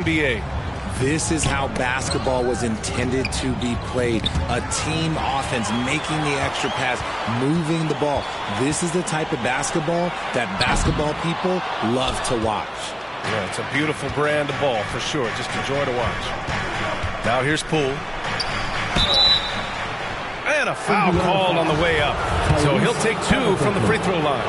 NBA. This is how basketball was intended to be played. A team offense, making the extra pass, moving the ball. This is the type of basketball that basketball people love to watch. Yeah, it's a beautiful brand of ball for sure. Just a joy to watch. Now here's Poole. And a foul called on the way up. So he'll take 2 from the free throw line.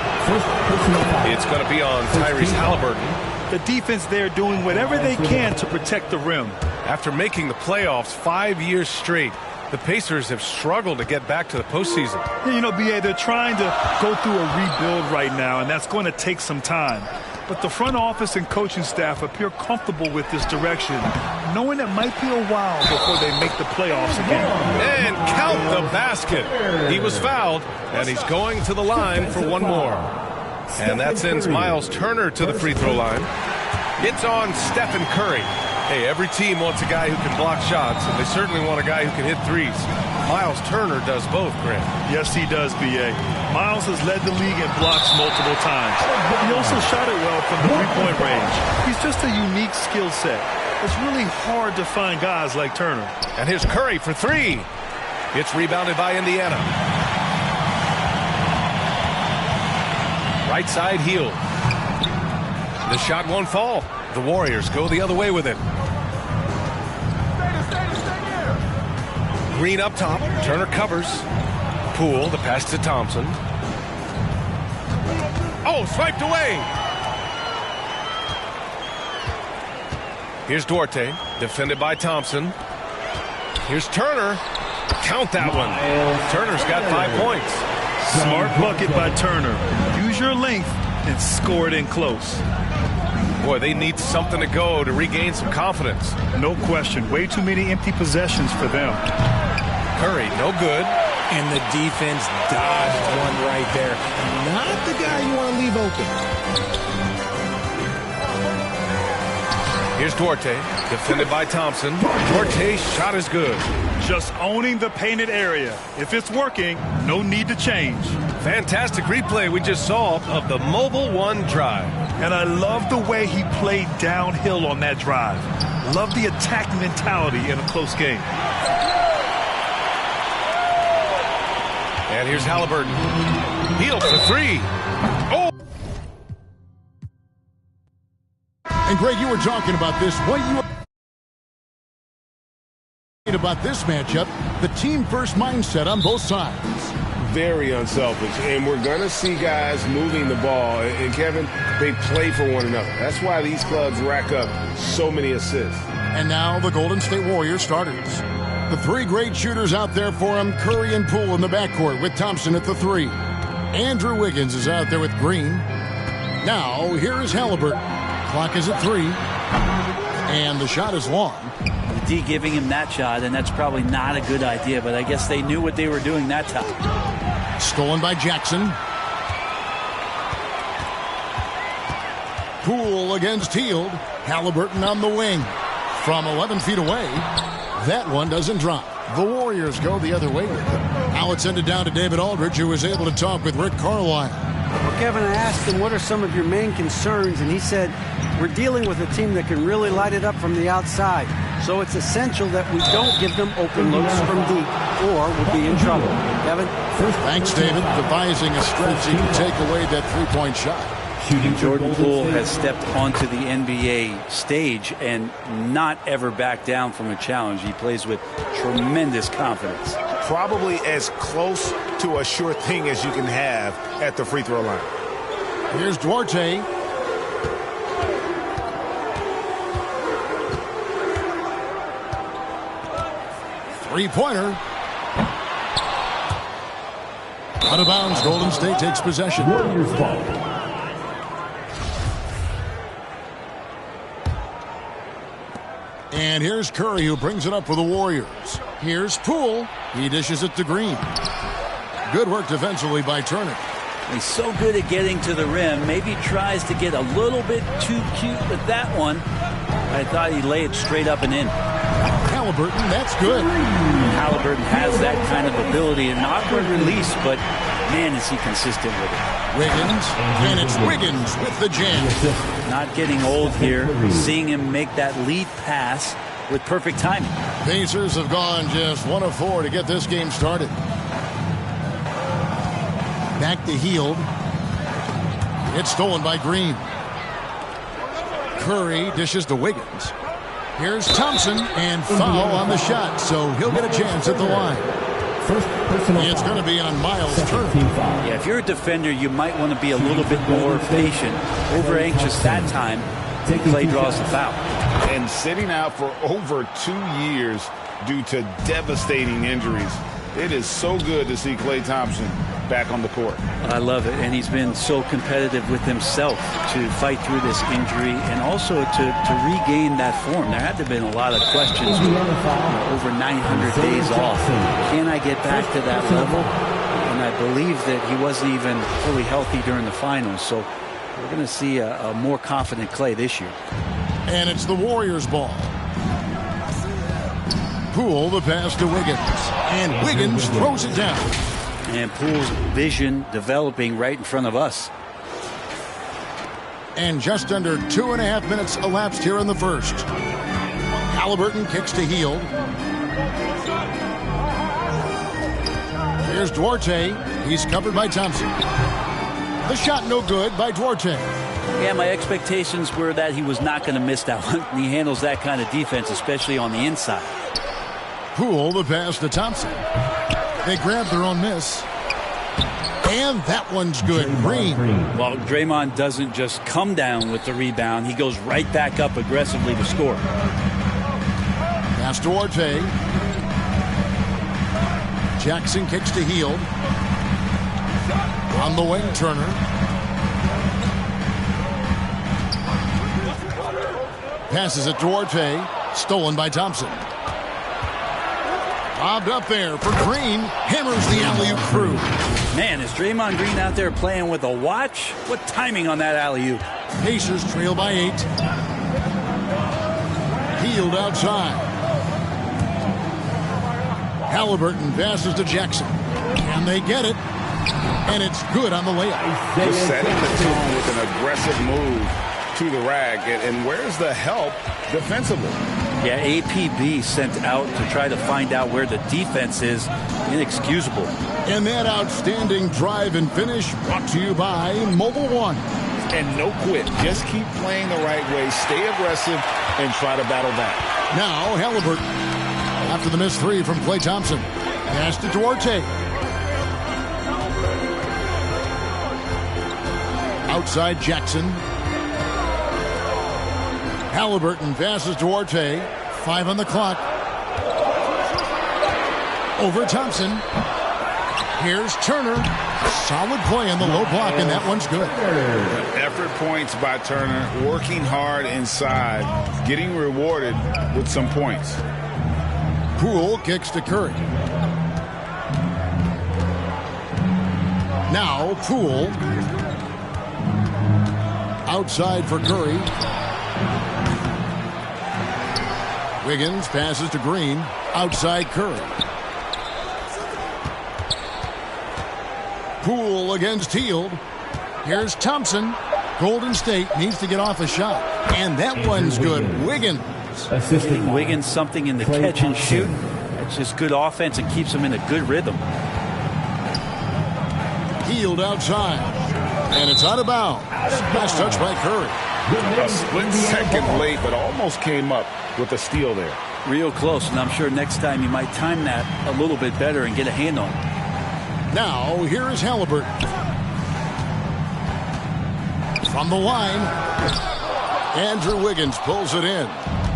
It's going to be on Tyrese Halliburton. The defense there doing whatever they can to protect the rim. After making the playoffs 5 years straight, the Pacers have struggled to get back to the postseason. Yeah, you know, B.A., they're trying to go through a rebuild right now, and that's going to take some time. But the front office and coaching staff appear comfortable with this direction, knowing it might be a while before they make the playoffs again. And count the basket. He was fouled, and he's going to the line for one more. And that sends Miles Turner to the free throw line. It's on Stephen Curry. Hey, every team wants a guy who can block shots, and they certainly want a guy who can hit threes. Miles Turner does both, Grant. Yes, he does, B.A. Miles has led the league in blocks multiple times. But he also shot it well from the three-point range. He's just a unique skill set. It's really hard to find guys like Turner. And here's Curry for 3. It's rebounded by Indiana. Right side heel. The shot won't fall. The Warriors go the other way with it. Green up top. Turner covers. Poole, the pass to Thompson. Oh, swiped away. Here's Duarte, defended by Thompson. Here's Turner. Count that one. Turner's got 5 points. Smart bucket by Turner. Use your length and score it in close. Boy, they need something to go to regain some confidence. No question. Way too many empty possessions for them. Curry, no good. And the defense dodged one right there. Not the guy you want to leave open. Here's Duarte, defended by Thompson. Duarte's shot is good. Just owning the painted area. If it's working, no need to change. Fantastic replay we just saw of the Mobile One drive. And I love the way he played downhill on that drive. Love the attack mentality in a close game. And here's Halliburton. Heel for 3. Oh! And Greg, you were talking about this. What you about this matchup, the team-first mindset on both sides. Very unselfish, and we're going to see guys moving the ball. And, Kevin, they play for one another. That's why these clubs rack up so many assists. And now the Golden State Warriors starters. The 3 great shooters out there for him, Curry and Poole in the backcourt with Thompson at the 3. Andrew Wiggins is out there with Green. Now, here is Halliburton. Clock is at 3. And the shot is long. The D giving him that shot, and that's probably not a good idea, but I guess they knew what they were doing that time. Stolen by Jackson. Poole against Hield. Halliburton on the wing. From 11 feet away. That one doesn't drop. The Warriors go the other way with it. Now it's ended down to David Aldridge, who was able to talk with Rick Carlisle. Well, Kevin, I asked him, what are some of your main concerns? And he said, we're dealing with a team that can really light it up from the outside. So it's essential that we don't give them open looks from deep, or we'll be in trouble. Kevin? Thanks, David. Devising a strategy to take away that three-point shot. Jordan Poole has stepped onto the NBA stage and not ever backed down from a challenge. He plays with tremendous confidence. Probably as close to a sure thing as you can have at the free throw line. Here's Duarte. Three-pointer. Out of bounds, Golden State takes possession. Warriors ball. And here's Curry, who brings it up for the Warriors. Here's Poole. He dishes it to Green. Good work defensively by Turner. He's so good at getting to the rim. Maybe tries to get a little bit too cute with that one. I thought he'd lay it straight up and in. Halliburton, that's good. Halliburton has that kind of ability, and not for release, but man, is he consistent with it. Wiggins, and it's Wiggins with the jam. Not getting old here. Seeing him make that lead pass with perfect timing. Pacers have gone just 1 of 4 to get this game started. Back to Hield. It's stolen by Green. Curry dishes to Wiggins. Here's Thompson, and foul on the shot, so he'll get a chance at the line. It's going to be on Miles' turn. Yeah, if you're a defender, you might want to be a little bit more patient, over anxious that time. Clay draws the foul. And sitting out for over 2 years due to devastating injuries. It is so good to see Klay Thompson back on the court. I love it, and he's been so competitive with himself to fight through this injury and also to regain that form. There had to have been a lot of questions with, over 900 days off. Can I get back to that level? And I believe that he wasn't even fully healthy during the finals, so we're going to see a more confident Klay this year. And it's the Warriors' ball. Poole the pass to Wiggins, and Wiggins throws it down. And Poole's vision developing right in front of us. And just under 2.5 minutes elapsed here in the first. Halliburton kicks to Hield. Here's Duarte. He's covered by Thompson. The shot no good by Duarte. Yeah, my expectations were that he was not going to miss that one. He handles that kind of defense, especially on the inside. Poole the pass to Thompson. They grab their own miss. And that one's good. Green. Well, Draymond doesn't just come down with the rebound. He goes right back up aggressively to score. Pass to Duarte. Jackson kicks to Hield. On the wing, Turner. Passes it to Duarte. Stolen by Thompson. Bobbed up there for Green. Hammers the alley-oop through. Man, is Draymond Green out there playing with a watch? What timing on that alley-oop? Pacers trail by 8. Hield outside. Halliburton passes to Jackson. And they get it. And it's good on the layup. Just setting the tone with an aggressive move to the rack. And where's the help defensively? Yeah, APB sent out to try to find out where the defense is. Inexcusable. And that outstanding drive and finish brought to you by Mobile One. And no quit. Just keep playing the right way. Stay aggressive and try to battle back. Now Halliburton. After the missed 3 from Klay Thompson. Pass to Duarte. Outside Jackson. Halliburton passes Duarte. 5 on the clock. Over Thompson. Here's Turner. Solid play on the low block, and that one's good. Effort points by Turner. Working hard inside. Getting rewarded with some points. Poole kicks to Curry. Now Poole. Outside for Curry. Wiggins passes to Green. Outside Curry. Poole against Hield. Here's Thompson. Golden State needs to get off a shot. And that one's good. Wiggins. Getting Wiggins something in the catch and shoot. That's just good offense and keeps him in a good rhythm. Hield outside. And it's out of bounds. Last touch by Curry. A split second late, but almost came up with a steal there. Real close, and I'm sure next time you might time that a little bit better and get a hand on it. Now, here is Halliburton. From the line, Andrew Wiggins pulls it in.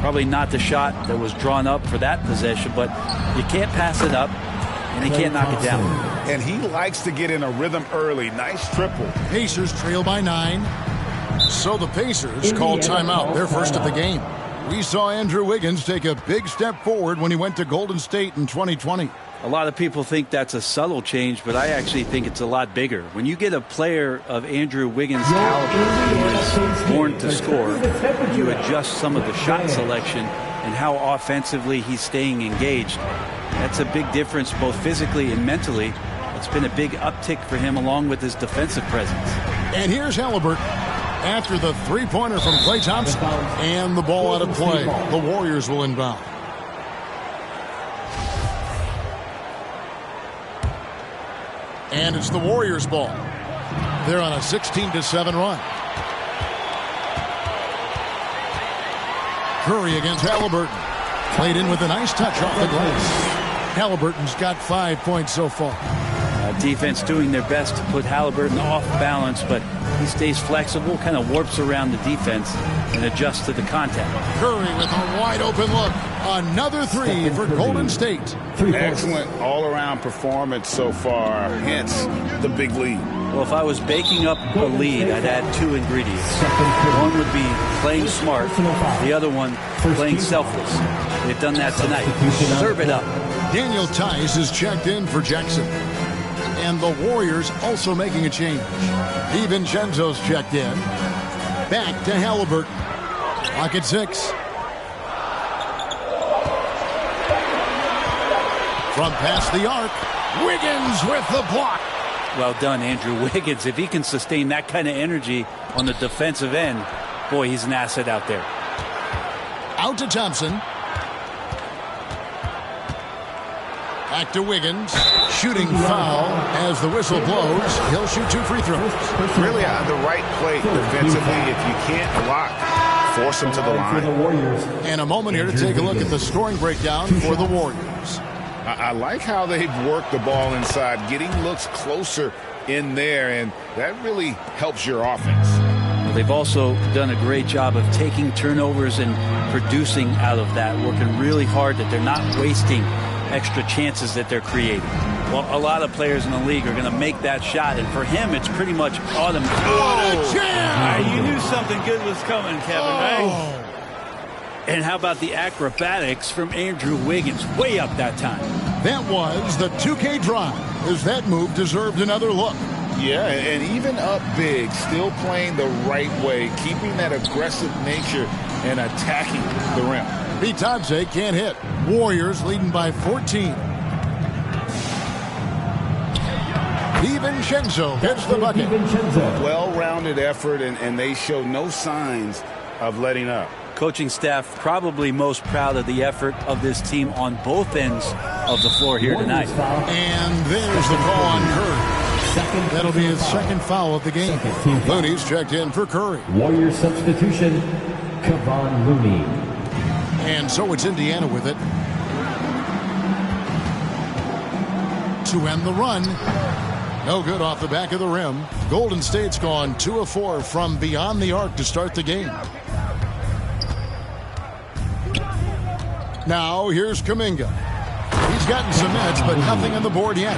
Probably not the shot that was drawn up for that possession, but you can't pass it up, and you can't knock it down. And he likes to get in a rhythm early. Nice triple. Pacers trail by 9. So the Pacers call timeout, their first of the game. We saw Andrew Wiggins take a big step forward when he went to Golden State in 2020. A lot of people think that's a subtle change, but I actually think it's a lot bigger. When you get a player of Andrew Wiggins' caliber who is born to score, you adjust some of the shot selection and how offensively he's staying engaged. That's a big difference both physically and mentally, It's been a big uptick for him along with his defensive presence. And here's Halliburton after the three-pointer from Klay Thompson. And the ball out of play. The Warriors will inbound. And it's the Warriors' ball. They're on a 16-7 run. Curry against Halliburton. Played in with a nice touch off the glass. Halliburton's got 5 points so far. Defense doing their best to put Halliburton off balance, but he stays flexible, kind of warps around the defense and adjusts to the contact. Curry with a wide open look. Another three for Golden State. Excellent all-around performance so far, hence the big lead. Well, if I was baking up a lead, I'd add two ingredients. One would be playing smart, the other one playing selfless. They've done that tonight. Serve it up. Daniel Tice is checked in for Jackson. And the Warriors also making a change. DiVincenzo's checked in. Back to Halliburton. Clock at 6. From past the arc, Wiggins with the block. Well done, Andrew Wiggins. If he can sustain that kind of energy on the defensive end, boy, he's an asset out there. Out to Thompson. Back to Wiggins. Shooting foul as the whistle blows. He'll shoot 2 free throws. Really on the right plate defensively. If you can't block, force him to the line. And a moment here to take a look at the scoring breakdown for the Warriors. I like how they've worked the ball inside, getting looks closer in there, and that really helps your offense. They've also done a great job of taking turnovers and producing out of that, working really hard that they're not wasting extra chances that they're creating. Well, a lot of players in the league are going to make that shot, and for him, it's pretty much automatic. Oh, jam! You knew something good was coming, Kevin, right? And how about the acrobatics from Andrew Wiggins? Way up that time. That was the 2K drive, as that move deserved another look. Yeah, and even up big, still playing the right way, keeping that aggressive nature and attacking the rim. Bitadze can't hit. Warriors leading by 14. DiVincenzo hits the bucket. Well-rounded effort, and they show no signs of letting up. Coaching staff probably most proud of the effort of this team on both ends of the floor here tonight. And there's the call on Curry. That'll be his second foul of the game. Looney's checked in for Curry. Warrior substitution, Kevon Looney. And so it's Indiana with it. To end the run. No good off the back of the rim. Golden State's gone 2 of 4 from beyond the arc to start the game. Now here's Kuminga. He's gotten some minutes, but nothing on the board yet.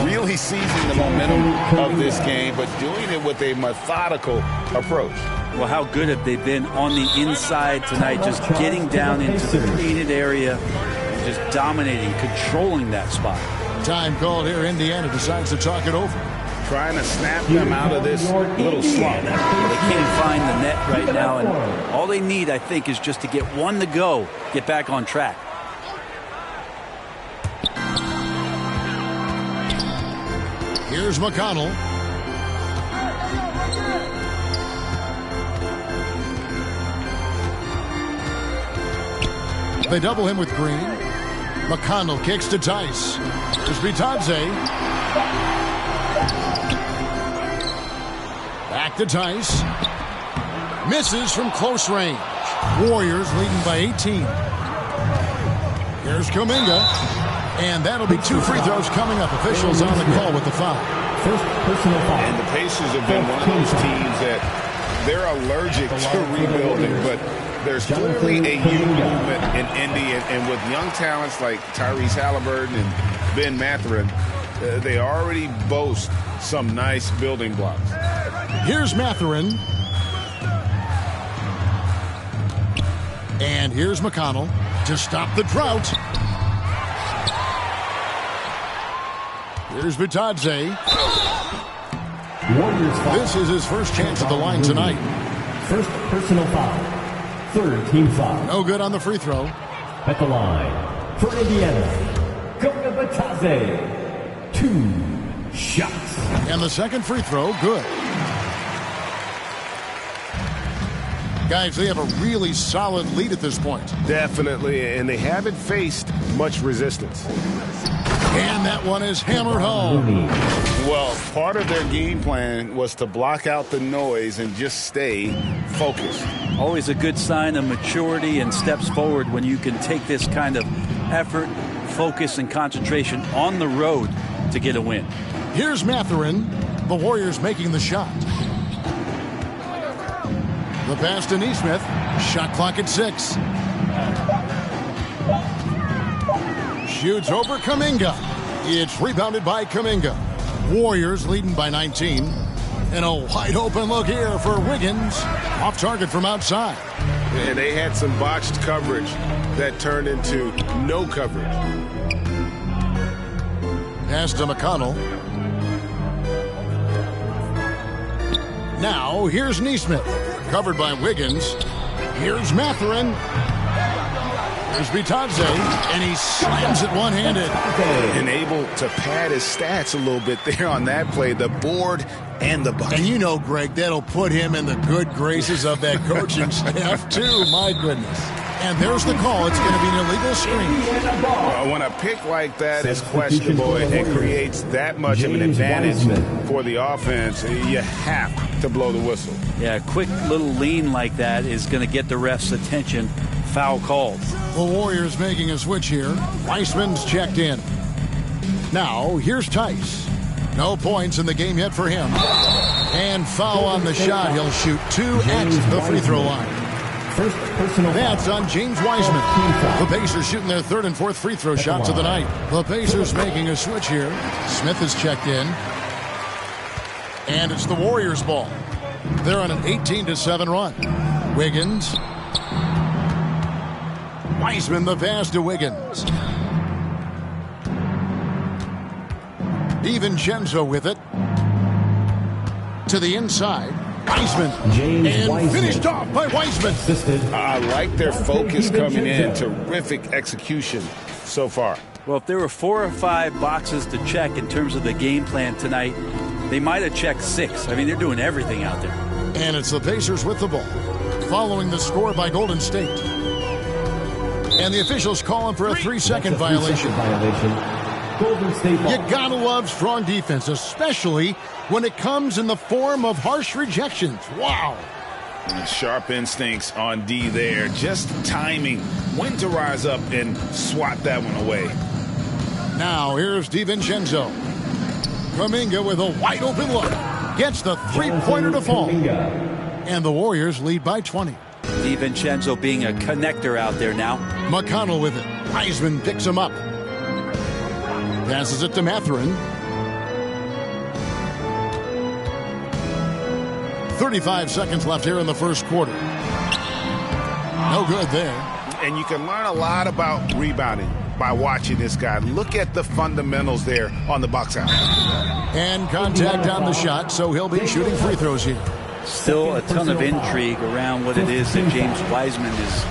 Really seizing the momentum of this game, but doing it with a methodical approach. Well, how good have they been on the inside tonight, just getting down into the painted area, and just dominating, controlling that spot. Time called here. Indiana decides to talk it over. Trying to snap them out of this little slump. They can't find the net right now, and all they need, I think, is just to get one to go, get back on track. Here's McConnell. They double him with Green. McConnell kicks to Tice. Here's Bitadze. Back to Tice. Misses from close range. Warriors leading by 18. Here's Kuminga. And that'll be 2 free throws coming up. Officials on the call with the foul. First personal foul. And the Pacers have been one of those teams that they're allergic to rebuilding, but there's clearly a youth movement in Indy, and with young talents like Tyrese Halliburton and Ben Mathurin, they already boast some nice building blocks. Here's Mathurin. And here's McConnell to stop the drought. Here's Bitadze. This is his first chance at the line tonight. First personal foul. Third team foul. No good on the free throw. At the line for Indiana, Goga Bitadze. 2. shots. And the second free throw, good. Guys, they have a really solid lead at this point. Definitely, and they haven't faced much resistance. And that one is hammered home. Well, part of their game plan was to block out the noise and just stay focused. Always a good sign of maturity and steps forward when you can take this kind of effort, focus, and concentration on the road to get a win. Here's Mathurin. The Warriors making the shot. The pass to Nesmith. Shot clock at 6. Shoots over Kuminga. It's rebounded by Kuminga. Warriors leading by 19. And a wide open look here for Wiggins. Off target from outside. And they had some botched coverage that turned into no coverage. Pass to McConnell. Now here's Nesmith. Covered by Wiggins. Here's Mathurin. Here's Bitadze, and he slams it one-handed. And able to pad his stats a little bit there on that play, the board and the bucket. And you know, Greg, that'll put him in the good graces of that coaching staff, too. My goodness. And there's the call. It's going to be an illegal screen. When a pick like that is questionable and creates that much of an advantage for the offense, you have to blow the whistle. Yeah, a quick little lean like that is going to get the ref's attention. Foul called. The Warriors making a switch here. Weissman's checked in. Now, here's Tice. No points in the game yet for him. And foul on the shot. He'll shoot 2 at the free throw line. First personal That's on James Wiseman. The Pacers shooting their 3rd and 4th free throw shots of the night. The Pacers making a switch here. Smith is checked in. And it's the Warriors' ball. They're on an 18-7 run. Wiggins. Wiseman, the pass to Wiggins. DiVincenzo with it. To the inside. Wiseman. And finished off by Wiseman. I like their focus coming in. Terrific execution so far. Well, if there were 4 or 5 boxes to check in terms of the game plan tonight, they might have checked 6. I mean, they're doing everything out there. And it's the Pacers with the ball. Following the score by Golden State. And the officials calling for a 3-second violation. Golden State ball. You gotta love strong defense, especially when it comes in the form of harsh rejections. Wow. And sharp instincts on D there. Just timing when to rise up and swat that one away. Now here's DiVincenzo. Kuminga with a wide open look. Gets the three-pointer to fall. And the Warriors lead by 20. DiVincenzo being a connector out there now. McConnell with it. Wiseman picks him up. Passes it to Mathurin. 35 seconds left here in the first quarter. No good there. And you can learn a lot about rebounding by watching this guy. Look at the fundamentals there on the box out. And contact on the shot, so he'll be shooting free throws here. Still a ton of intrigue around what it is that James Wiseman is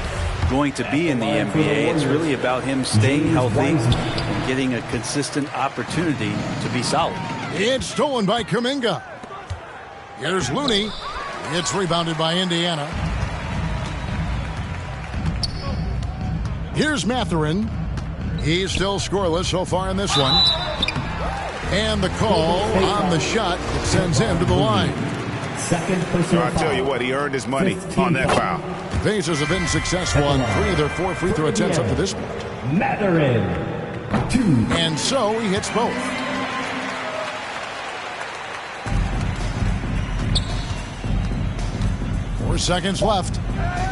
going to be in the NBA. It's really about him staying healthy and getting a consistent opportunity to be solid. It's stolen by Kuminga. Here's Looney. It's rebounded by Indiana. Here's Mathurin. He's still scoreless so far in this one. And the call on the shot that sends him to the line. Second personal I'll tell you what, he earned his money on that foul. Pacers have been successful on 3 of their 4 free throw attempts up to this point. Mathurin. 2. And so he hits both. Four seconds left.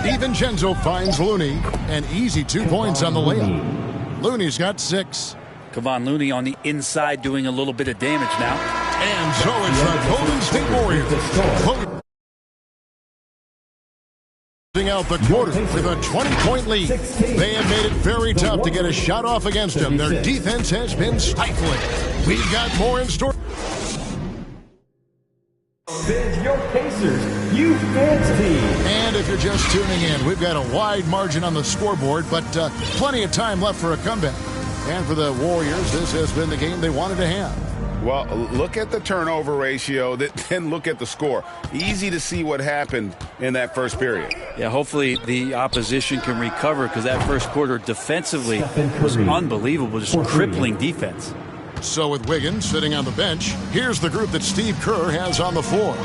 DiVincenzo finds Looney. An easy 2 points on the layup. Looney's got 6. Kevon Looney on the inside doing a little bit of damage now. And so it's the Golden State Warriors closing out the quarter with a 20-point lead. They have made it very tough to get a shot off against them. Their defense has been stifling. We've got more in store. It's your Pacers, you fans team. And if you're just tuning in, we've got a wide margin on the scoreboard, but plenty of time left for a comeback. And for the Warriors, this has been the game they wanted to have. Well, look at the turnover ratio, then look at the score. Easy to see what happened in that first period. Yeah, hopefully the opposition can recover, because that first quarter defensively was unbelievable, just crippling defense. So with Wiggins sitting on the bench, here's the group that Steve Kerr has on the floor.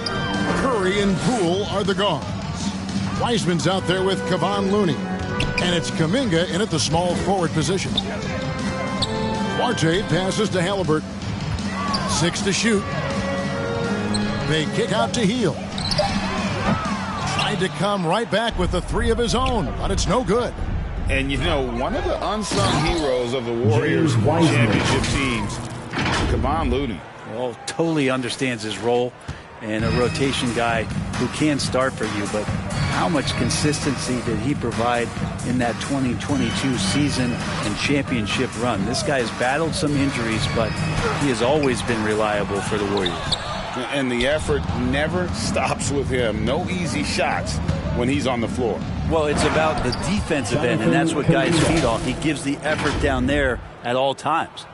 Curry and Poole are the guards. Wiseman's out there with Kevon Looney. And it's Kuminga in at the small forward position. Duarte passes to Halliburton. 6 to shoot. They kick out to Hield. Tried to come right back with the 3 of his own, but it's no good. And, you know, one of the unsung heroes of the Warriors championship teams, Kevon Looney. Well, totally understands his role, and a rotation guy who can start for you, but how much consistency did he provide in that 2022 season and championship run? This guy has battled some injuries, but he has always been reliable for the Warriors. And the effort never stops with him. No easy shots when he's on the floor. Well, it's about the defensive end, and that's what guys feed off. He gives the effort down there at all times.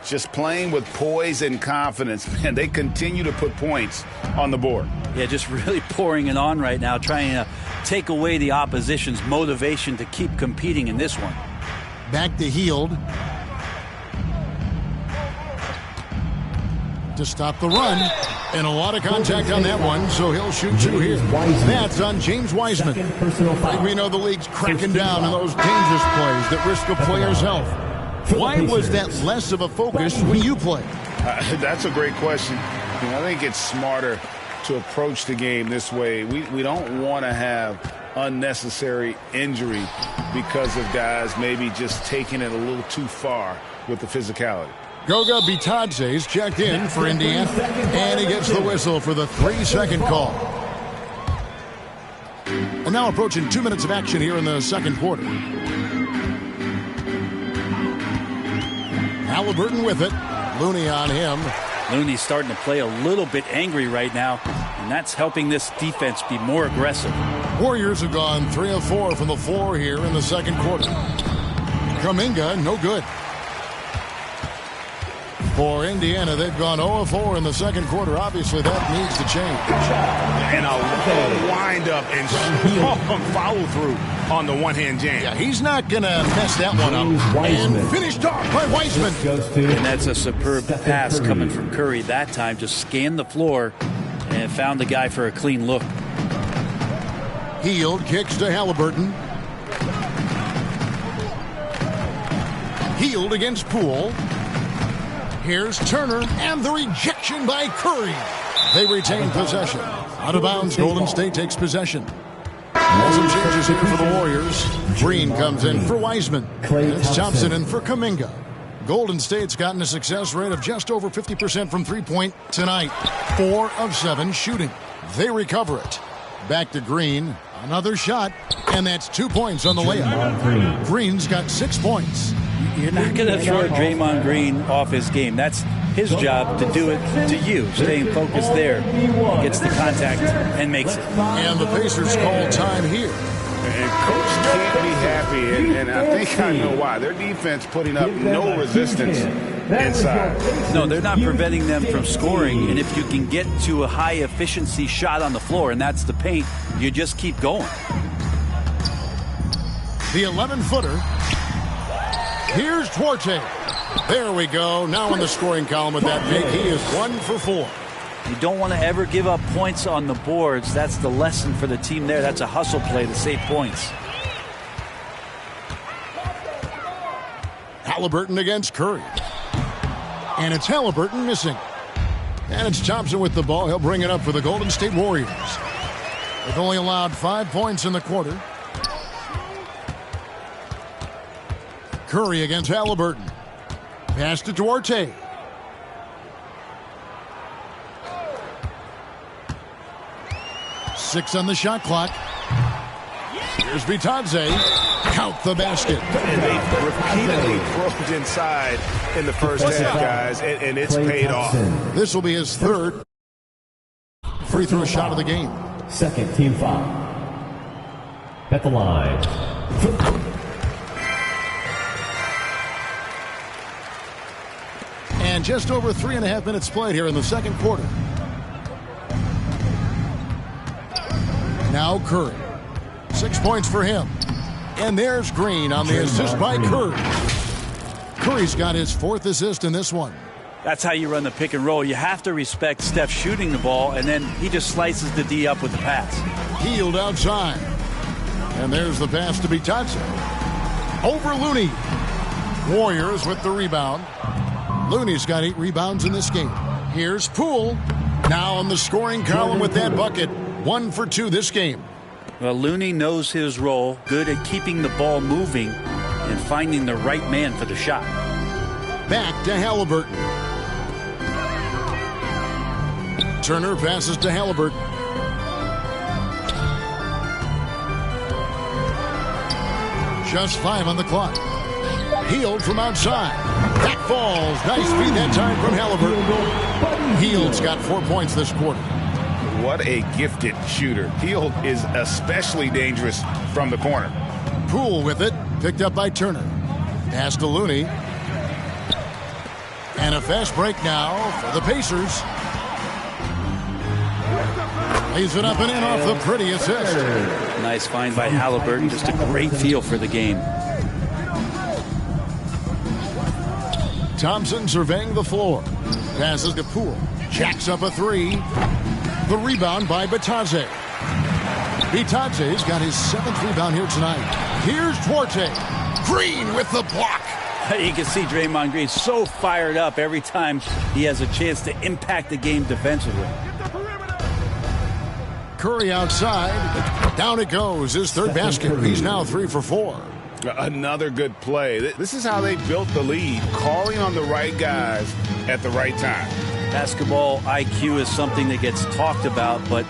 Just playing with poise and confidence, man. They continue to put points on the board. Yeah, just really pouring it on right now, trying to take away the opposition's motivation to keep competing in this one. Back to Hield. To stop the run. And a lot of contact on that one, so he'll shoot 2 here. That's on James Wiseman. We know the league's cracking down on those dangerous plays that risk a player's health. Why was that less of a focus when you play? That's a great question. I think it's smarter to approach the game this way. We don't want to have unnecessary injury because of guys maybe just taking it a little too far with the physicality. Goga Bitadze's checked in for Indiana, and he gets the whistle for the 3-second call. And now approaching 2 minutes of action here in the second quarter. Halliburton with it. Looney on him. Looney's starting to play a little bit angry right now, and that's helping this defense be more aggressive. Warriors have gone 3 of 4 from the floor here in the second quarter. Kuminga, no good. For Indiana, they've gone 0 of 4 in the second quarter. Obviously, that needs to change. And a wind-up and strong follow-through on the one-hand jam. Yeah, he's not going to mess that one up. And finished off by Wiseman. And that's a superb pass coming from Curry that time. Just scanned the floor and found the guy for a clean look. Hield kicks to Halliburton. Hield against Poole. Here's Turner, and the rejection by Curry. They retain possession. Out of bounds, Golden State takes possession. Some changes here for the Warriors. Green comes in for Wiseman. It's Thompson in for Kuminga. Golden State's gotten a success rate of just over 50% from three-point tonight. 4 of 7 shooting. They recover it. Back to Green. Another shot, and that's 2 points on the layup. Green's got 6 points. You're not going to throw Draymond Green off his game. That's his job to do it to you. Staying focused there. Gets the contact and makes it. And the Pacers call time here. And Coach can't be happy, and I think I know why. Their defense putting up no resistance inside. No, they're not preventing them from scoring, and if you can get to a high-efficiency shot on the floor, and that's the paint, you just keep going. The 11-footer. Here's Duarte. There we go. Now in the scoring column with that pick, he is 1 for 4. You don't want to ever give up points on the boards. That's the lesson for the team there. That's a hustle play to save points. Halliburton against Curry. And it's Halliburton missing. And it's Thompson with the ball. He'll bring it up for the Golden State Warriors. They've only allowed 5 points in the quarter. Curry against Halliburton. Pass to Duarte. Six on the shot clock. Here's Bitadze. Count the basket. And they repeatedly broke inside in the first half, guys, and it's paid off. This will be his 3rd free throw shot of the game. Second team foul. At the line. And just over 3.5 minutes played here in the second quarter. Now Curry. 6 points for him. And there's Green on the assist by Curry. Curry's got his 4th assist in this one. That's how you run the pick and roll. You have to respect Steph shooting the ball, and then he just slices the D up with the pass. Healed outside. And there's the pass to Bitadze. Over Looney. Warriors with the rebound. Looney's got 8 rebounds in this game. Here's Poole. Now on the scoring column with that bucket. 1 for 2 this game. Well, Looney knows his role, good at keeping the ball moving and finding the right man for the shot. Back to Halliburton. Turner passes to Halliburton. Just 5 on the clock. Hield from outside. Back falls. Nice feed that time from Halliburton. Hield's got 4 points this quarter. What a gifted shooter. Hield is especially dangerous from the corner. Poole with it. Picked up by Turner. Pass to Looney. And a fast break now for the Pacers. Lays it up and in off the pretty assist. Nice find by Halliburton. Just a great feel for the game. Thompson surveying the floor. Passes to Poole. Jacks up a 3. The rebound by Bitadze. Bitadze's got his 7th rebound here tonight. Here's Duarte. Green with the block. You can see Draymond Green so fired up every time he has a chance to impact the game defensively. Curry outside. Down it goes. His 3rd basket. He's now 3 for 4. Another good play. This is how they built the lead, calling on the right guys at the right time. Basketball IQ is something that gets talked about, but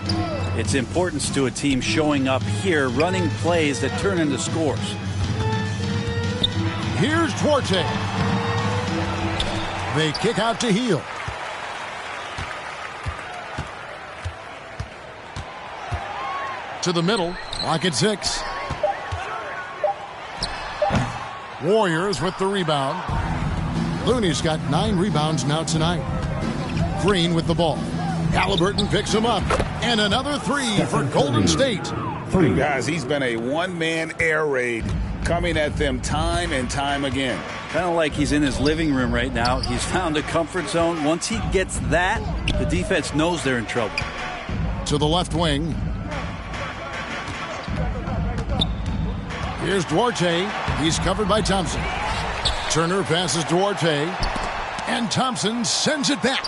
its importance to a team showing up here, running plays that turn into scores. Here's Duarte. They kick out to Hield. To the middle. Lock at 6. Warriors with the rebound. Looney's got 9 rebounds now tonight. Green with the ball. Halliburton picks him up. And another 3 for Golden State. Guys, he's been a one-man air raid coming at them time and time again. Kind of like he's in his living room right now. He's found a comfort zone. Once he gets that, the defense knows they're in trouble. To the left wing. Here's Duarte. He's covered by Thompson. Turner passes Duarte. And Thompson sends it back.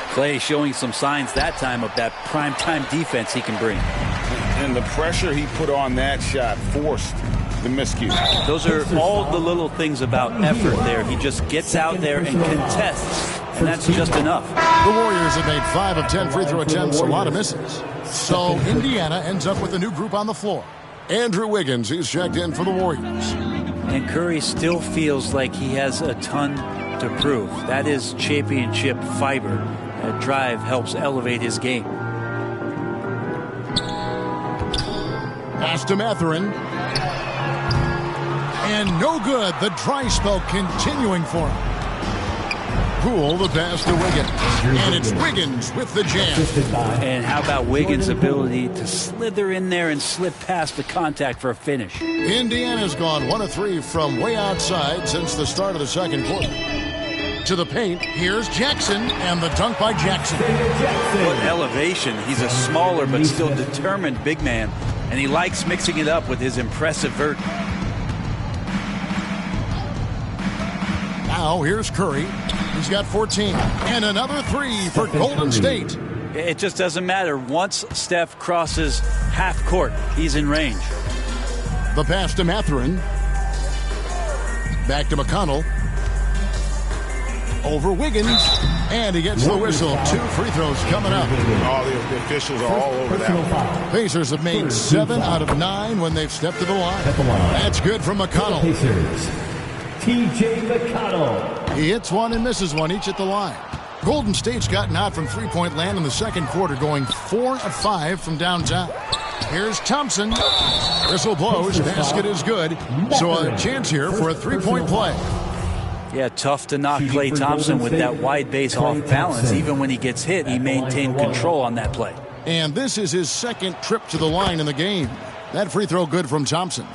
Clay showing some signs that time of that primetime defense he can bring. And the pressure he put on that shot forced the miscue. Those are all the little things about effort there. He just gets out there and contests, and that's just enough. The Warriors have made 5 of 10 free throw attempts, a lot of misses. So Indiana ends up with a new group on the floor. Andrew Wiggins, he's checked in for the Warriors. And Curry still feels like he has a ton to prove. That is championship fiber. That drive helps elevate his game. Pass to Mathurin. And no good. The dry spell continuing for him. Poole the pass to Wiggins. And it's Wiggins with the jam. And how about Wiggins' ability to slither in there and slip past the contact for a finish? Indiana's gone 1 of 3 from way outside since the start of the second quarter. To the paint, here's Jackson, and the dunk by Jackson. What elevation. He's a smaller but still determined big man, and he likes mixing it up with his impressive vert. Now here's Curry. He's got 14. And another 3 for Golden State. It just doesn't matter. Once Steph crosses half court, he's in range. The pass to Mathurin. Back to McConnell. Over Wiggins. And he gets the whistle. 2 free throws coming up. All the officials are all over that one. Pacers have made 7 out of 9 when they've stepped to the line. That's good from McConnell. Pacers. T.J. McConnell. He hits one and misses one each at the line. Golden State's gotten out from three-point land in the second quarter, going 4 of 5 from downtown. Here's Thompson. Whistle blows. Basket is good. So a chance here for a three-point play. Yeah, tough to knock Klay Thompson with that wide base off balance. Even when he gets hit, he maintained control on that play. And this is his second trip to the line in the game. That free throw good from Thompson.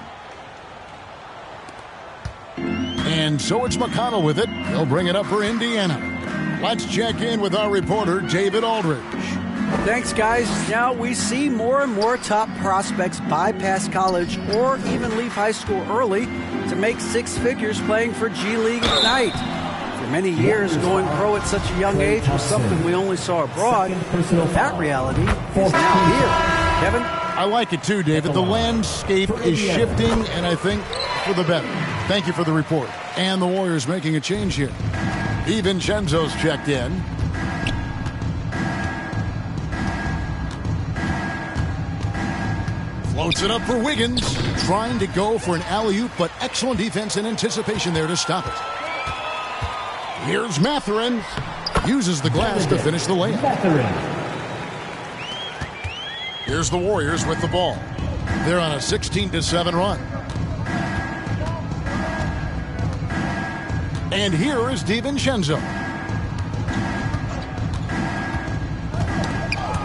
And so it's McConnell with it. He'll bring it up for Indiana. Let's check in with our reporter, David Aldridge. Thanks, guys. Now we see more and more top prospects bypass college or even leave high school early to make six figures playing for G League Ignite. For many years, going pro at such a young age was something we only saw abroad. That reality is now here. Kevin? I like it too, David. The landscape is shifting, and I think for the better. Thank you for the report. And the Warriors making a change here. DiVincenzo's checked in. Floats it up for Wiggins. Trying to go for an alley-oop, but excellent defense and anticipation there to stop it. Here's Mathurin. Uses the glass to finish the layup. Here's the Warriors with the ball. They're on a 16-7 run. And here is DiVincenzo.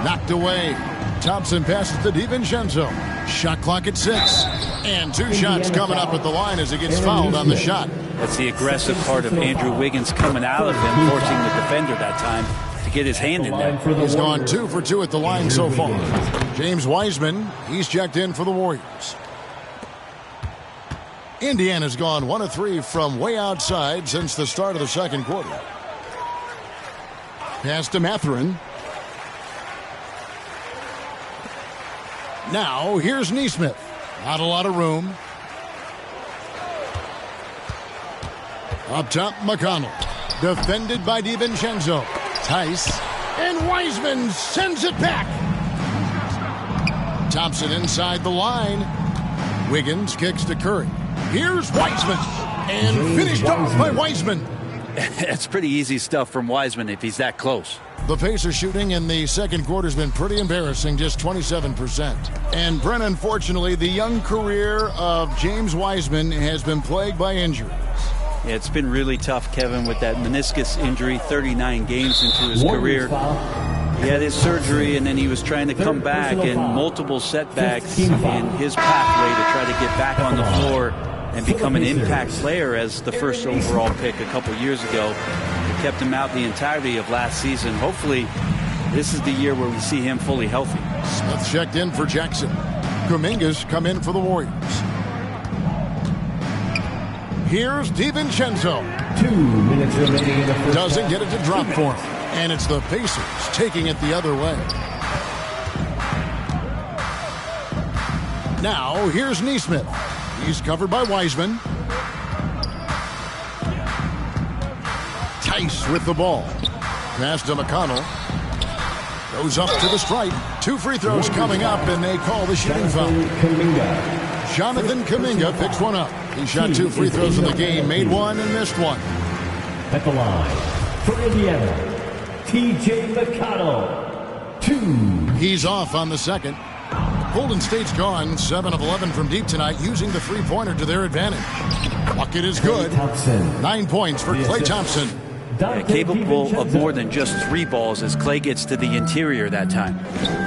Knocked away. Thompson passes to DiVincenzo. Shot clock at 6. And two shots coming up at the line as he gets fouled on the shot. That's the aggressive part of Andrew Wiggins coming out of him, forcing the defender that time to get his hand in there. He's gone 2 for 2 at the line so far. James Wiseman, he's checked in for the Warriors. Indiana's gone 1 of 3 from way outside since the start of the second quarter. Pass to Mathurin. Now, here's Nesmith. Not a lot of room. Up top, McConnell. Defended by DiVincenzo. Tice. And Wiseman sends it back. Thompson inside the line. Wiggins kicks to Curry. Here's Wiseman. And finished off by Wiseman. That's pretty easy stuff from Wiseman if he's that close. The Pacers shooting in the second quarter has been pretty embarrassing, just 27%. And Brent, unfortunately, the young career of James Wiseman has been plagued by injuries. Yeah, it's been really tough, Kevin, with that meniscus injury, 39 games into his career. He had his surgery, and then he was trying to come back, and multiple setbacks in his pathway to try to get back on the floor and become an impact player as the first overall pick a couple years ago. It kept him out the entirety of last season. Hopefully, this is the year where we see him fully healthy. Smith checked in for Jackson. Kuminga's come in for the Warriors. Here's DiVincenzo. 2 minutes remaining in the first. Doesn't get it to drop for him. And it's the Pacers taking it the other way. Now, here's Nesmith. He's covered by Wiseman. Tice with the ball. Pass to McConnell. Goes up to the stripe. 2 free throws coming up, and they call the shooting foul. Jonathan Kuminga picks one up. He shot 2 free throws in the game, made 1 and missed 1. At the line, for Indiana, T.J. McConnell, 2. He's off on the second. Golden State's gone 7 of 11 from deep tonight, using the three-pointer to their advantage. Bucket is good. 9 points for Klay Thompson. Yeah, capable of more than just 3 balls as Klay gets to the interior that time.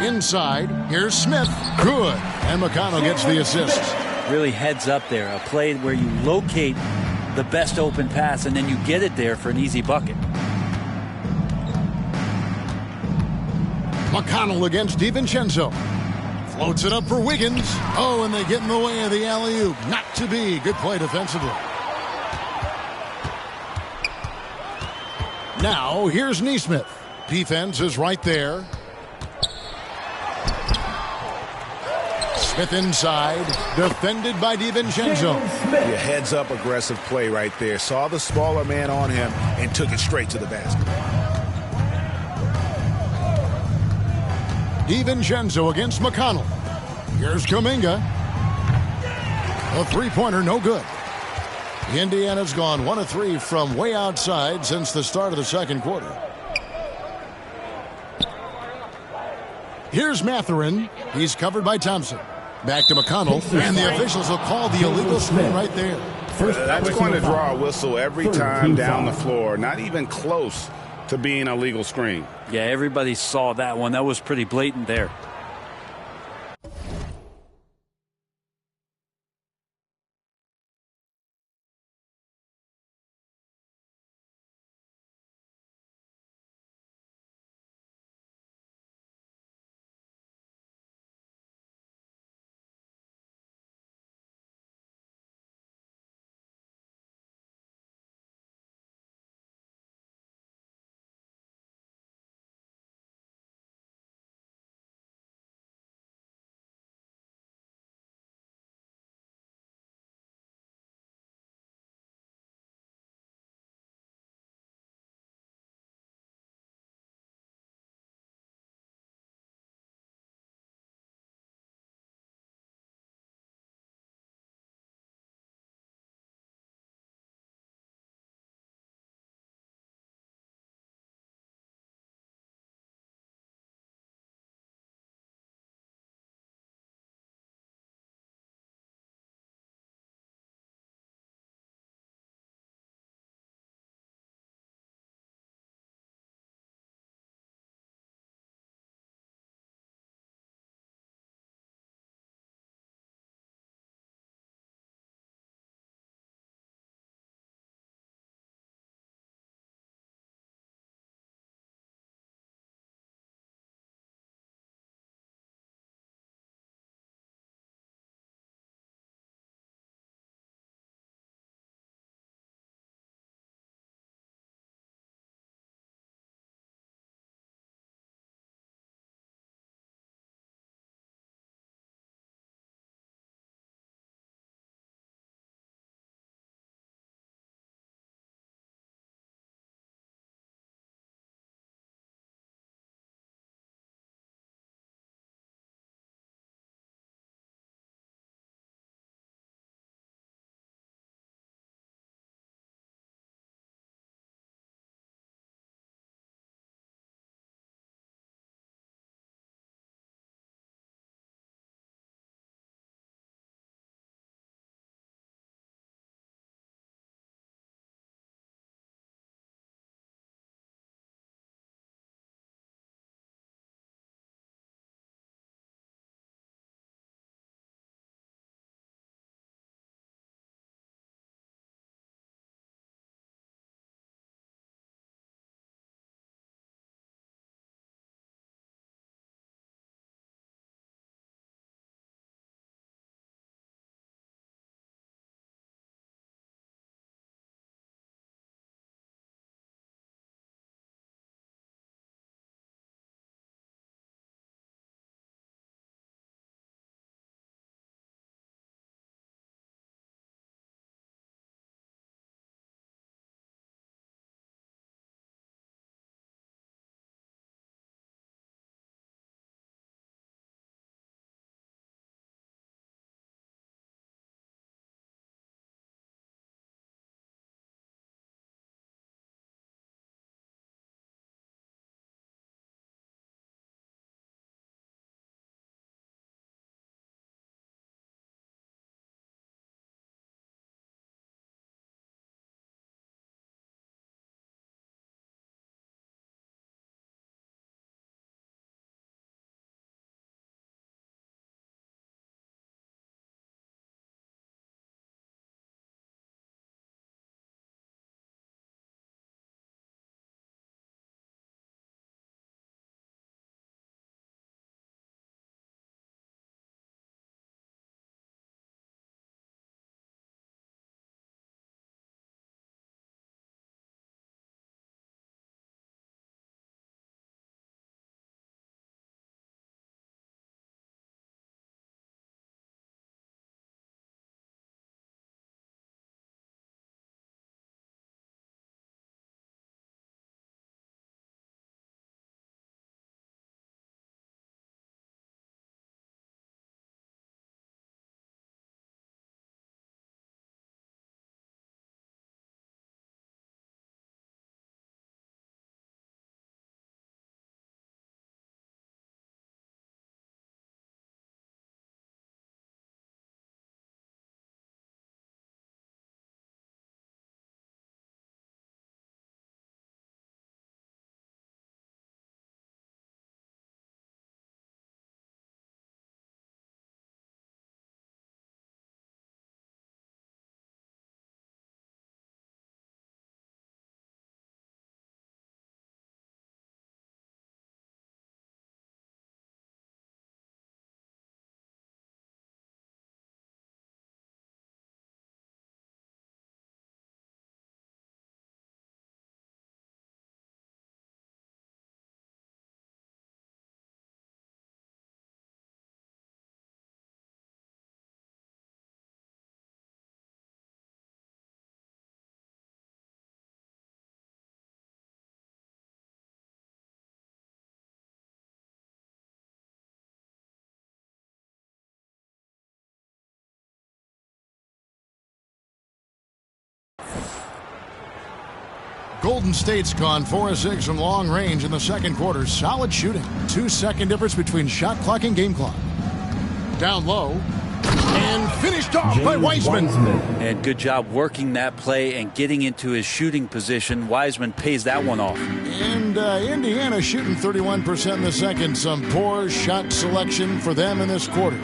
Inside, here's Smith. Good. And McConnell gets the assist. Really heads up there. A play where you locate the best open pass and then you get it there for an easy bucket. McConnell against DiVincenzo. Floats it up for Wiggins. Oh, and they get in the way of the alley-oop. Not to be. Good play defensively. Now, here's Nesmith. Defense is right there. Smith inside. Defended by DiVincenzo. Yeah, heads-up aggressive play right there. Saw the smaller man on him and took it straight to the basket. DiVincenzo against McConnell. Here's Kuminga. A three-pointer, no good. Indiana's gone 1 of 3 from way outside since the start of the second quarter. Here's Mathurin. He's covered by Thompson. Back to McConnell. And the officials will call the illegal screen right there. That's going to draw a whistle every time down the floor. Not even close to being a legal screen. Yeah, everybody saw that one. That was pretty blatant there. Golden State's gone 4-6 from long range in the second quarter. Solid shooting. 2-second difference between shot clock and game clock. Down low. And finished off by Wiseman. And good job working that play and getting into his shooting position. Wiseman pays that one off. And Indiana shooting 31% in the second. Some poor shot selection for them in this quarter.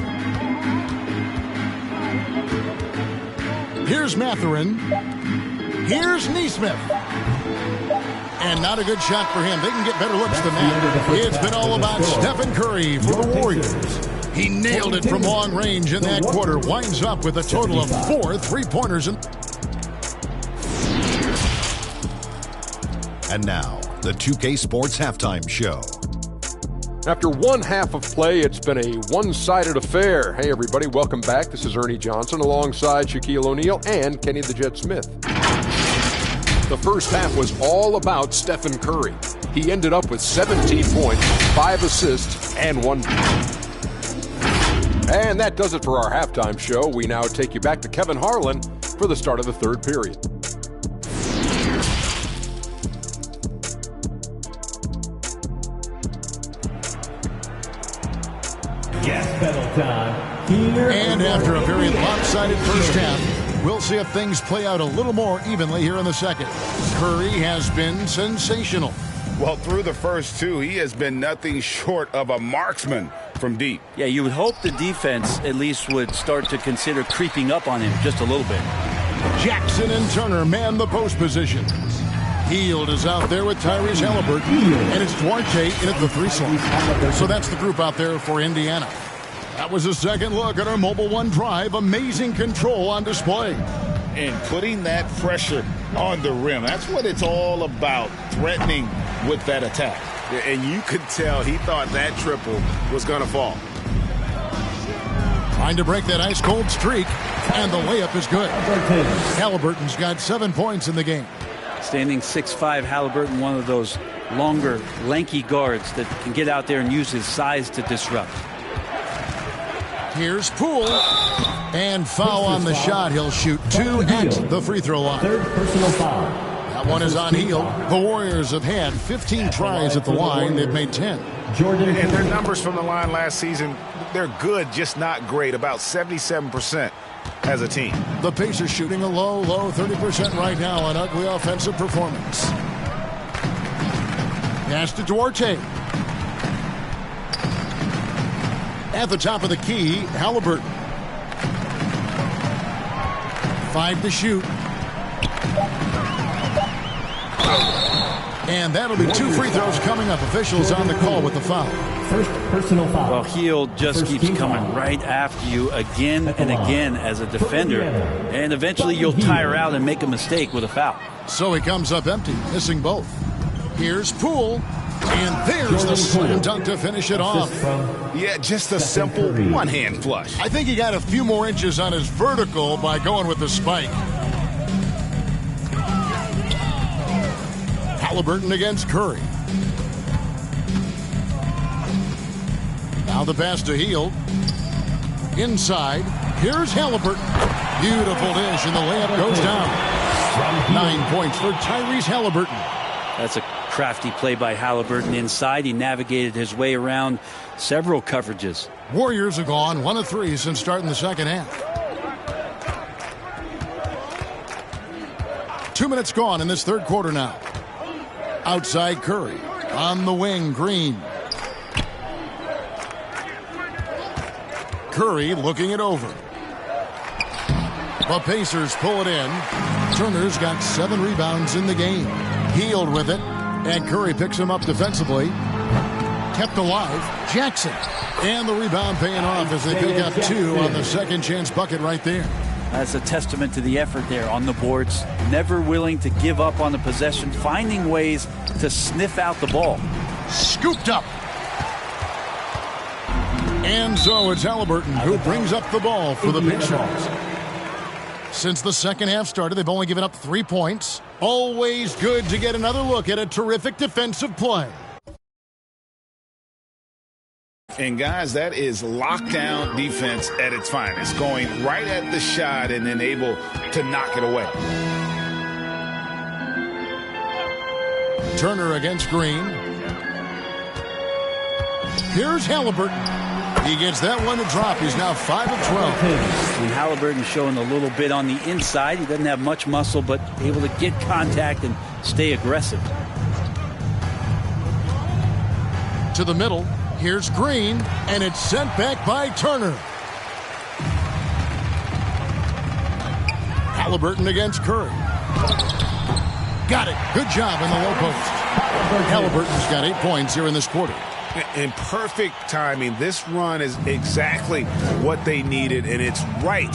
Here's Mathurin. Here's Nesmith. And not a good shot for him. They can get better looks than that. It's been all about Stephen Curry for the Warriors. He nailed it from long range in that quarter. Winds up with a total of 4 3-pointers. And now, the 2K Sports Halftime Show. After one half of play, it's been a one-sided affair. Hey, everybody, welcome back. This is Ernie Johnson alongside Shaquille O'Neal and Kenny the Jet Smith. The first half was all about Stephen Curry. He ended up with 17 points, 5 assists, and 1. And that does it for our halftime show. We now take you back to Kevin Harlan for the start of the third period. And after a very lopsided first half, we'll see if things play out a little more evenly here in the second. Curry has been sensational. Well, through the first two, he has been nothing short of a marksman from deep. Yeah, you would hope the defense at least would start to consider creeping up on him just a little bit. Jackson and Turner man the post position. Hield is out there with Tyrese Halliburton, and it's Duarte in at the 3 slot. So that's the group out there for Indiana. That was a second look at our Mobile One drive. Amazing control on display. And putting that pressure on the rim. That's what it's all about, threatening with that attack. And you could tell he thought that triple was going to fall. Trying to break that ice-cold streak, and the layup is good. Halliburton's got 7 points in the game. Standing 6'5", Halliburton, one of those longer, lanky guards that can get out there and use his size to disrupt. Here's Poole. And foul on the shot. He'll shoot 2 at the free throw line. Third personal foul. That one is on Hield. The Warriors have had 15 tries at the line. They've made 10. And their numbers from the line last season, they're good, just not great. About 77% as a team. The Pacers shooting a low 30% right now. An ugly offensive performance. Pass to Duarte. At the top of the key, Halliburton. 5 to shoot. And that'll be 2 free throws coming up. Officials on the call with the foul. First personal foul. Well, Hield just keeps coming right after you again and again as a defender. And eventually you'll tire out and make a mistake with a foul. So he comes up empty, missing both. Here's Poole. And there's the slam dunk to finish it off. Yeah, just a simple one-hand flush. I think he got a few more inches on his vertical by going with the spike. Halliburton against Curry. Now the pass to Hield. Inside. Here's Halliburton. Beautiful dish, and the layup goes down. 9 points for Tyrese Halliburton. That's a crafty play by Halliburton inside. He navigated his way around several coverages. Warriors have gone 1 of 3 since starting the second half. 2 minutes gone in this third quarter now. Outside Curry. On the wing, Green. Curry looking it over. The Pacers pull it in. Turner's got 7 rebounds in the game. Hield with it. And Curry picks him up defensively. Kept alive. Jackson. And the rebound paying off as they pick up 2 on the second chance bucket right there. That's a testament to the effort there on the boards. Never willing to give up on the possession, finding ways to sniff out the ball. Scooped up. And so it's Halliburton who brings up the ball for the Pacers. Since the second half started, they've only given up 3 points. Always good to get another look at a terrific defensive play. And guys, that is lockdown defense at its finest, going right at the shot and then able to knock it away. Turner against Green. Here's Halliburton. He gets that one to drop. He's now 5 of 12. And Halliburton showing a little bit on the inside. He doesn't have much muscle, but able to get contact and stay aggressive. To the middle. Here's Green, and it's sent back by Turner. Halliburton against Curry. Got it. Good job in the low post. Halliburton's got 8 points here in this quarter. In perfect timing. This run is exactly what they needed, and it's right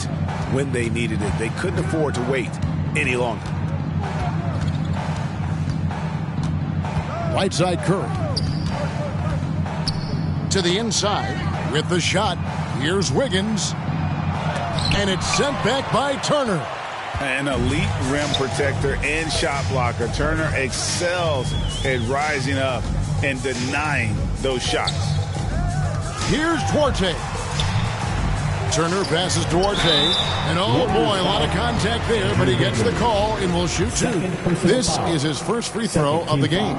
when they needed it. They couldn't afford to wait any longer. Right side Curry. To the inside with the shot. Here's Wiggins. And it's sent back by Turner. An elite rim protector and shot blocker. Turner excels at rising up and denying those shots. Here's Duarte. Turner passes Duarte. And oh boy, a lot of contact there, but he gets the call and will shoot 2. This is his first free throw of the game.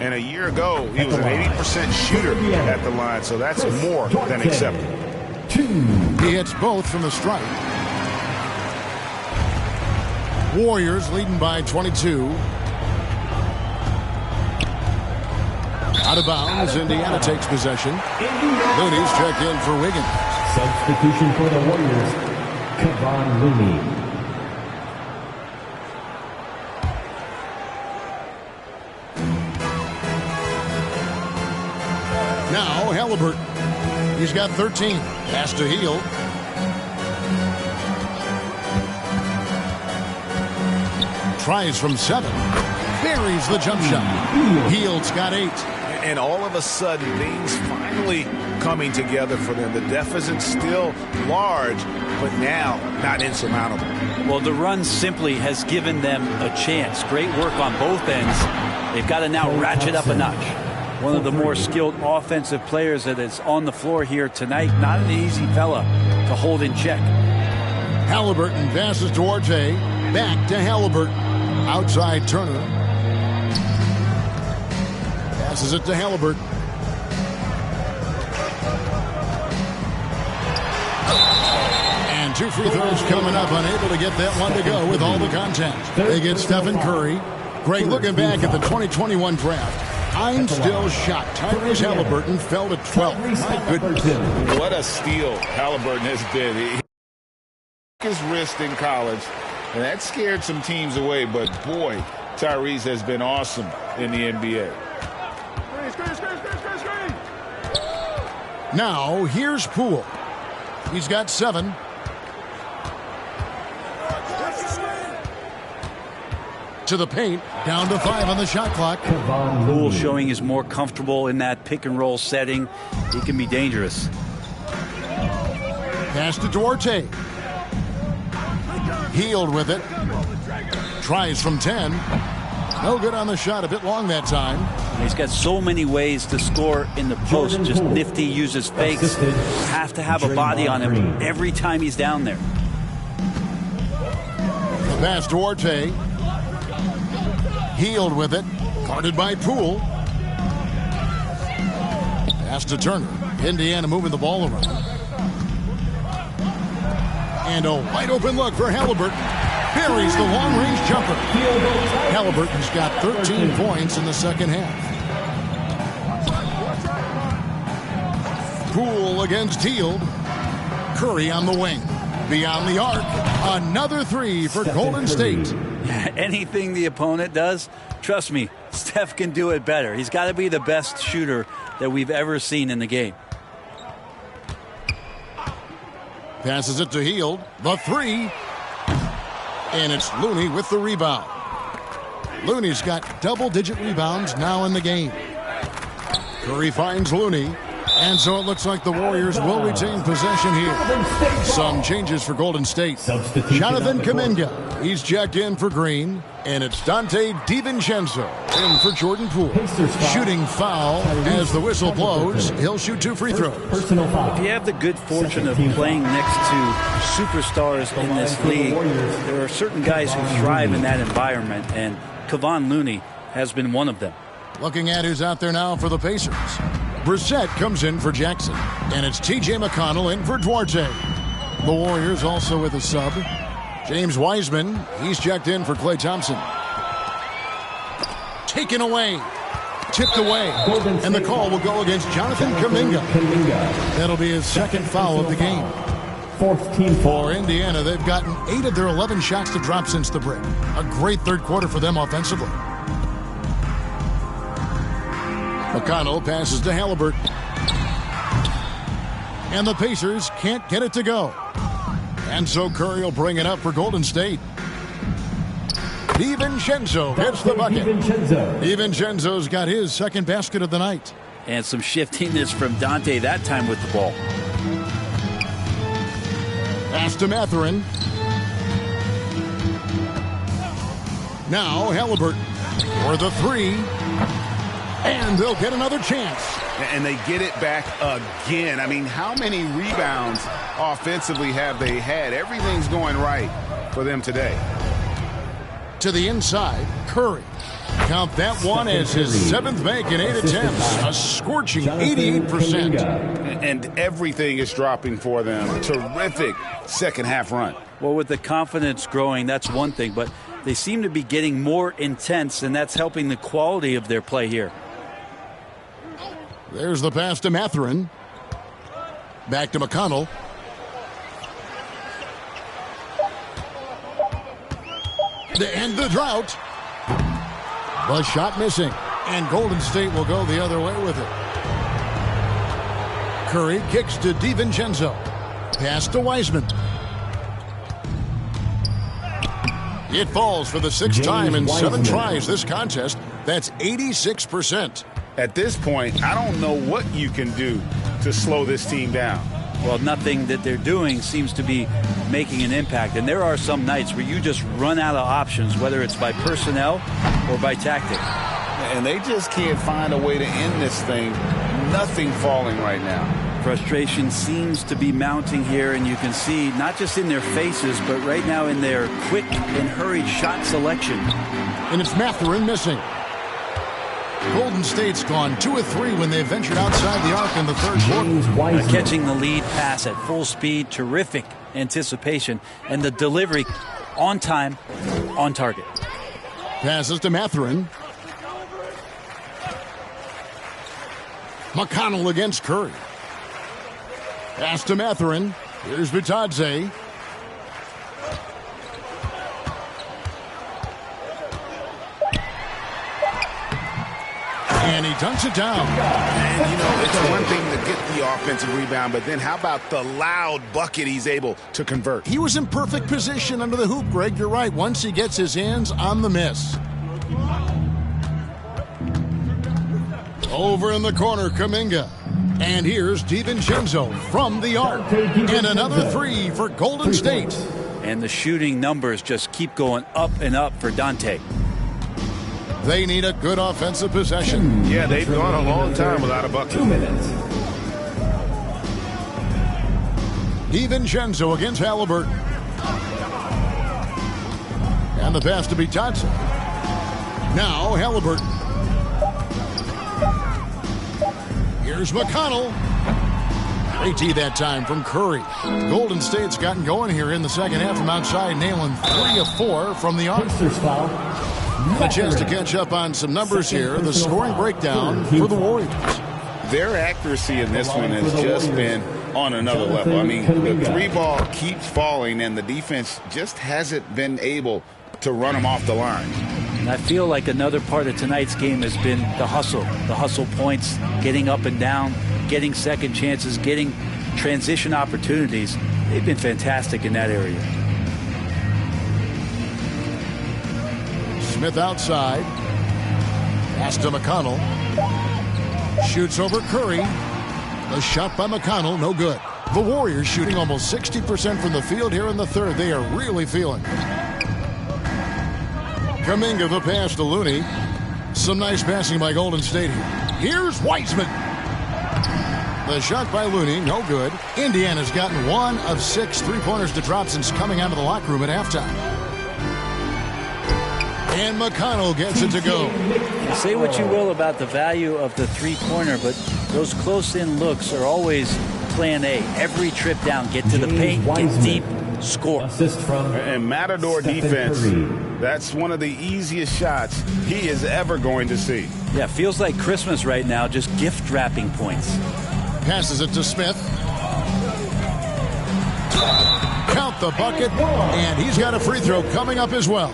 And a year ago, he was an 80% shooter at the line, so that's more than acceptable. He hits both from the stripe. Warriors leading by 22. Out of bounds, Indiana takes possession. Looney's checked in for Wiggins. Substitution for the Warriors, Kevon Looney. Now Halliburton. He's got 13. Pass to Hield. Tries from 7. Buries the jump shot. Hield's got 8. And all of a sudden, things finally coming together for them. The deficit's still large, but now not insurmountable. Well, the run simply has given them a chance. Great work on both ends. They've got to now ratchet up a notch. One of the more skilled offensive players that is on the floor here tonight. Not an easy fella to hold in check. Halliburton passes Duarte. Back to Halliburton. Outside Turner. Passes it to Halliburton. And 2 free throws coming up. Unable to get that one to go with all the contact. They get Stephen Curry. Greg, looking back at the 2021 draft. I'm still shocked. Tyrese Halliburton fell to 12. My goodness. What a steal Halliburton has been. He broke his wrist in college, and that scared some teams away. But, boy, Tyrese has been awesome in the NBA. Now, here's Poole. He's got 7. To the paint, down to 5 on the shot clock. Poole showing he's more comfortable in that pick and roll setting. He can be dangerous. Pass to Duarte. Hield with it. Tries from 10. No good on the shot. A bit long that time. He's got so many ways to score in the post. Just nifty, uses fakes. Have to have a body on him every time he's down there. The pass Duarte. Hield with it. Guarded by Poole. Pass to Turner. Indiana moving the ball around. And a wide open look for Halliburton. Buries the long-range jumper. Halliburton's got 13 points in the second half. Poole against Hield. Curry on the wing. Beyond the arc. Another 3 for Golden State. Anything the opponent does, trust me, Steph can do it better. He's got to be the best shooter that we've ever seen in the game. Passes it to Hield. The 3. And it's Looney with the rebound. Looney's got double-digit rebounds now in the game. Curry finds Looney. And so it looks like the Warriors will retain possession here. Some changes for Golden State. Jonathan Kuminga. He's checked in for Green. And it's Dante DiVincenzo in for Jordan Poole. Shooting foul as the whistle blows. He'll shoot 2 free throws. If you have the good fortune of playing next to superstars in this league, there are certain guys who thrive in that environment. And Kevon Looney has been one of them. Looking at who's out there now for the Pacers. Brissett comes in for Jackson. And it's T.J. McConnell in for Duarte. The Warriors also with a sub. James Wiseman, he's checked in for Klay Thompson. Taken away. Tipped away. And the call will go against Jonathan Kuminga. That'll be his second foul of the game. Fourth team for Indiana. They've gotten 8 of their 11 shots to drop since the break. A great third quarter for them offensively. McConnell passes to Halliburton. And the Pacers can't get it to go. And so Curry will bring it up for Golden State. DiVincenzo hits the bucket. DiVincenzo's got his second basket of the night. And some shiftiness from Dante that time with the ball. Pass to Mathurin. Now Halliburton for the three. And they'll get another chance. And they get it back again. I mean, how many rebounds offensively have they had? Everything's going right for them today. To the inside, Curry. Count that one as his 7th make in 8 attempts. A scorching 88%. And everything is dropping for them. Terrific second half run. Well, with the confidence growing, that's one thing. But they seem to be getting more intense, and that's helping the quality of their play here. There's the pass to Mathurin. Back to McConnell. To end the drought. The shot missing. And Golden State will go the other way with it. Curry kicks to DiVincenzo. Pass to Wiseman. It falls for the 6th time in 7 tries this contest. That's 86%. At this point, I don't know what you can do to slow this team down. Well, nothing that they're doing seems to be making an impact. And there are some nights where you just run out of options, whether it's by personnel or by tactic. And they just can't find a way to end this thing. Nothing falling right now. Frustration seems to be mounting here, and you can see not just in their faces, but right now in their quick and hurried shot selection. And it's Mathurin missing. Golden State's gone 2 of 3 when they ventured outside the arc in the third quarter. Catching the lead pass at full speed, terrific anticipation, and the delivery on time, on target. Passes to Mathurin. McConnell against Curry. Pass to Mathurin. Here's Bitadze. And he dunks it down. And, you know, it's one thing to get the offensive rebound, but then how about the loud bucket he's able to convert? He was in perfect position under the hoop, Greg. You're right. Once he gets his hands on the miss. Over in the corner, Kuminga. And here's DiVincenzo from the arc. And another 3 for Golden State. And the shooting numbers just keep going up and up for Dante. They need a good offensive possession. Yeah, they've gone a long time without a bucket. 2 minutes. DiVincenzo against Halliburton. And the pass to Bitadze. Now Halliburton. Here's McConnell. Great tee that time from Curry. Golden State's gotten going here in the second half from outside, nailing 3 of 4 from the arc. A chance to catch up on some numbers here. The scoring breakdown for the Warriors. Their accuracy in this one has just been on another level. I mean, the 3 ball keeps falling, and the defense just hasn't been able to run them off the line. And I feel like another part of tonight's game has been the hustle points, getting up and down, getting second chances, getting transition opportunities. They've been fantastic in that area. Smith outside. Pass to McConnell. Shoots over Curry. The shot by McConnell, no good. The Warriors shooting almost 60% from the field here in the third. They are really feeling it. Kuminga the pass to Looney. Some nice passing by Golden State here. Here's Wiseman. The shot by Looney, no good. Indiana's gotten 1 of 6 3-pointers to drop since coming out of the locker room at halftime. And McConnell gets it to go. Say what you will about the value of the three-pointer, but those close-in looks are always plan A. Every trip down, get to the paint, get deep, score. Assist from and Matador defense, that's one of the easiest shots he is ever going to see. Yeah, feels like Christmas right now, just gift wrapping points. Passes it to Smith. Count the bucket, and he's got a free throw coming up as well.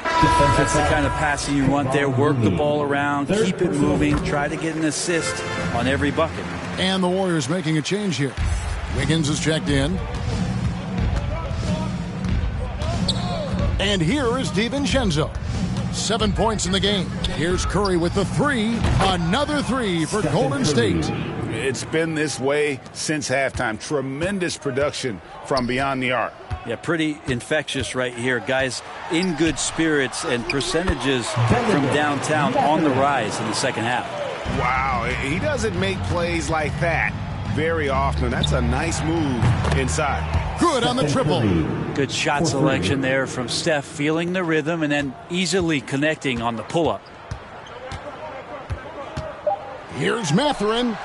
That's the kind of passing you want there. Work the ball around, keep it moving, try to get an assist on every bucket. And the Warriors making a change here. Wiggins is checked in. And here is DiVincenzo. 7 points in the game. Here's Curry with the three. Another three for Golden State. It's been this way since halftime. Tremendous production from beyond the arc. Yeah, pretty infectious right here. Guys in good spirits and percentages from downtown on the rise in the second half. Wow, he doesn't make plays like that very often. That's a nice move inside. Good on the triple. Good shot selection there from Steph, feeling the rhythm and then easily connecting on the pull-up. Here's Mathurin.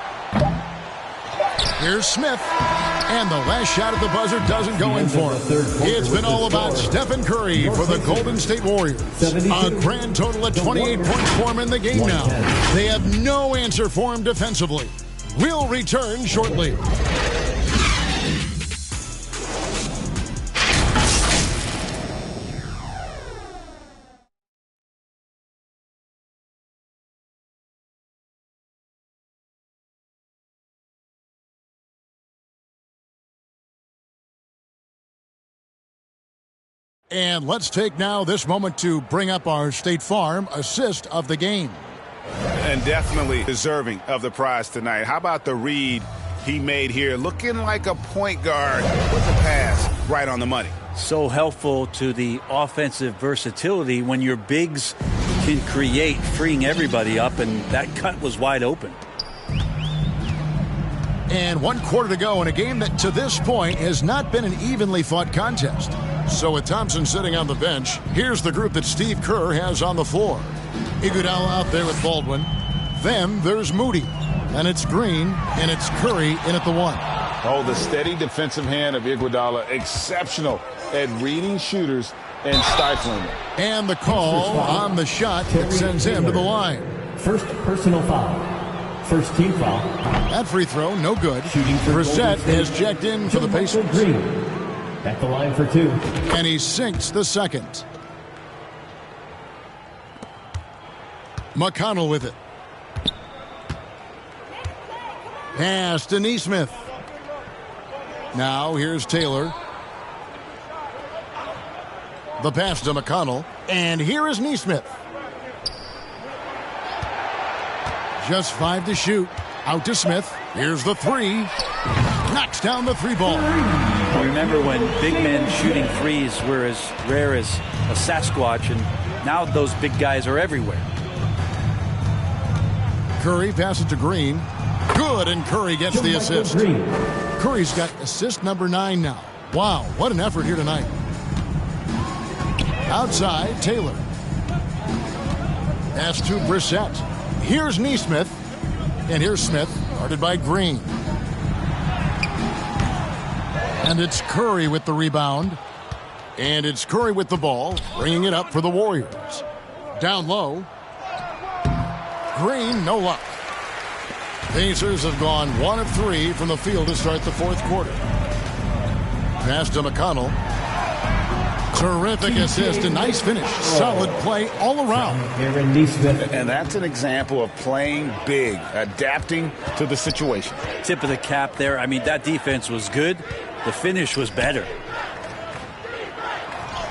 Here's Smith. And the last shot at the buzzer doesn't go in for him. It's been all about Stephen Curry for the Golden State Warriors. A grand total of 28 points for him in the game now. They have no answer for him defensively. We'll return shortly. And let's take now this moment to bring up our State Farm assist of the game. And definitely deserving of the prize tonight. How about the read he made here? Looking like a point guard with a pass right on the money. So helpful to the offensive versatility when your bigs can create, freeing everybody up, and that cut was wide open. And 1 quarter to go in a game that to this point has not been an evenly fought contest. So with Thompson sitting on the bench, here's the group that Steve Kerr has on the floor. Iguodala out there with Baldwin. Then there's Moody. And it's Green, and it's Curry in at the one. Oh, the steady defensive hand of Iguodala. Exceptional at reading shooters and stifling them. And the call on the shot that sends him to the line. First personal foul. First team foul. That free throw, no good. Brissett has checked in for the Pacers. Green at the line for two. And he sinks the second. McConnell with it. Pass to Nesmith. Now here's Taylor. The pass to McConnell. And here is Nesmith. Just 5 to shoot. Out to Smith. Here's the three. Knocks down the three ball. Remember when big men shooting threes were as rare as a Sasquatch, and now those big guys are everywhere. Curry passes to Green. Good, and Curry gets the assist. Curry's got assist number 9 now. Wow, what an effort here tonight. Outside, Taylor. Pass to Brissett. Here's Nesmith. And here's Smith, guarded by Green. And it's Curry with the rebound. And it's Curry with the ball, bringing it up for the Warriors. Down low. Green, no luck. Pacers have gone 1 of 3 from the field to start the fourth quarter. Pass to McConnell. Terrific assist, a nice finish. Solid play all around. And that's an example of playing big, adapting to the situation. Tip of the cap there. I mean, that defense was good. The finish was better.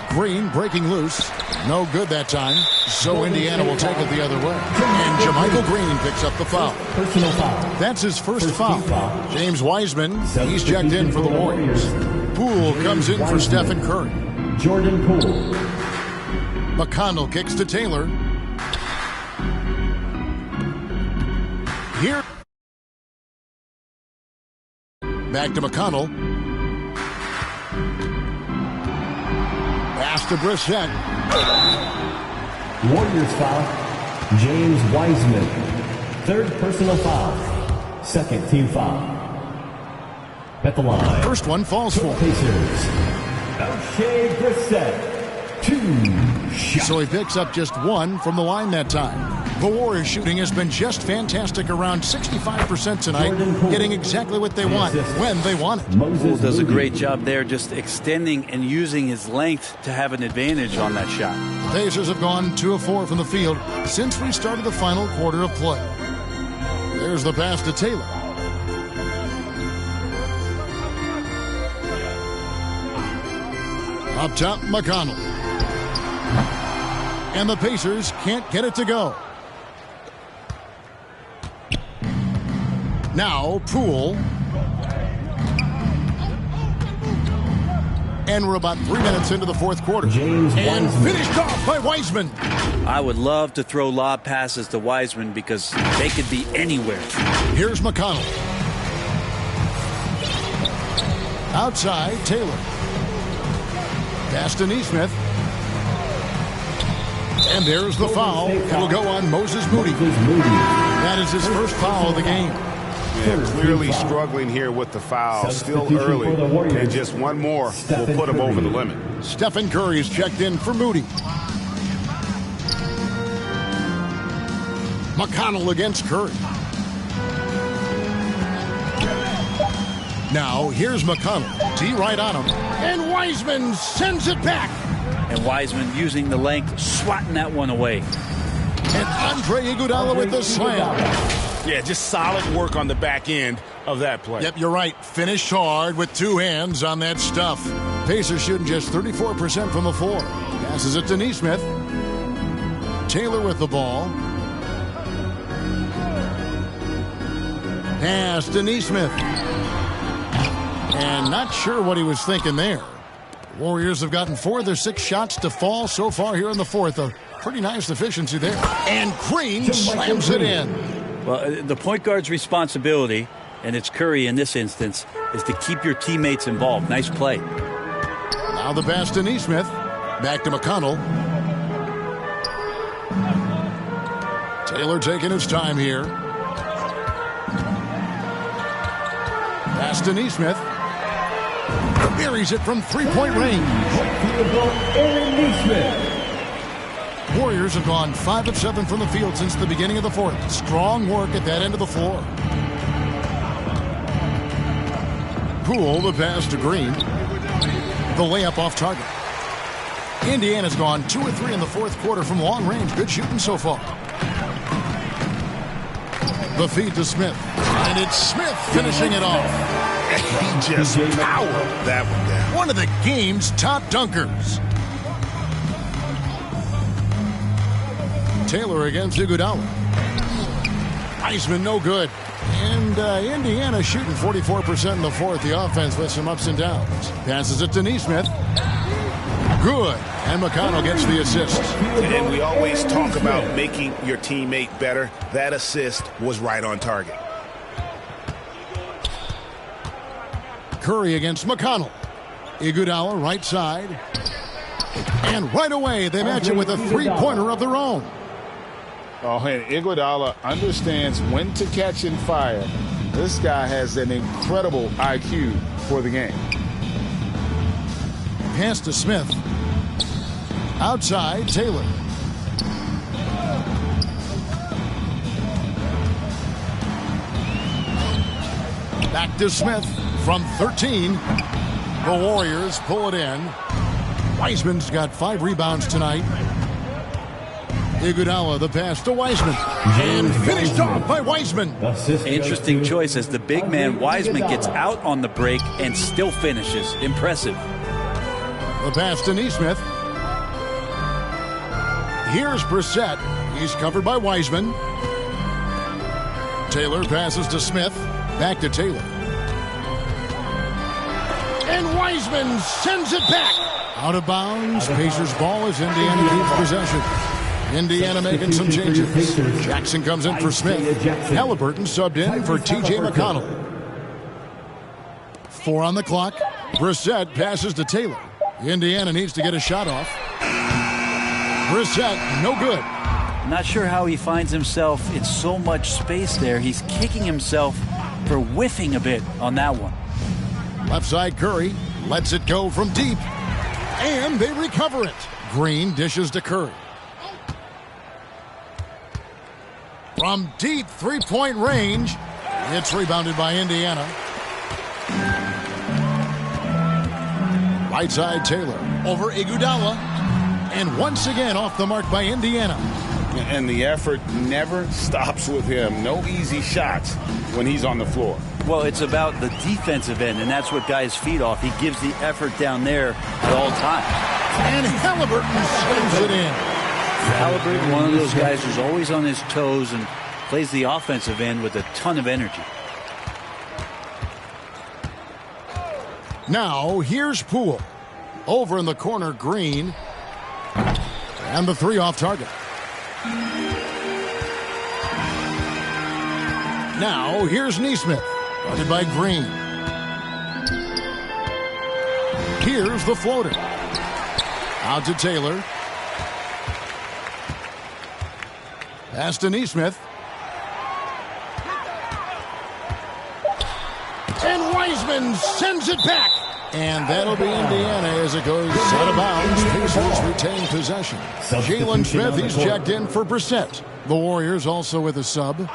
Green breaking loose. No good that time. So Indiana will take it the other way. And JaMychal Green picks up the foul. Personal foul. That's his first foul. James Wiseman, he's checked in for the Warriors. Poole comes in for Stephen Curry. Jordan Poole. McConnell kicks to Taylor. Here. Back to McConnell. Pass to Brissett. Warriors foul, James Wiseman. Third personal foul. Second team foul. At the line. First one falls for Pacers. Shea Brissett. 2 shots. So he picks up just 1 from the line that time. The Warriors shooting has been just fantastic, around 65% tonight, getting exactly what they want when they want it. Poole does a great job there, just extending and using his length to have an advantage on that shot. The Pacers have gone 2 of 4 from the field since we started the final quarter of play. There's the pass to Taylor. Up top, McConnell. And the Pacers can't get it to go. Now, Poole. And we're about 3 minutes into the fourth quarter. James and Wiseman. Finished off by Wiseman. I would love to throw lob passes to Wiseman because they could be anywhere. Here's McConnell. Outside, Taylor. Pass to Nesmith. And there's the foul. It'll go on Moses Moody. That is his first foul of the game. Yeah, clearly struggling here with the foul. Still early. And just one more will put him over the limit. Stephen Curry is checked in for Moody. McConnell against Curry. Now, here's McConnell. T right on him. And Wiseman sends it back. And Wiseman using the length, swatting that one away. And Andre Iguodala with the slam. Yeah, just solid work on the back end of that play. Yep, you're right. Finished hard with 2 hands on that stuff. Pacers shooting just 34% from the floor. Passes it to Nesmith. Taylor with the ball. Pass to Nesmith. And not sure what he was thinking there. Warriors have gotten 4 of their 6 shots to fall so far here in the fourth. A pretty nice efficiency there. And Green slams it in. Well, the point guard's responsibility, and it's Curry in this instance, is to keep your teammates involved. Nice play. Now the pass to Nesmith. Back to McConnell. Taylor taking his time here. Pass to Nesmith. Buries it from 3-point range. Warriors have gone 5 of 7 from the field since the beginning of the fourth. Strong work at that end of the floor. Poole, the pass to Green. The layup off target. Indiana's gone 2 of 3 in the fourth quarter from long range. Good shooting so far. The feed to Smith. And it's Smith finishing it off. He just powered that one down. One of the game's top dunkers. Taylor against Iguodala. Wiseman no good. And Indiana shooting 44% in the fourth. The offense with some ups and downs. Passes it to Nesmith. Good. And McConnell gets the assist. And we always talk about making your teammate better. That assist was right on target. Curry against McConnell. Iguodala right side. And right away they match it with a three-pointer of their own. Oh, and Iguodala understands when to catch and fire. This guy has an incredible IQ for the game. Pass to Smith. Outside, Taylor. Back to Smith from 13. The Warriors pull it in. Wiseman's got 5 rebounds tonight. Iguodala, the pass to Wiseman. And finished off by Wiseman. Interesting choice as the big man Wiseman gets out on the break and still finishes. Impressive. The pass to Nesmith. Here's Brissett. He's covered by Wiseman. Taylor passes to Smith. Back to Taylor. And Wiseman sends it back. Out of bounds. Pacers ball as Indiana keeps possession. Indiana making some changes. Jackson comes in for Smith. Halliburton subbed in for T.J. McConnell. 4 on the clock. Brissett passes to Taylor. Indiana needs to get a shot off. Brissett, no good. Not sure how he finds himself in so much space there. He's kicking himself for whiffing a bit on that one. Left side Curry lets it go from deep. And they recover it. Green dishes to Curry. From deep three-point range, it's rebounded by Indiana. Right side Taylor over Iguodala. And once again off the mark by Indiana. And the effort never stops with him. No easy shots when he's on the floor. Well, it's about the defensive end, and that's what guys feed off. He gives the effort down there at all times. And Halliburton slams it in. Halliburton, one of those guys who's always on his toes and plays the offensive end with a ton of energy. Now, here's Poole. Over in the corner, Green. And the three off target. Now, here's Nesmith. Guarded by Green. Here's the floater. Out to Taylor. Pass to Nesmith. And Wiseman sends it back. And that'll be Indiana as it goes out of bounds. Pacers retain possession. Jalen Smith, he's checked in for Brissett. The Warriors also with a sub.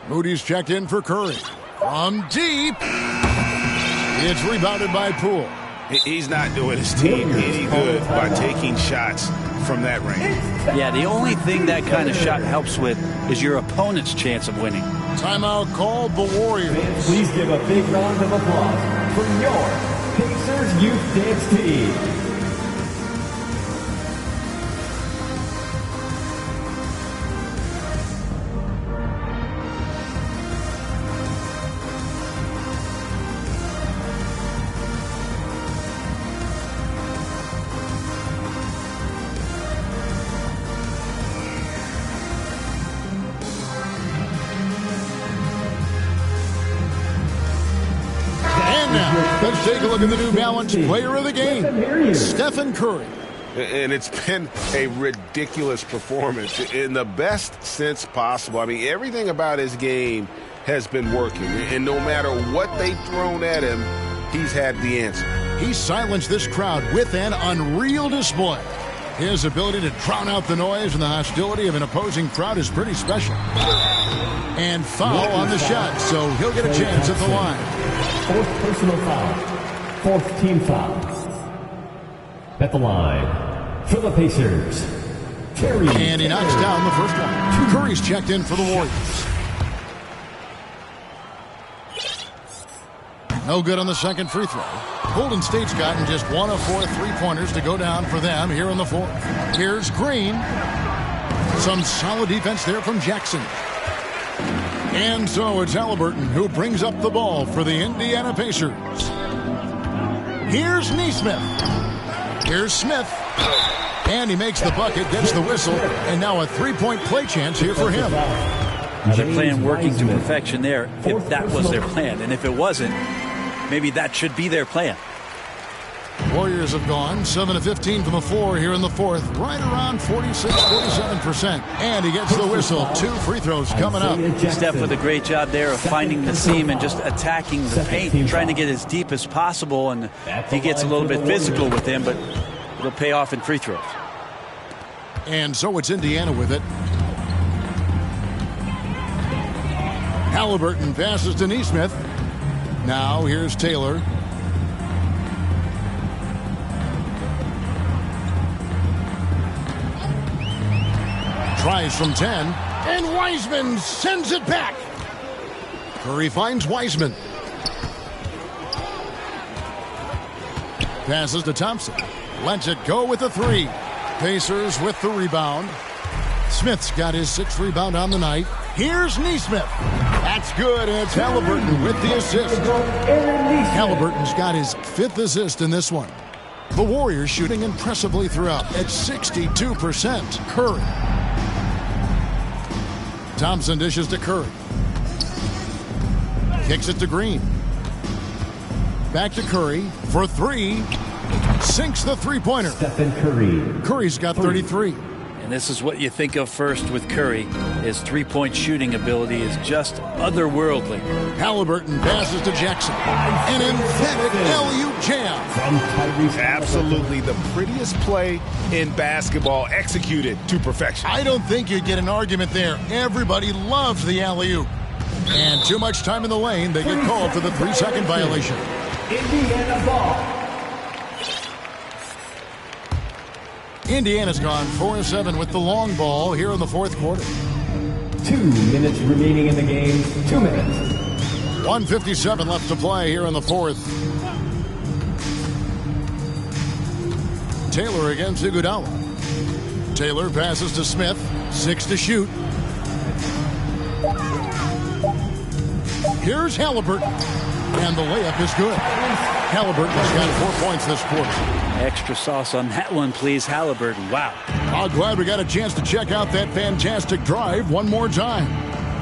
Moody's checked in for Curry. From deep. It's rebounded by Poole. He's not doing his team any good by taking shots from that range. Yeah, the only thing that kind of shot helps with is your opponent's chance of winning. Timeout called the Warriors. Please give a big round of applause for your Pacers Youth Dance Team. Let's take a look at the New Balance player of the game, Stephen Curry. And it's been a ridiculous performance in the best sense possible. I mean, everything about his game has been working. And no matter what they've thrown at him, he's had the answer. He silenced this crowd with an unreal display. His ability to drown out the noise and the hostility of an opposing crowd is pretty special. And foul on the shot, so he'll get a chance at the line. Fourth personal foul. Fourth team foul. At the line for the Pacers, Terry. And he knocks down the first one. Curry's checked in for the Warriors. No good on the second free throw. Golden State's gotten just one of 4 3-pointers to go down for them here in the fourth. Here's Green. Some solid defense there from Jackson. And so it's Halliburton who brings up the ball for the Indiana Pacers. Here's Nesmith. Here's Smith. And he makes the bucket, gets the whistle, and now a 3-point play chance here for him. Their plan working to perfection there, if that was their plan. And if it wasn't, maybe that should be their plan. Warriors have gone 7 of 15 from the floor here in the fourth, right around 46-47%. And he gets the whistle. 2 free throws coming up. Steph with a great job there of finding the seam and just attacking the paint, trying to get as deep as possible. And he gets a little bit physical with him, but it'll pay off in free throws. And so it's Indiana with it. Halliburton passes to Nesmith. Now here's Taylor. Tries from 10, and Wiseman sends it back. Curry finds Wiseman. Passes to Thompson. Lets it go with the 3. Pacers with the rebound. Smith's got his 6th rebound on the night. Here's Nesmith. That's good, and it's Halliburton with the assist. Halliburton's got his 5th assist in this one. The Warriors shooting impressively throughout at 62%. Curry. Thompson dishes to Curry. Kicks it to Green. Back to Curry for 3. Sinks the 3-pointer. Stephen Curry. Curry's got 33. And this is what you think of first with Curry. His three-point shooting ability is just otherworldly. Halliburton passes to Jackson. An emphatic alley-oop jam. Absolutely the prettiest play in basketball, executed to perfection. I don't think you'd get an argument there. Everybody loves the alley-oop. And too much time in the lane, they get called for the 3-second violation. Indiana ball. Indiana's gone 4-7 with the long ball here in the fourth quarter. 2 minutes remaining in the game. 2 minutes. 1:57 left to play here in the fourth. Taylor against Iguodala. Taylor passes to Smith. 6 to shoot. Here's Halliburton. And the layup is good. Halliburton has got 4 points this quarter. Extra sauce on that one, please, Halliburton. Wow. I'm glad we got a chance to check out that fantastic drive one more time.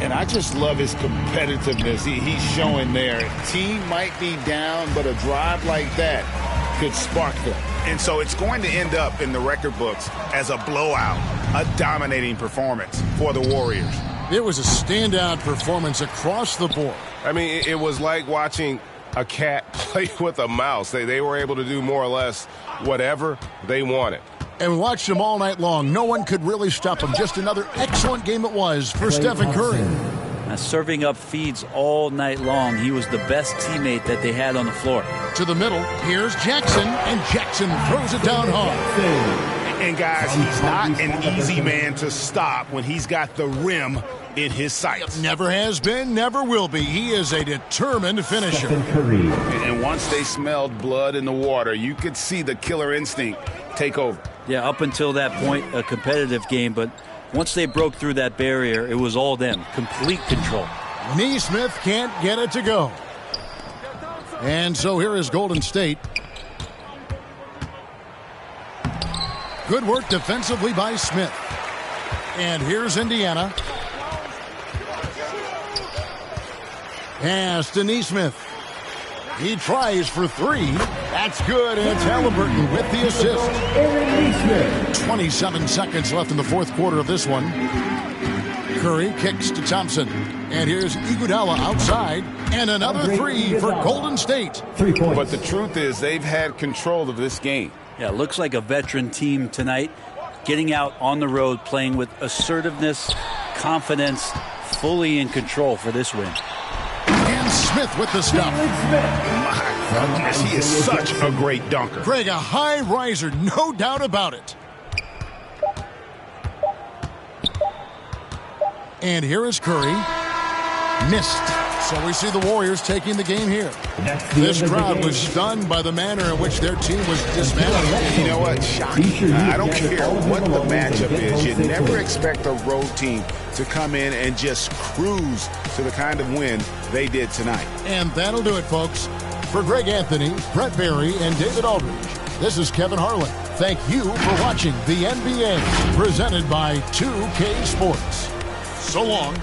And I just love his competitiveness he's showing there. Team might be down, but a drive like that could spark them. And so it's going to end up in the record books as a blowout, a dominating performance for the Warriors. It was a standout performance across the board. I mean, it was like watching a cat play with a mouse. They were able to do more or less whatever they wanted. And we watched them all night long. No one could really stop them. Just another excellent game it was for Stephen Curry. Now, serving up feeds all night long. He was the best teammate that they had on the floor. To the middle, here's Jackson, and Jackson throws it down hard. And guys, he's not an easy man to stop when he's got the rim in his sights. Never has been, never will be. He is a determined finisher. And once they smelled blood in the water, you could see the killer instinct take over. Yeah, up until that point, a competitive game, but once they broke through that barrier, it was all them. Complete control. Neesmith can't get it to go. And so here is Golden State. Good work defensively by Smith. And here's Indiana. Pass to Neesmith. He tries for 3. That's good, and it's Halliburton with the assist. 27 seconds left in the fourth quarter of this one. Curry kicks to Thompson. And here's Iguodala outside. And another 3 for Golden State. 3 points. But the truth is they've had control of this game. Yeah, it looks like a veteran team tonight, getting out on the road, playing with assertiveness, confidence, fully in control for this win. And Smith with the stop. My goodness, he is such a great dunker. Greg, a high riser, no doubt about it. And here is Curry. Missed. So we see the Warriors taking the game here. This crowd was stunned by the manner in which their team was dismantled. You know what? Shocking. I don't care what the matchup is. You never expect a road team to come in and just cruise to the kind of win they did tonight. And that'll do it, folks. For Greg Anthony, Brett Barry, and David Aldridge, this is Kevin Harlan. Thank you for watching the NBA, presented by 2K Sports. So long.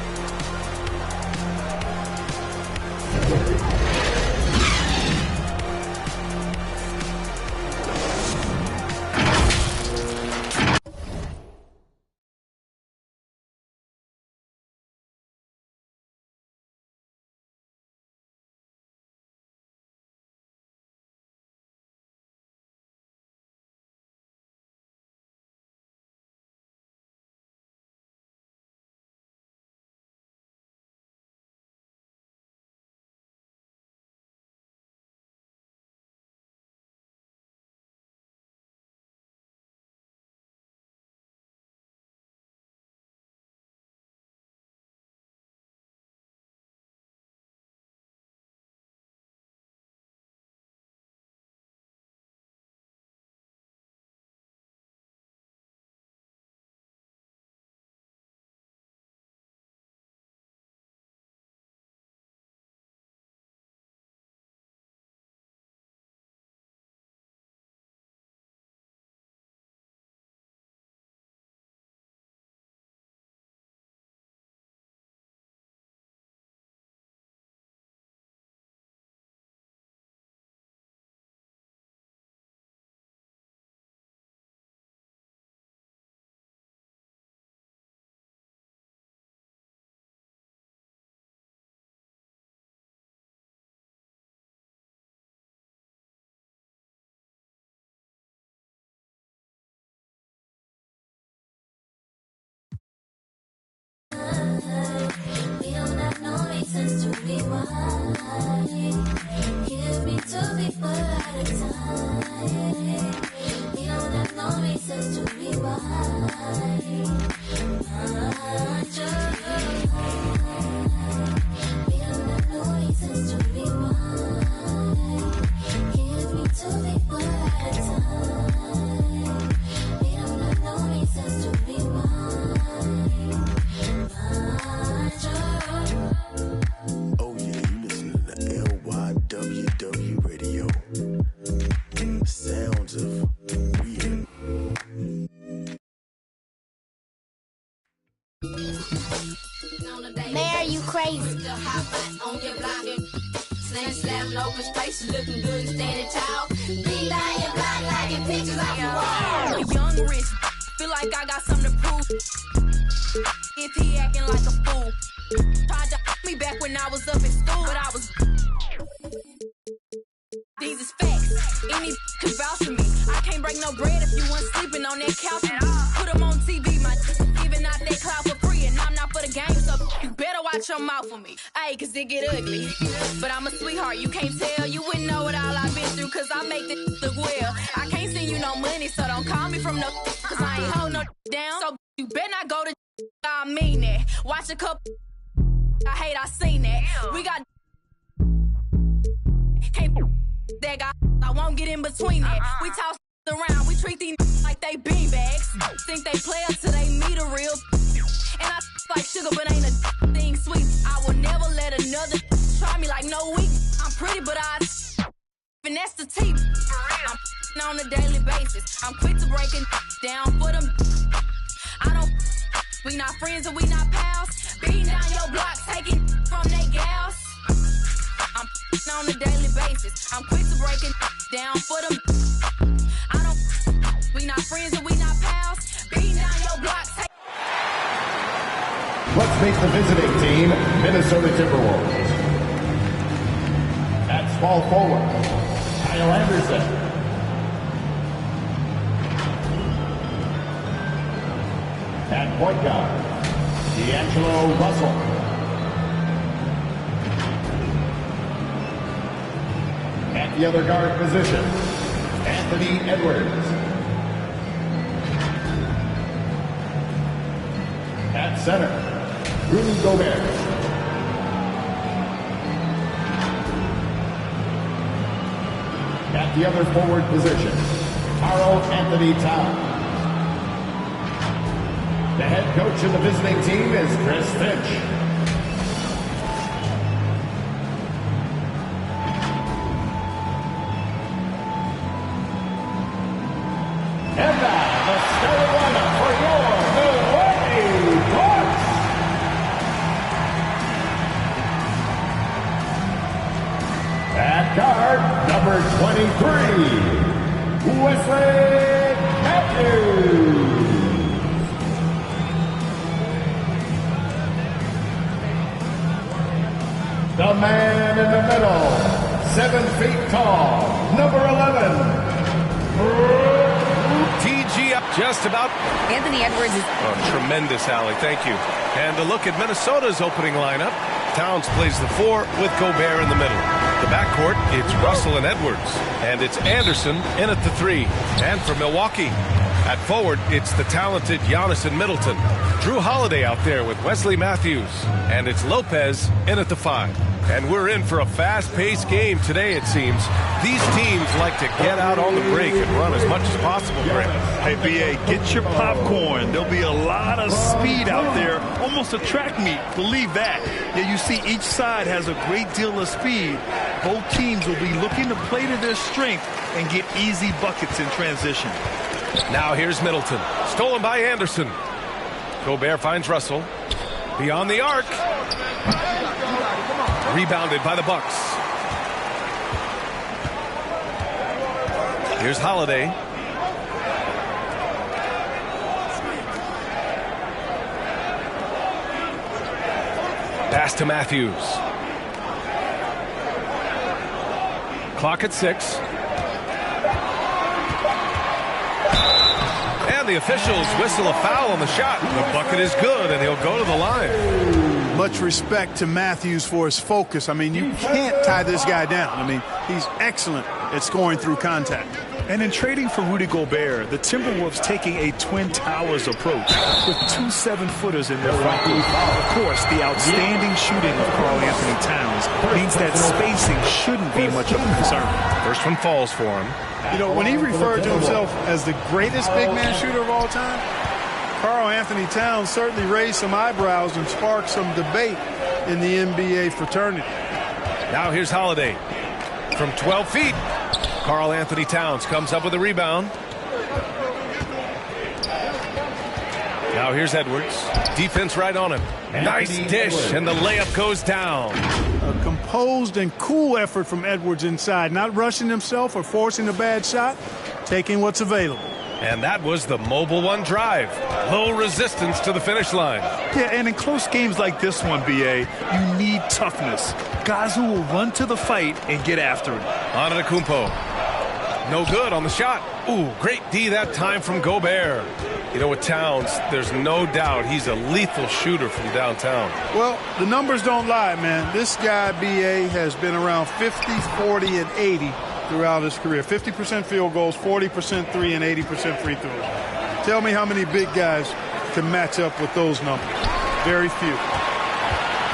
Man, are you crazy? Slam open space, looking good and standing tall. Be down your block like your pictures off the wall. A young rich, feel like I got something to prove. If he acting like a fool, tried to me back when I was up in school, but I was. These is facts. Any could vouch for me. I can't break no bread if you weren't sleeping on that couch. Put them on TV, my giving out that clout for free, and I'm not for the game, so you better watch your mouth for me. Ayy, cause it get ugly. But I'm a sweetheart, you can't tell. You wouldn't know what all I've been through, cause I make this look well. I can't send you no money, so don't call me from no, cause I ain't hold no down. So you better not go to I mean that. Watch a couple I hate, I seen that. We got can't that guy, I won't get in between that. We toss around, we treat these like they beanbags. Think they play up till they meet a real. And I like sugar, but ain't a thing sweet. I will never let another try me like no weak. I'm pretty, but I finesse the teeth. I'm on a daily basis. I'm quick to break it down for them. I don't. We not friends and we not pals. Beating down your block, taking from they gals. I'm on a daily basis. I'm quick to break it down for them. I don't. We not friends and we not pals. Beating down your block. Let's meet the visiting team, Minnesota Timberwolves. At small forward, Kyle Anderson. At point guard, D'Angelo Russell. At the other guard position, Anthony Edwards. At center, Rudy Gobert. At the other forward position, Karl Anthony Towns. The head coach of the visiting team is Chris Finch. And now, the starting lineup for your Milwaukee Bucks. At guard, number 23, Wesley Matthews. The man in the middle, 7 feet tall, number 11. TG up just about. Anthony Edwards is Tremendous, Allie. Thank you. And a look at Minnesota's opening lineup. Towns plays the 4 with Gobert in the middle. The backcourt, it's Russell and Edwards. And it's Anderson in at the 3. And for Milwaukee, at forward, it's the talented Giannis and Middleton. Drew Holiday out there with Wesley Matthews. And it's Lopez in at the 5. And we're in for a fast-paced game today, it seems. These teams like to get out on the break and run as much as possible, Graham. Hey, B.A., get your popcorn. There'll be a lot of speed out there, almost a track meet. Believe that. Yeah, you see each side has a great deal of speed. Both teams will be looking to play to their strength and get easy buckets in transition. Now here's Middleton. Stolen by Anderson. Gobert finds Russell. Beyond the arc. Rebounded by the Bucks. Here's Holiday. Pass to Matthews. Clock at 6. And the officials whistle a foul on the shot. The bucket is good, and he'll go to the line. Much respect to Matthews for his focus. I mean, you can't tie this guy down. I mean, he's excellent at scoring through contact. And in trading for Rudy Gobert, the Timberwolves taking a Twin Towers approach with 2 7-footers in their front court. Of course, the outstanding shooting of Karl Anthony Towns means that spacing shouldn't be much of a concern. First one falls for him. You know, when he referred to himself as the greatest big man shooter of all time, Karl Anthony Towns certainly raised some eyebrows and sparked some debate in the NBA fraternity. Now here's Holiday. From 12 feet, Karl Anthony Towns comes up with a rebound. Now here's Edwards. Defense right on him. Nice dish, and the layup goes down. A composed and cool effort from Edwards inside, not rushing himself or forcing a bad shot, taking what's available. And that was the Mobile One drive. Low resistance to the finish line. Yeah, and in close games like this one, B.A., you need toughness. Guys who will run to the fight and get after it. Antetokounmpo. No good on the shot. Ooh, great D that time from Gobert. You know, with Towns, there's no doubt he's a lethal shooter from downtown. Well, the numbers don't lie, man. This guy, B.A., has been around 50, 40, and 80 throughout his career. 50% field goals, 40% three, and 80% free throws. Tell me how many big guys can match up with those numbers. Very few.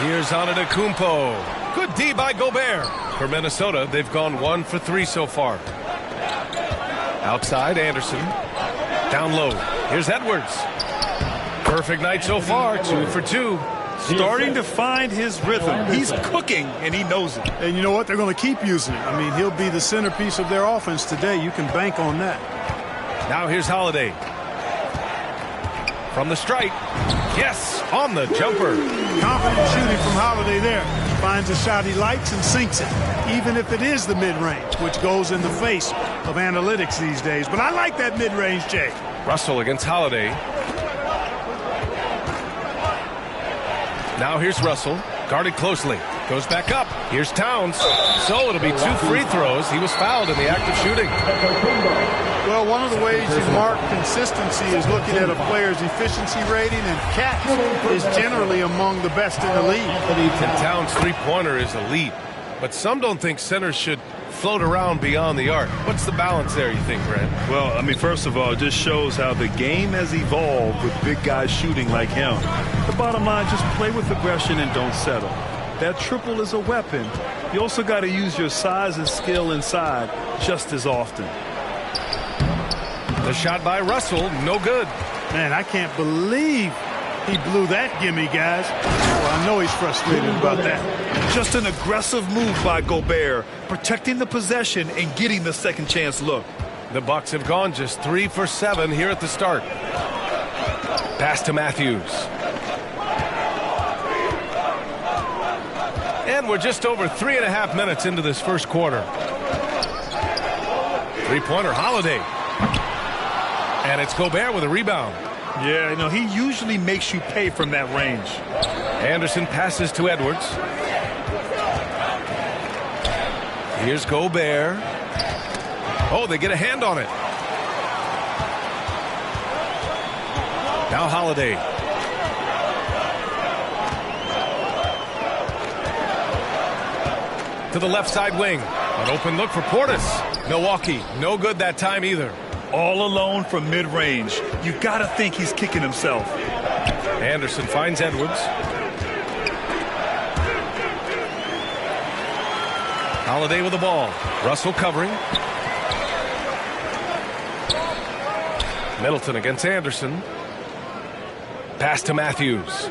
Here's Antetokounmpo. Good D by Gobert. For Minnesota, they've gone 1 for 3 so far. Outside, Anderson. Down low. Here's Edwards. Perfect night so far, 2 for 2. Starting to find his rhythm. He's cooking, and he knows it. And you know what? They're going to keep using it. I mean, he'll be the centerpiece of their offense today. You can bank on that. Now here's Holiday. From the stripe. Yes, on the jumper. Confident shooting from Holiday there. Finds a shot he likes and sinks it, even if it is the mid-range, which goes in the face of analytics these days. But I like that mid-range, Jay. Russell against Holiday. Now here's Russell, guarded closely. Goes back up. Here's Towns. So it'll be 2 free throws. He was fouled in the act of shooting. Well, one of the ways you mark consistency is looking at a player's efficiency rating, and catch is generally among the best in the league. And Towns' three-pointer is elite. But some don't think centers should float around beyond the arc. What's the balance there, you think, Brad? Well, I mean, first of all, it just shows how the game has evolved with big guys shooting like him. The bottom line, just play with aggression and don't settle. That triple is a weapon. You also got to use your size and skill inside just as often. The shot by Russell, no good. Man, I can't believe he blew that gimme, guys. Well, I know he's frustrated about that. Just an aggressive move by Gobert, protecting the possession and getting the second chance look. The Bucks have gone just 3 for 7 here at the start. Pass to Matthews. And we're just over 3.5 minutes into this first quarter. Three-pointer, Holiday. And it's Gobert with a rebound. Yeah, you know, he usually makes you pay from that range. Anderson passes to Edwards. Here's Gobert. Oh, they get a hand on it. Now Holiday. To the left side wing. An open look for Portis. Milwaukee, no good that time either. All alone from mid-range. You got to think he's kicking himself. Anderson finds Edwards. Holiday with the ball. Russell covering. Middleton against Anderson. Pass to Matthews.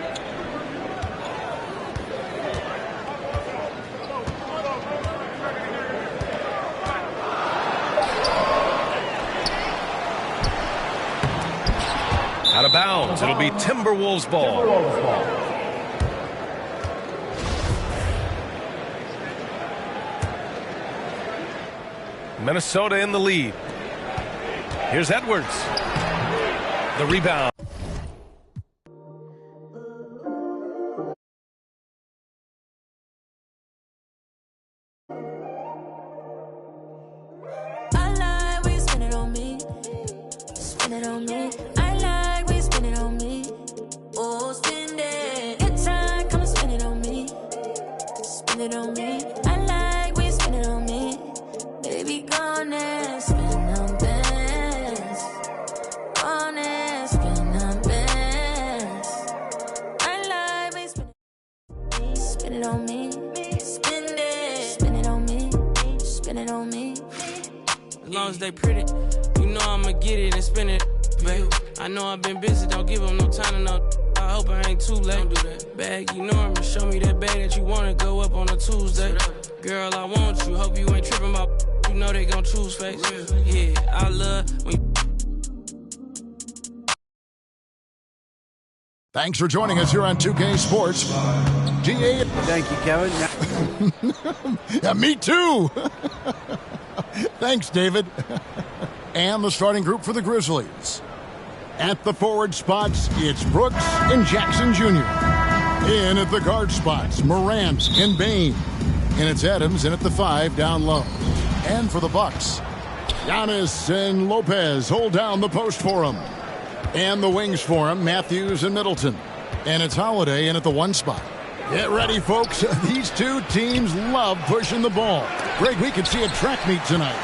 Out of bounds. It'll be Timberwolves ball. Minnesota in the lead. Here's Edwards. The rebound. They pretty, you know I'ma get it and spend it, babe. I know I've been busy, don't give them no time to know. I hope I ain't too late. Don't do that. Bag, you know I'ma show me that bag that you wanna go up on a Tuesday. Girl, I want you, hope you ain't tripping about. You know they gon' choose face. Yeah, I love when you Thanks for joining us here on 2K Sports. GA. Thank you, Kevin. Yeah, me too. Thanks, David. And the starting group for the Grizzlies. At the forward spots, it's Brooks and Jackson Jr. In at the guard spots, Morant and Bain. And it's Adams in at the 5 down low. And for the Bucks, Giannis and Lopez hold down the post for him. And the wings for him, Matthews and Middleton. And it's Holiday in at the 1 spot. Get ready, folks. These two teams love pushing the ball. Greg, we could see a track meet tonight.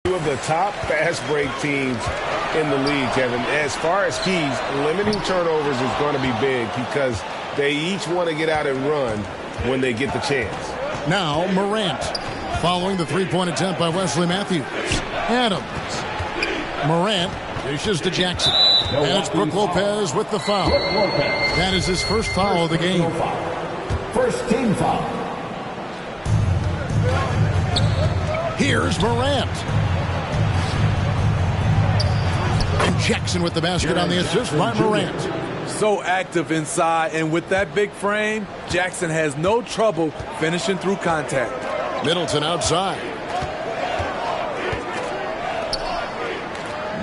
Two of the top fast break teams in the league, Kevin. As far as keys, limiting turnovers is going to be big because they each want to get out and run when they get the chance. Now Morant, following the three-point attempt by Wesley Matthews. Adams. Morant dishes to Jackson. And it's Brook Lopez with the foul. That is his first foul of the game. First team foul. Here's Morant. And Jackson with the basket on the assist by Morant. So active inside, and with that big frame, Jackson has no trouble finishing through contact. Middleton outside.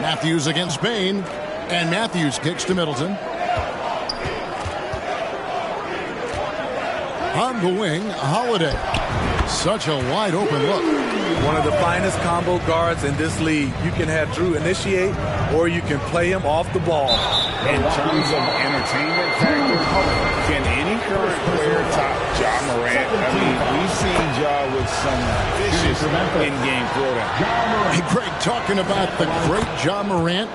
Matthews against Bain, and Matthews kicks to Middleton. On the wing, Holiday. Such a wide open look. One of the finest combo guards in this league. You can have Drew initiate, or you can play him off the ball. In terms of entertainment factor, can any current player top Ja Morant? I mean, we've seen Ja with some vicious in-game throwdown. Hey, Greg, talking about the great Ja Morant,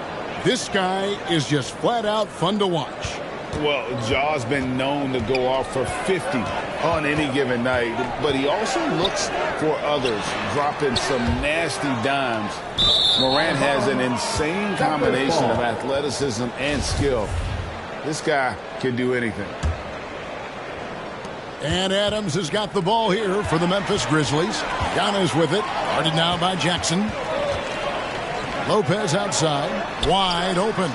this guy is just flat out fun to watch. Well, Ja's been known to go off for 50 on any given night, but he also looks for others, dropping some nasty dimes. Morant has an insane combination of athleticism and skill. This guy can do anything. And Adams has got the ball here for the Memphis Grizzlies. Giannis with it, guarded now by Jackson. Lopez outside, wide open.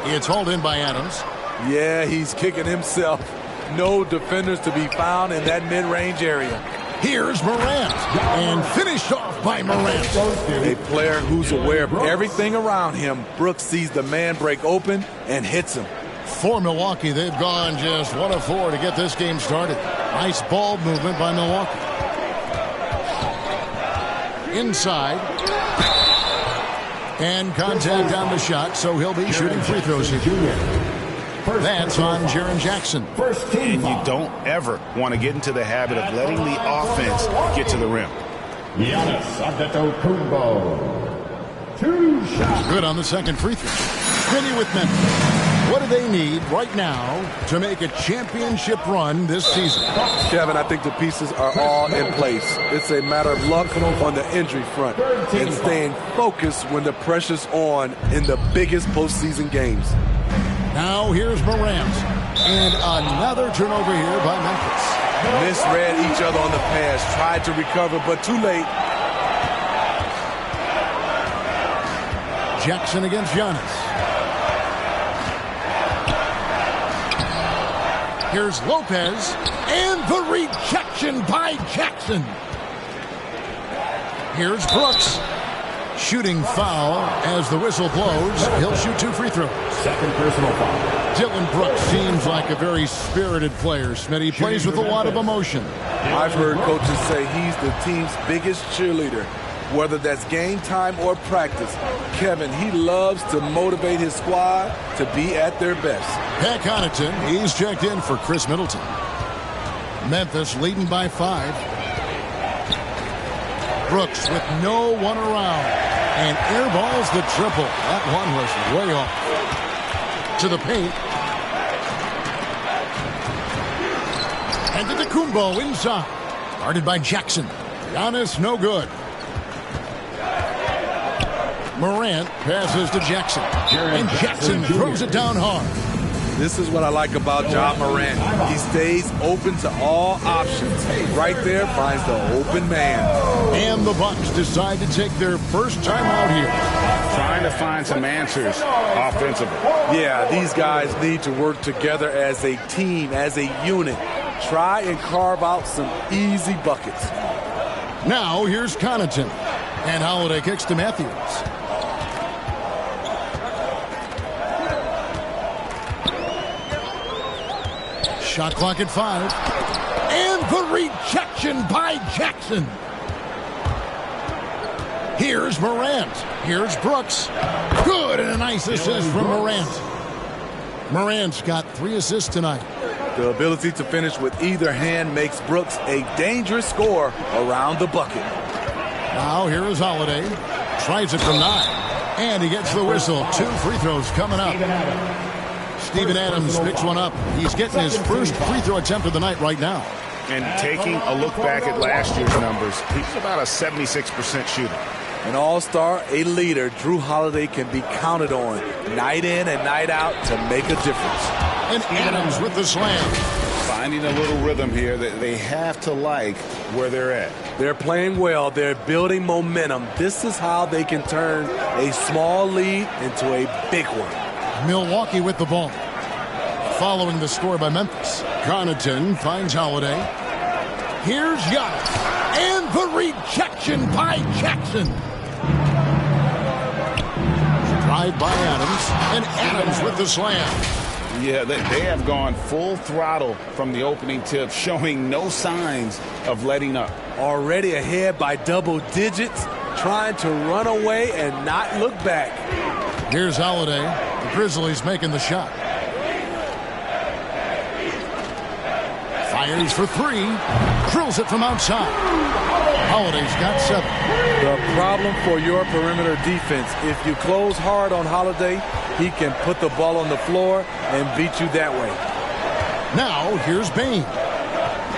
It's hauled in by Adams. Yeah, he's kicking himself. No defenders to be found in that mid-range area. Here's Morant, and finished off by Morant. A player who's aware of everything around him. Brooks sees the man break open and hits him. For Milwaukee, they've gone just 1 of 4 to get this game started. Nice ball movement by Milwaukee. Inside. And contact on the shot, so he'll be shooting free throws here. That's on Jaren Jackson. And you don't ever want to get into the habit of letting the offense get to the rim. Giannis Antetokounmpo. 2 shots. Good on the second free throw. Vinny with Memphis. What do they need right now to make a championship run this season? Kevin, I think the pieces are all in place. It's a matter of luck on the injury front and staying focused when the pressure's on in the biggest postseason games. Now here's Morant. And another turnover here by Memphis. Misread each other on the pass. Tried to recover, but too late. Jackson against Giannis. Here's Lopez, and the rejection by Jackson. Here's Brooks. Shooting foul as the whistle blows. He'll shoot 2 free throws. Second personal foul. Dylan Brooks seems like a very spirited player. Smitty, he plays with a lot of emotion. I've heard coaches say he's the team's biggest cheerleader. Whether that's game time or practice, Kevin, he loves to motivate his squad to be at their best. Pat Connaughton, he's checked in for Chris Middleton. Memphis leading by 5. Brooks with no one around. And airballs the triple. That one was way off. To the paint. And Antetokounmpo inside. Guarded by Jackson. Giannis no good. Morant passes to Jackson. And Jackson throws it down hard. This is what I like about Ja Morant. He stays open to all options. Right there finds the open man. And the Bucks decide to take their first time out here. Trying to find some answers offensively. Yeah, these guys need to work together as a team, as a unit. Try and carve out some easy buckets. Now here's Connaughton. And Holiday kicks to Matthews. Shot clock at 5. And the rejection by Jackson. Here's Morant. Here's Brooks. Good, and a nice assist from Morant. Morant's got 3 assists tonight. The ability to finish with either hand makes Brooks a dangerous scorer around the bucket. Now here is Holiday. Tries it from 9. And he gets the whistle. 2 free throws coming up. Steven Adams picks one up. He's getting his first free throw attempt of the night right now. And taking a look back at last year's numbers, he's about a 76% shooter. An all-star, a leader, Drew Holiday can be counted on night in and night out to make a difference. And Adams with the slam. Finding a little rhythm here that they have to like where they're at. They're playing well. They're building momentum. This is how they can turn a small lead into a big one. Milwaukee with the ball. Following the score by Memphis. Connaughton finds Holiday. Here's Giannis. And the rejection by Jackson. Drive by Adams. And Adams with the slam. Yeah, they have gone full throttle from the opening tip, showing no signs of letting up. Already ahead by double digits, trying to run away and not look back. Here's Holiday. The Grizzlies making the shot. Fires for 3. Drills it from outside. Holiday's got 7. The problem for your perimeter defense, if you close hard on Holiday, he can put the ball on the floor and beat you that way. Now here's Bane.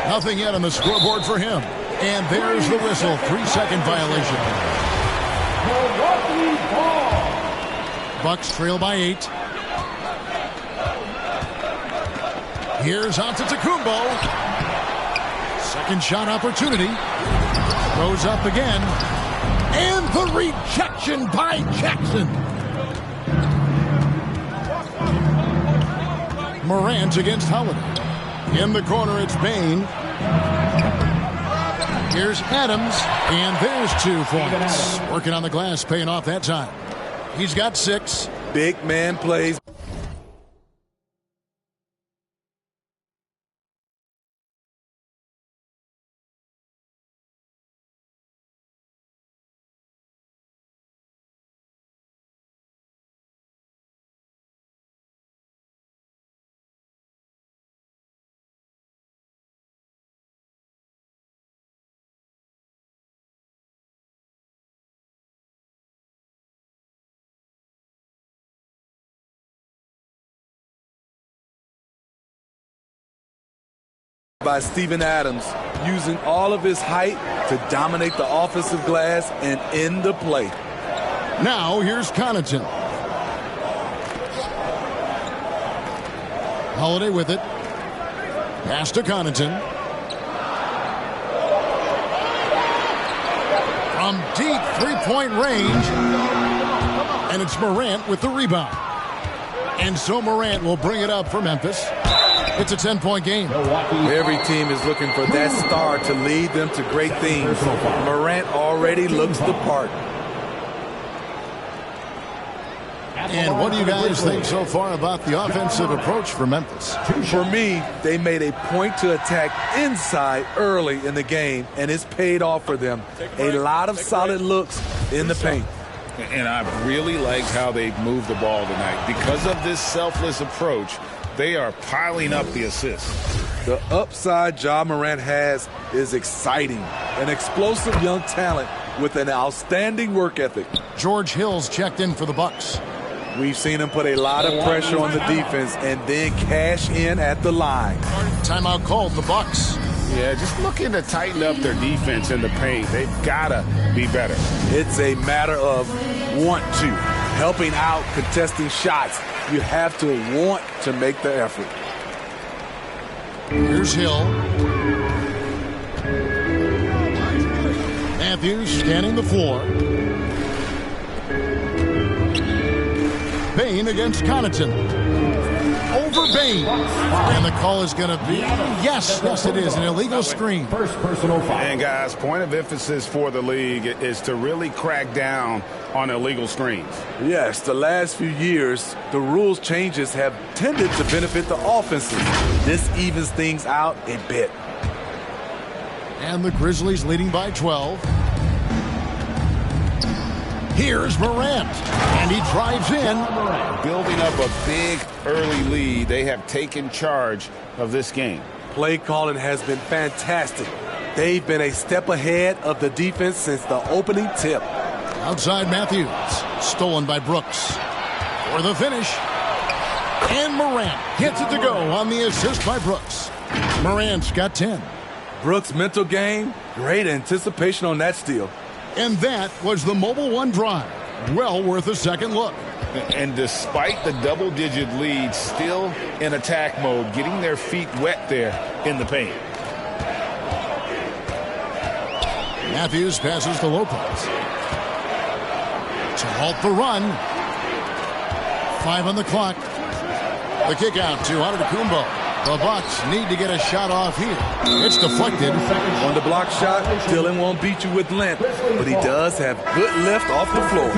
Nothing yet on the scoreboard for him. And there's the whistle. 3-second violation. Bucks trail by 8. Here's Antetokounmpo. Second shot opportunity. Goes up again. And the rejection by Jackson. Morant against Holiday. In the corner, it's Bane. Here's Adams. And there's 2 points. Working on the glass, paying off that time. He's got 6. Big man plays. By Steven Adams, using all of his height to dominate the offensive glass and end the play. Now here's Connaughton. Holiday with it. Pass to Connaughton. From deep 3-point range. And it's Morant with the rebound. And so Morant will bring it up for Memphis. It's a 10-point game. Every team is looking for that star to lead them to great things. Morant already looks the part. And what do you guys think so far about the offensive approach for Memphis? For me, they made a point to attack inside early in the game, and it's paid off for them. A lot of solid looks in the paint. And I really liked how they moved the ball tonight. Because of this selfless approach, they are piling up the assists. The upside Ja Morant has is exciting. An explosive young talent with an outstanding work ethic. George Hill's checked in for the Bucks. We've seen him put a lot of pressure on the defense and then cash in at the line. Timeout called, the Bucks. Yeah, just looking to tighten up their defense in the paint. They've got to be better. It's a matter of want to. Helping out, contesting shots. You have to want to make the effort. Here's Hill. Matthews scanning the floor. Bain against Connaughton. Over Bain. And the call is going to be, yes, it is, an illegal screen. First personal foul. And guys, point of emphasis for the league is to really crack down on illegal screens. Yes, the last few years, the rules changes have tended to benefit the offenses. This evens things out a bit. And the Grizzlies leading by 12. Here's Morant, and he drives in. Building up a big early lead, they have taken charge of this game. Play calling has been fantastic. They've been a step ahead of the defense since the opening tip. Outside Matthews, stolen by Brooks. For the finish. And Morant hits it to go on the assist by Brooks. Morant's got 10. Brooks' mental game, great anticipation on that steal. And that was the Mobile One drive. Well worth a second look. And despite the double-digit lead, still in attack mode, getting their feet wet there in the paint. Matthews passes to Lopez. To halt the run. 5 on the clock. The kick out to Antetokounmpo. The Bucks need to get a shot off here. It's deflected. On the block shot, Dillon won't beat you with length, but he does have good lift off the floor.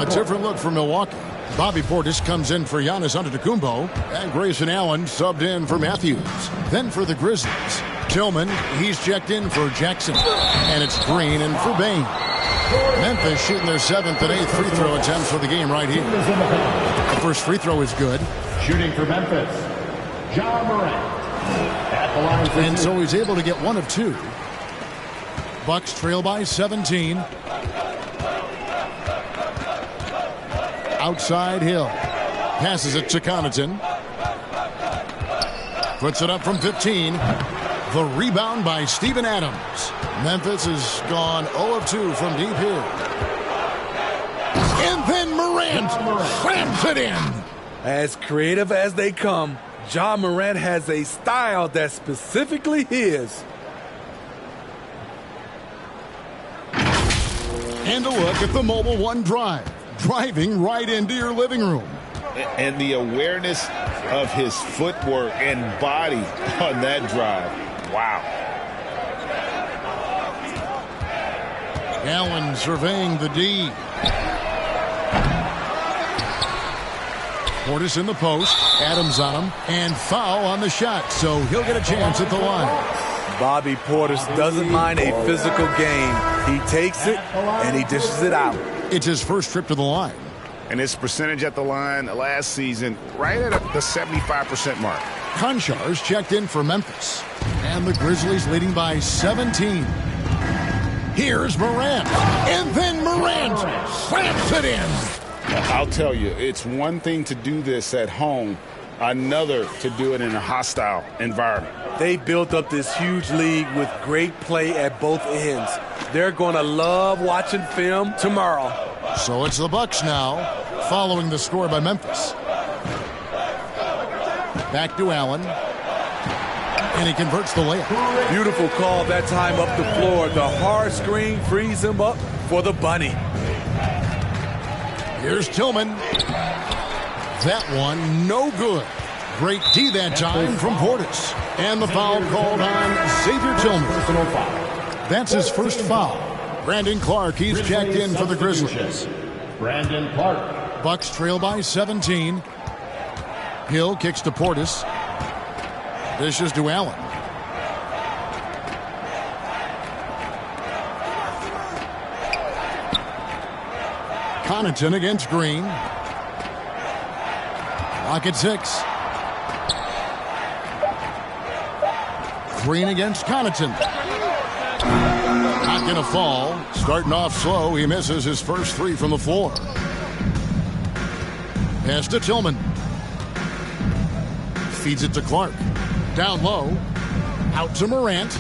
A different look for Milwaukee. Bobby Portis comes in for Giannis Antetokounmpo, and Grayson Allen subbed in for Matthews. Then for the Grizzlies, Tillman, he's checked in for Jackson, and it's Green in for Bain. Memphis shooting their 7th and 8th free throw attempts for the game right here. The first free throw is good. Shooting for Memphis, Ja Morant. At the line for and so he's able to get 1 of 2. Bucks trail by 17. Outside Hill. Passes it to Connaughton. Puts it up from 15. The rebound by Steven Adams. Memphis has gone 0 of 2 from deep here. And then Morant slams it in. As creative as they come, Ja Morant has a style that's specifically his. And a look at the Mobile One drive. Driving right into your living room. And the awareness of his footwork and body on that drive. Wow. Allen surveying the D. Portis in the post. Adams on him. And foul on the shot, so he'll get a chance at the line. Bobby Portis doesn't mind a physical game. He takes it and he dishes it out. It's his first trip to the line. And his percentage at the line last season, right at the 75% mark. Konchar's checked in for Memphis. And the Grizzlies leading by 17. Here's Morant. And then Morant slams it in. I'll tell you, it's one thing to do this at home, another to do it in a hostile environment. They built up this huge league with great play at both ends. They're going to love watching film tomorrow. So it's the Bucks now, following the score by Memphis. Back to Allen. And he converts the layup. Beautiful call that time up the floor. The hard screen frees him up for the bunny. Here's Tillman. That one, no good. Great D that time from Portis. And the foul called on Xavier Tillman. That's his first foul. Brandon Clark, he's checked in for the Grizzlies. Brandon Clark. Bucks trail by 17. Hill kicks to Portis. Dishes to Allen. Connaughton against Green. Lock at 6. Green against Connaughton. Not going to fall. Starting off slow, he misses his first 3 from the floor. Pass to Tillman. Feeds it to Clark. Down low. Out to Morant.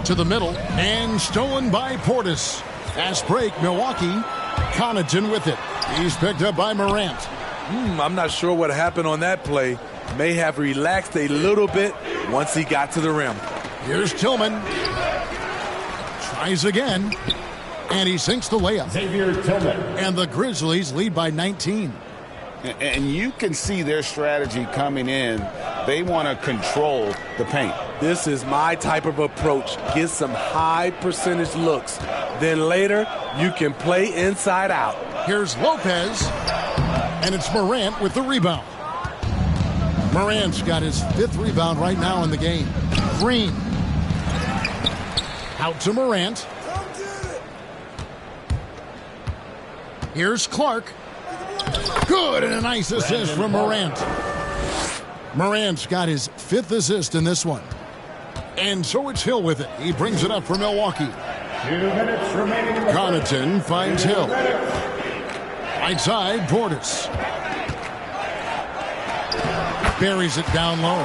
To the middle. And stolen by Portis. Fast break, Milwaukee. Connaughton with it. He's picked up by Morant. I'm not sure what happened on that play. May have relaxed a little bit once he got to the rim. Here's Tillman. Tries again. And he sinks the layup. Xavier Tillman. And the Grizzlies lead by 19. And you can see their strategy coming in. They want to control the paint. This is my type of approach. Get some high percentage looks. Then later, you can play inside out. Here's Lopez. And it's Morant with the rebound. Morant's got his 5th rebound right now in the game. Green. Out to Morant. Here's Clark. Good, and a nice assist from Morant. Morant's got his 5th assist in this one. And so it's Hill with it. He brings it up for Milwaukee. 2 minutes remaining. Connaughton finds Hill. Right side, Portis. Buries it down low.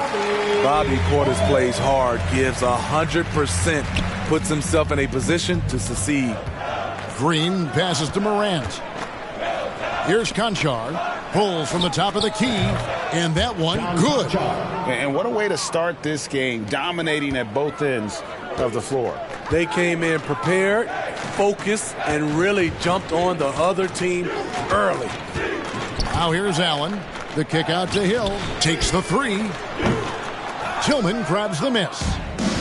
Bobby Portis plays hard, gives 100%, puts himself in a position to succeed. Green passes to Morant. Here's Conchar. Pulls from the top of the key. And that one, good. And what a way to start this game, dominating at both ends of the floor. They came in prepared, focused, and really jumped on the other team early. Now here's Allen. The kick out to Hill. Takes the 3. Tillman grabs the miss.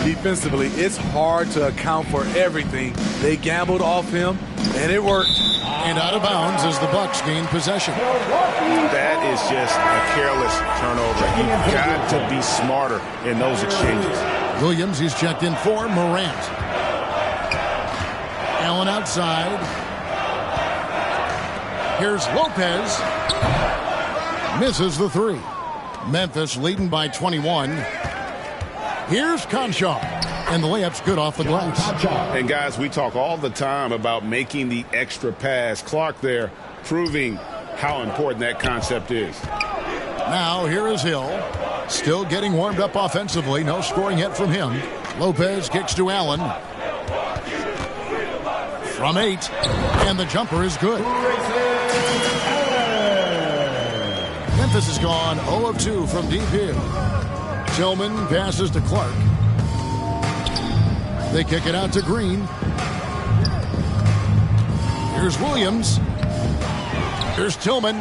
Defensively, it's hard to account for everything. They gambled off him, and it worked. And out of bounds as the Bucks gain possession. That is just a careless turnover. You've got to be smarter in those exchanges. Williams, he's checked in for Morant. Allen outside. Here's Lopez. Misses the 3. Memphis leading by 21. Here's Conchar. And the layup's good off the glass. And guys, we talk all the time about making the extra pass. Clark there proving how important that concept is. Now here is Hill. Still getting warmed up offensively. No scoring yet from him. Lopez kicks to Allen. From 8. And the jumper is good. Memphis has gone 0 of 2 from deep here. Tillman passes to Clark. They kick it out to Green. Here's Williams. Here's Tillman.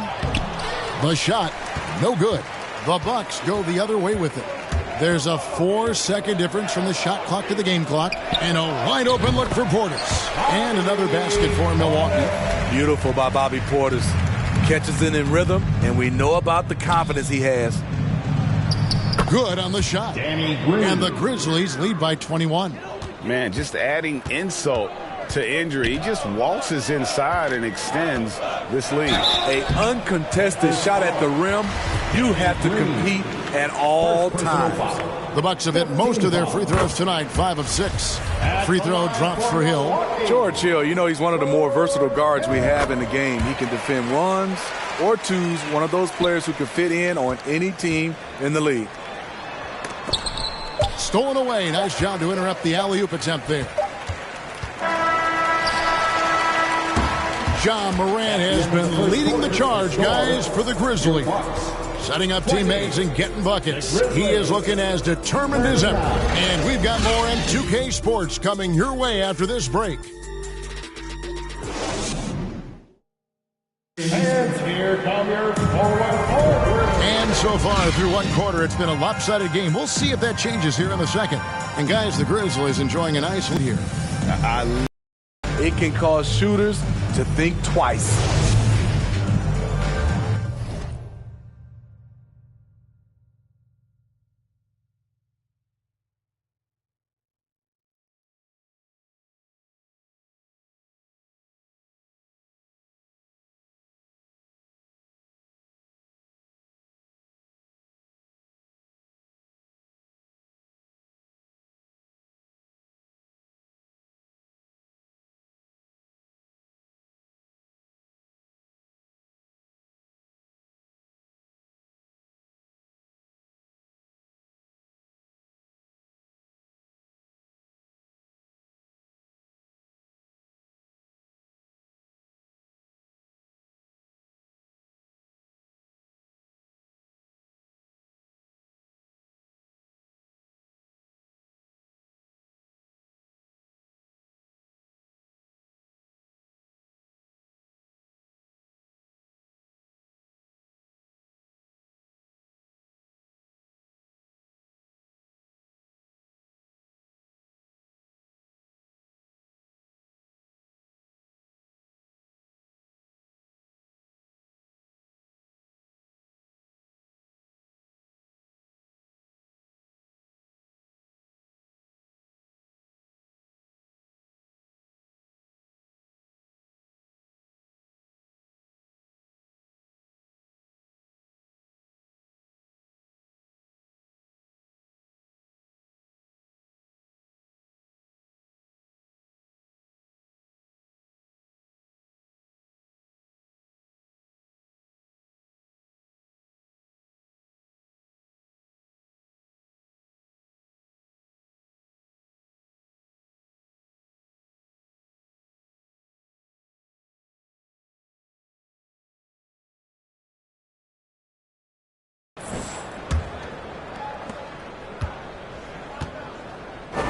The shot, no good. The Bucks go the other way with it. There's a 4-second difference from the shot clock to the game clock. And a wide open look for Portis. And another basket for Milwaukee. Beautiful by Bobby Portis. Catches it in rhythm, and we know about the confidence he has. Good on the shot. And the Grizzlies lead by 21. Man, just adding insult to injury. He just waltzes inside and extends this lead. A uncontested shot at the rim. You have to compete at all times. The Bucks have hit most of their free throws tonight, 5 of 6. Free throw drops for Hill. George Hill, you know, he's one of the more versatile guards we have in the game. He can defend ones or twos, one of those players who can fit in on any team in the league. Stolen away. Nice job to interrupt the alley-oop attempt there. Ja Morant has been leading the charge, guys, for the Grizzlies. Setting up teammates and getting buckets. He is looking as determined as ever. And we've got more on 2K Sports coming your way after this break. And here come your forward. And so far far through one quarter, it's been a lopsided game. We'll see if that changes here in the second. And guys, the Grizzlies enjoying a nice lead here. It can cause shooters to think twice.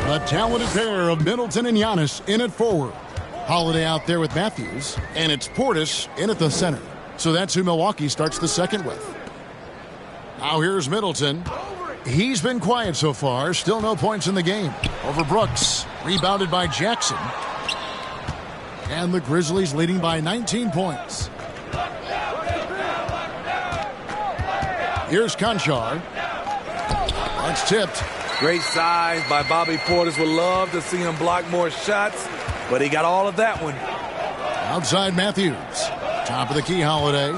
A talented pair of Middleton and Giannis in at forward. Holiday out there with Matthews, and it's Portis in at the center. So that's who Milwaukee starts the second with. Now here's Middleton. He's been quiet so far. Still no points in the game. Over Brooks. Rebounded by Jackson. And the Grizzlies leading by 19 points. Here's Conchar. That's tipped. Great size by Bobby Portis. Would love to see him block more shots, but he got all of that one. Outside Matthews. Top of the key, Holiday.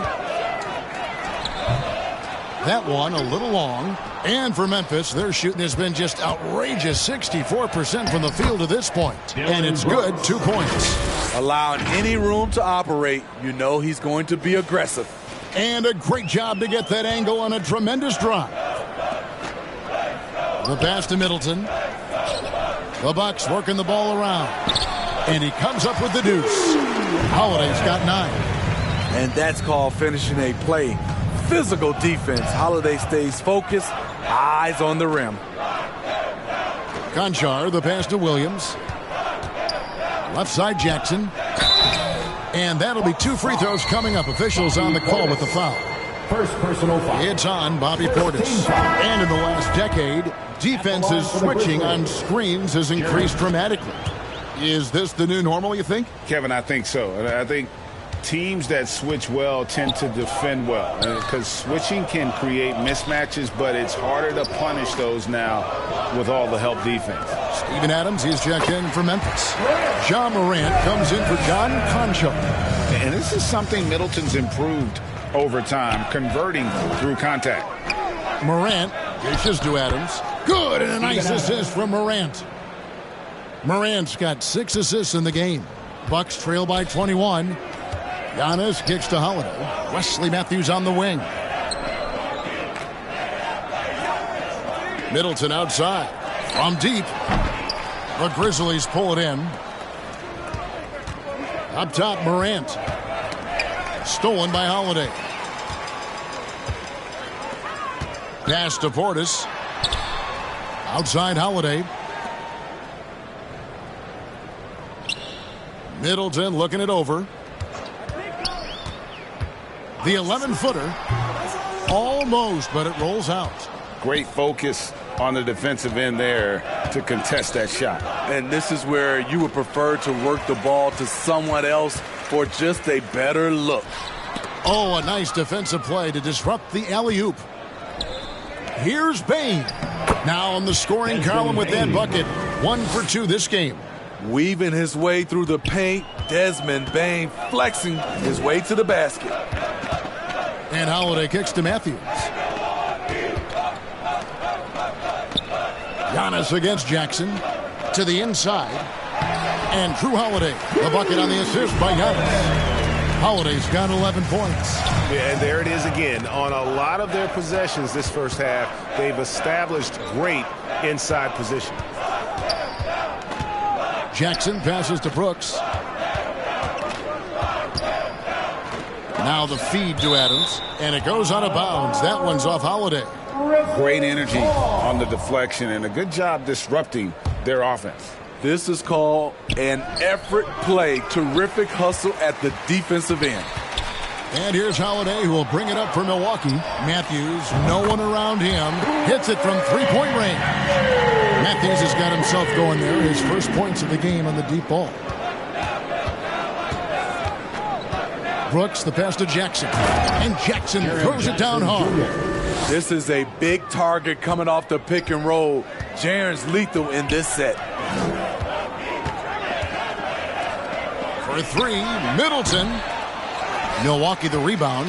That one a little long. And for Memphis, their shooting has been just outrageous. 64% from the field to this point. And it's good, 2 points. Allowing any room to operate, you know he's going to be aggressive. And a great job to get that angle on a tremendous drive. The pass to Middleton. The Bucks working the ball around. And he comes up with the deuce. Holiday's got 9. And that's called finishing a play. Physical defense. Holiday stays focused, eyes on the rim. Conchar, the pass to Williams. Left side Jackson. And that'll be 2 free throws coming up. Officials on the call with the foul. First personal foul. It's on Bobby Portis. And in the last decade, defenses switching on screens has increased dramatically. Is this the new normal, you think? Kevin, I think so. I think teams that switch well tend to defend well, because switching can create mismatches, but it's harder to punish those now with all the help defense. Steven Adams, he's checked in for Memphis. John Morant comes in for John Conchar. And this is something Middleton's improved over time, converting through contact. Morant dishes to Adams. Good, and a nice assist from Morant. Morant's got 6 assists in the game. Bucks trail by 21. Giannis kicks to Holiday. Wesley Matthews on the wing. Middleton outside. From deep. The Grizzlies pull it in. Up top, Morant. Stolen by Holiday. Pass to Portis. Outside Holiday. Middleton looking it over. The 11-footer Almost, but it rolls out. Great focus on the defensive end there to contest that shot. And this is where you would prefer to work the ball to someone else for just a better look. Oh, a nice defensive play to disrupt the alley-oop. Here's Bain. Now on the scoring column with that bucket. 1 for 2 this game. Weaving his way through the paint, Desmond Bain flexing his way to the basket. And Holiday kicks to Matthews. Giannis against Jackson. To the inside. And Drew Holiday. The bucket on the assist by Giannis. Holiday's got 11 points. Yeah, and there it is again. On a lot of their possessions this first half, they've established great inside position. Jackson passes to Brooks. Now the feed to Adams, and it goes out of bounds. That one's off Holiday. Great energy on the deflection, and a good job disrupting their offense. This is called an effort play. Terrific hustle at the defensive end. And here's Holiday, who will bring it up for Milwaukee. Matthews, no one around him, hits it from three-point range. Matthews has got himself going there. His first points of the game on the deep ball. Brooks, the pass to Jackson. And Jackson throws it down hard. This is a big target coming off the pick and roll. Jaren's lethal in this set. For 3, Middleton. Milwaukee the rebound.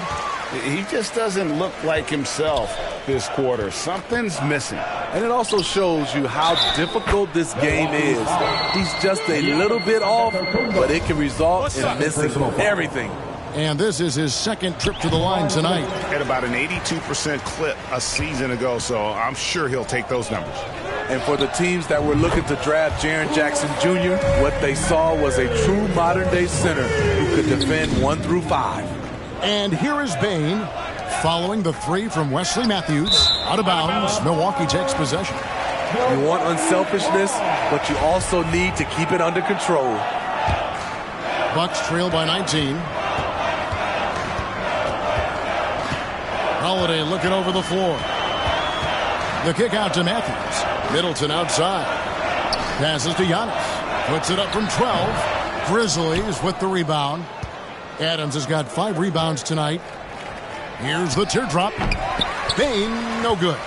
He just doesn't look like himself this quarter. Something's missing. And it also shows you how difficult this game is. He's just a little bit off, but it can result in missing everything. And this is his second trip to the line tonight. At about an 82% clip a season ago, so I'm sure he'll take those numbers. And for the teams that were looking to draft Jaren Jackson Jr., what they saw was a true modern-day center who could defend 1 through 5. And here is Bain following the 3 from Wesley Matthews. Out of bounds, Milwaukee takes possession. You want unselfishness, but you also need to keep it under control. Bucks trail by 19. Holiday looking over the floor. The kick out to Matthews. Middleton outside. Passes to Giannis. Puts it up from 12. Grizzlies with the rebound. Adams has got 5 rebounds tonight. Here's the teardrop. Bain, no good.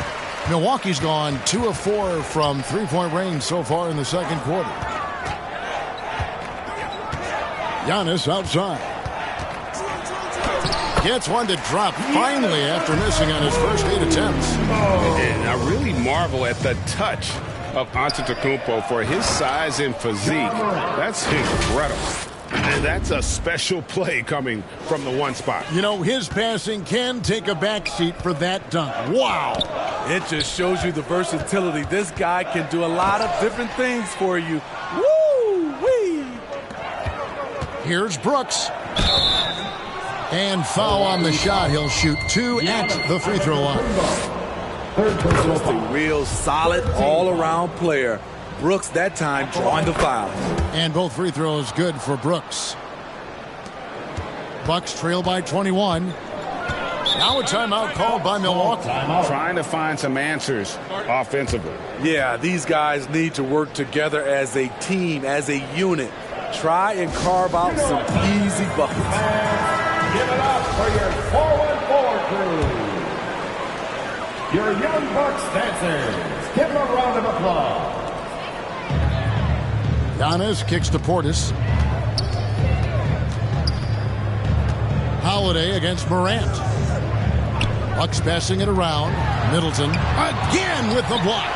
Milwaukee's gone 2 of 4 from three-point range so far in the second quarter. Giannis outside. Gets one to drop finally after missing on his first 8 attempts. And I really marvel at the touch of Antetokounmpo for his size and physique. That's incredible. And that's a special play coming from the one spot. You know, his passing can take a backseat for that dunk. Wow. It just shows you the versatility. This guy can do a lot of different things for you. Woo-wee. Here's Brooks. And foul on the shot. He'll shoot 2 at the free throw line. Just a real solid all-around player. Brooks that time drawing the foul. And both free throws good for Brooks. Bucks trail by 21. Now a timeout called by Milwaukee. Trying to find some answers offensively. Yeah, these guys need to work together as a team, as a unit. Try and carve out some easy buckets. Give it up for your 4-1-4 crew. Your Young Bucks dancers. Give them a round of applause. Giannis kicks to Portis. Holiday against Morant. Bucks passing it around. Middleton again with the block.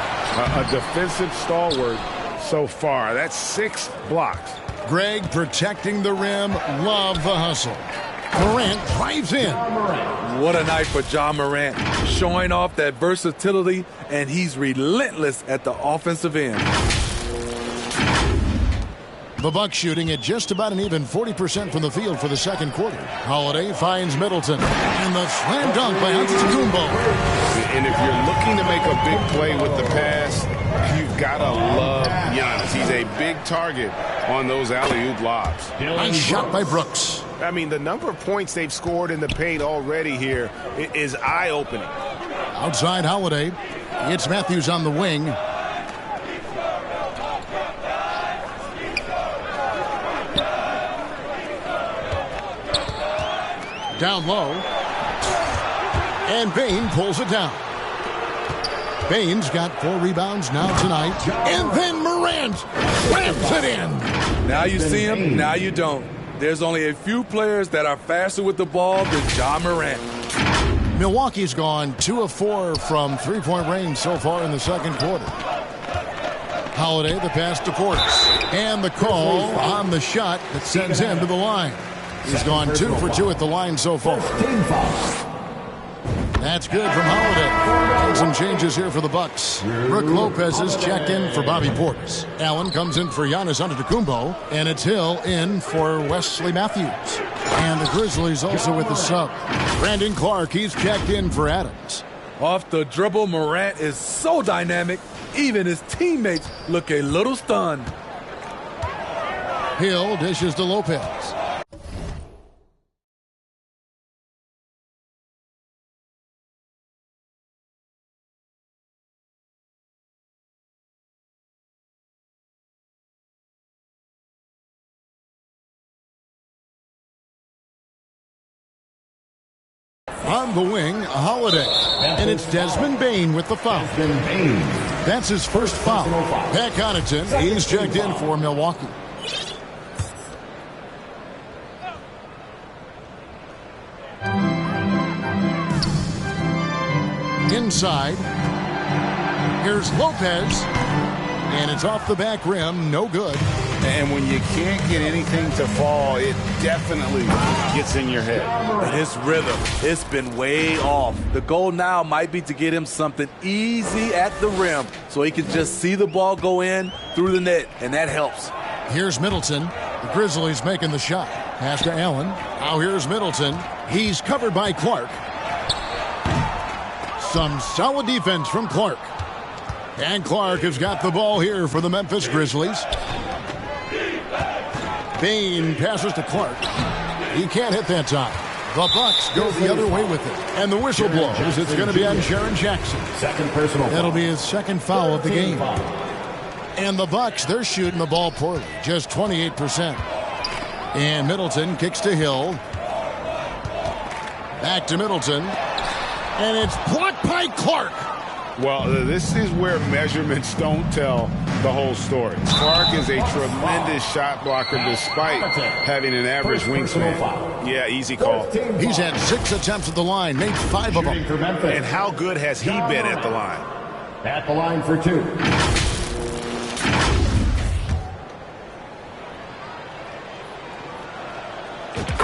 A defensive stalwart so far. That's 6 blocks. Greg protecting the rim. Love the hustle. Morant drives in. What a night for Ja Morant. Showing off that versatility, and he's relentless at the offensive end. The Bucks shooting at just about an even 40% from the field for the second quarter. Holiday finds Middleton. And the slam dunk by Antetokounmpo. And if you're looking to make a big play with the pass, you've got to love Giannis. He's a big target on those alley-oop lobs. Nice shot by Brooks. I mean, the number of points they've scored in the paint already here is eye-opening. Outside Holiday. It's Matthews on the wing. Down low. And Bain pulls it down. Bain's got 4 rebounds now tonight. And then Morant slams it in. Now you see him, now you don't. There's only a few players that are faster with the ball than Ja Morant. Milwaukee's gone 2 of 4 from three-point range so far in the second quarter. Holiday, the pass to Portis. And the call on the shot that sends him to the line. He's gone 2 for 2 at the line so far. That's good from Holiday. And some changes here for the Bucks. Brook Lopez is checked in for Bobby Portis. Allen comes in for Giannis Antetokounmpo. And it's Hill in for Wesley Matthews. And the Grizzlies also with the sub. Brandon Clark, he's checked in for Adams. Off the dribble, Morant is so dynamic. Even his teammates look a little stunned. Hill dishes to Lopez. On the wing, Holiday. And it's Desmond Bain with the foul. That's his first foul. Pat Connaughton, he's checked in for Milwaukee. Inside. Here's Lopez. And it's off the back rim, no good. And when you can't get anything to fall, it definitely gets in your head. And his rhythm, it's been way off. The goal now might be to get him something easy at the rim so he can just see the ball go in through the net, and that helps. Here's Middleton. The Grizzlies making the shot. Pass to Allen. Now here's Middleton. He's covered by Clark. Some solid defense from Clark. And Clark has got the ball here for the Memphis Grizzlies. Bain passes to Clark. He can't hit that time. The Bucks go the other way with it. And the whistle blows. It's going to be on Jaren Jackson. Second personal. That'll be his second foul of the game. And the Bucks, they're shooting the ball poorly. Just 28%. And Middleton kicks to Hill. Back to Middleton. And it's blocked by Clark. Well, this is where measurements don't tell the whole story. Clark is a tremendous shot blocker despite having an average wingspan. Yeah, easy call. He's had 6 attempts at the line, made 5 of them. And how good has he been at the line? At the line for 2.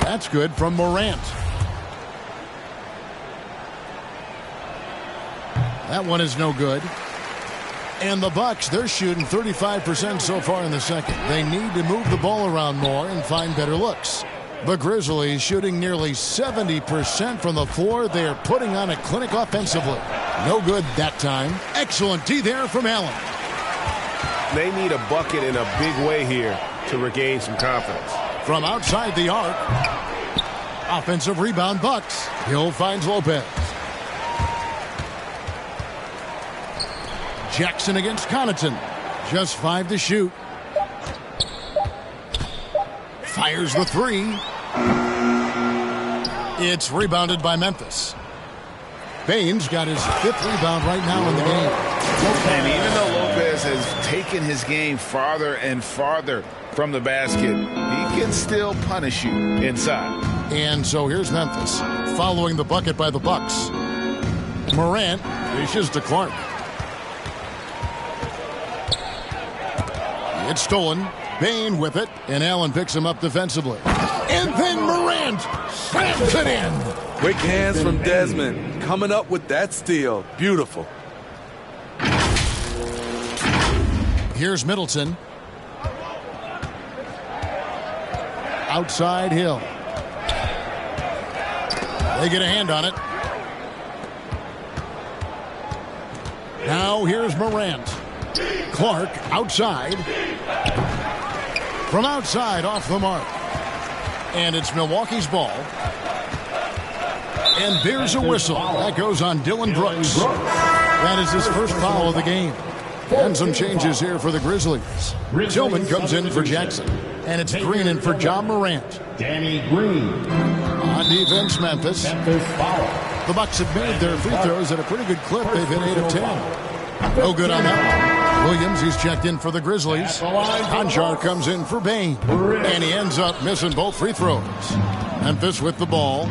That's good from Morant. That one is no good. And the Bucks, they're shooting 35% so far in the second. They need to move the ball around more and find better looks. The Grizzlies shooting nearly 70% from the floor. They are putting on a clinic offensively. No good that time. Excellent D there from Allen. They need a bucket in a big way here to regain some confidence. From outside the arc. Offensive rebound Bucks. Hill finds Lopez. Jackson against Connaughton. Just 5 to shoot. Fires the 3. It's rebounded by Memphis. Bain's got his 5th rebound right now in the game. And even though Lopez has taken his game farther and farther from the basket, he can still punish you inside. And so here's Memphis, following the bucket by the Bucks. Morant dishes to Clark. It's stolen. Bain with it, and Allen picks him up defensively. And then Morant slams it in. Quick hands from Desmond, coming up with that steal. Beautiful. Here's Middleton. Outside Hill. They get a hand on it. Now here's Morant. Clark outside. From outside, off the mark. And it's Milwaukee's ball. And there's a whistle. That goes on Dylan Brooks. That is his first foul of the game. And some changes here for the Grizzlies. Tillman comes in for Jackson. And it's Green in for John Morant. Danny Green. On defense, Memphis. The Bucks have made their free throws at a pretty good clip. They've hit 8 of 10. No good on that one. Williams, he's checked in for the Grizzlies. Conchar comes in for Bain. And he ends up missing both free throws. Memphis with the ball.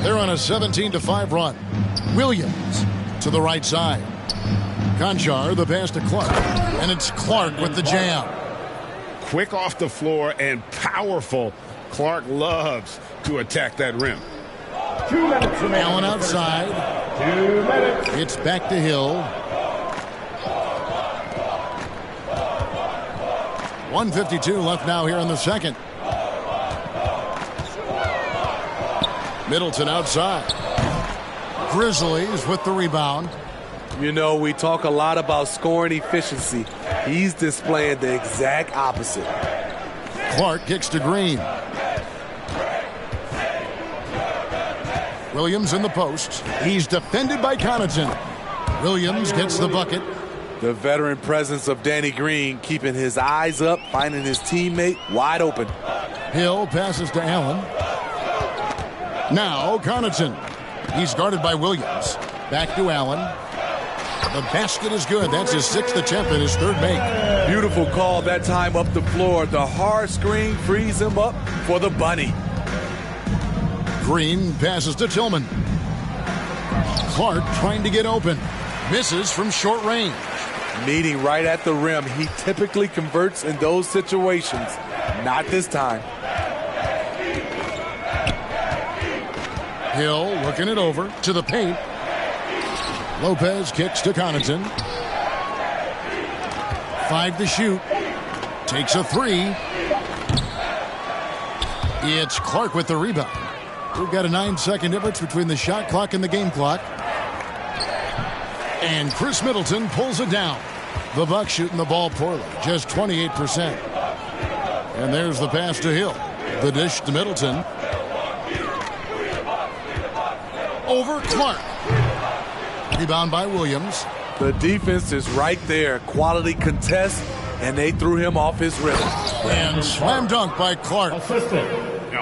They're on a 17-5 run. Williams to the right side. Conchar, the pass to Clark. And it's Clark with the jam. Quick off the floor and powerful. Clark loves to attack that rim. 2 minutes. Allen outside. 2 minutes. It's back to Hill. 1:52 left now here in the second. Middleton outside. Grizzlies with the rebound. You know, we talk a lot about scoring efficiency. He's displaying the exact opposite. Clark kicks to Green. Williams in the post. He's defended by Connaughton. Williams gets the bucket. The veteran presence of Danny Green keeping his eyes up, finding his teammate wide open. Hill passes to Allen. Now Connaughton. He's guarded by Williams. Back to Allen. The basket is good. That's his 6th attempt and his 3rd make. Beautiful call that time up the floor. The hard screen frees him up for the bunny. Green passes to Tillman. Clark trying to get open. Misses from short range. Meeting right at the rim. He typically converts in those situations. Not this time. Hill looking it over to the paint. Lopez kicks to Connaughton. 5 to shoot. Takes a 3. It's Clark with the rebound. We've got a 9-second difference between the shot clock and the game clock. And Chris Middleton pulls it down. The Bucks shooting the ball poorly, just 28%. And there's the pass to Hill. The dish to Middleton. Over Clark. Rebound by Williams. The defense is right there. Quality contest, and they threw him off his rhythm. And slam dunk by Clark.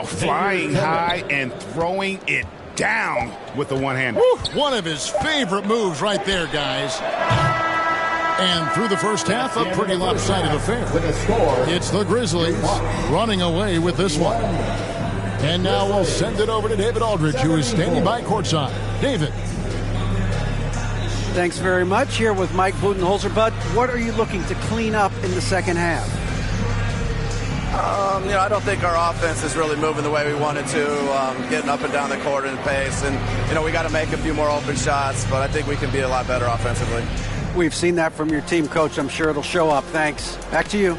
Flying high and throwing it down with the one-hander. One of his favorite moves right there, guys. And through the first half, a pretty lopsided affair. It's the Grizzlies running away with this one. And now we'll send it over to David Aldridge, who is standing by courtside. David. Thanks very much. Here with Mike Budenholzer. Bud, what are you looking to clean up in the second half? I don't think our offense is really moving the way we wanted to, getting up and down the court in pace. And, we got to make a few more open shots, but I think we can be a lot better offensively. We've seen that from your team, Coach. I'm sure it'll show up. Thanks. Back to you.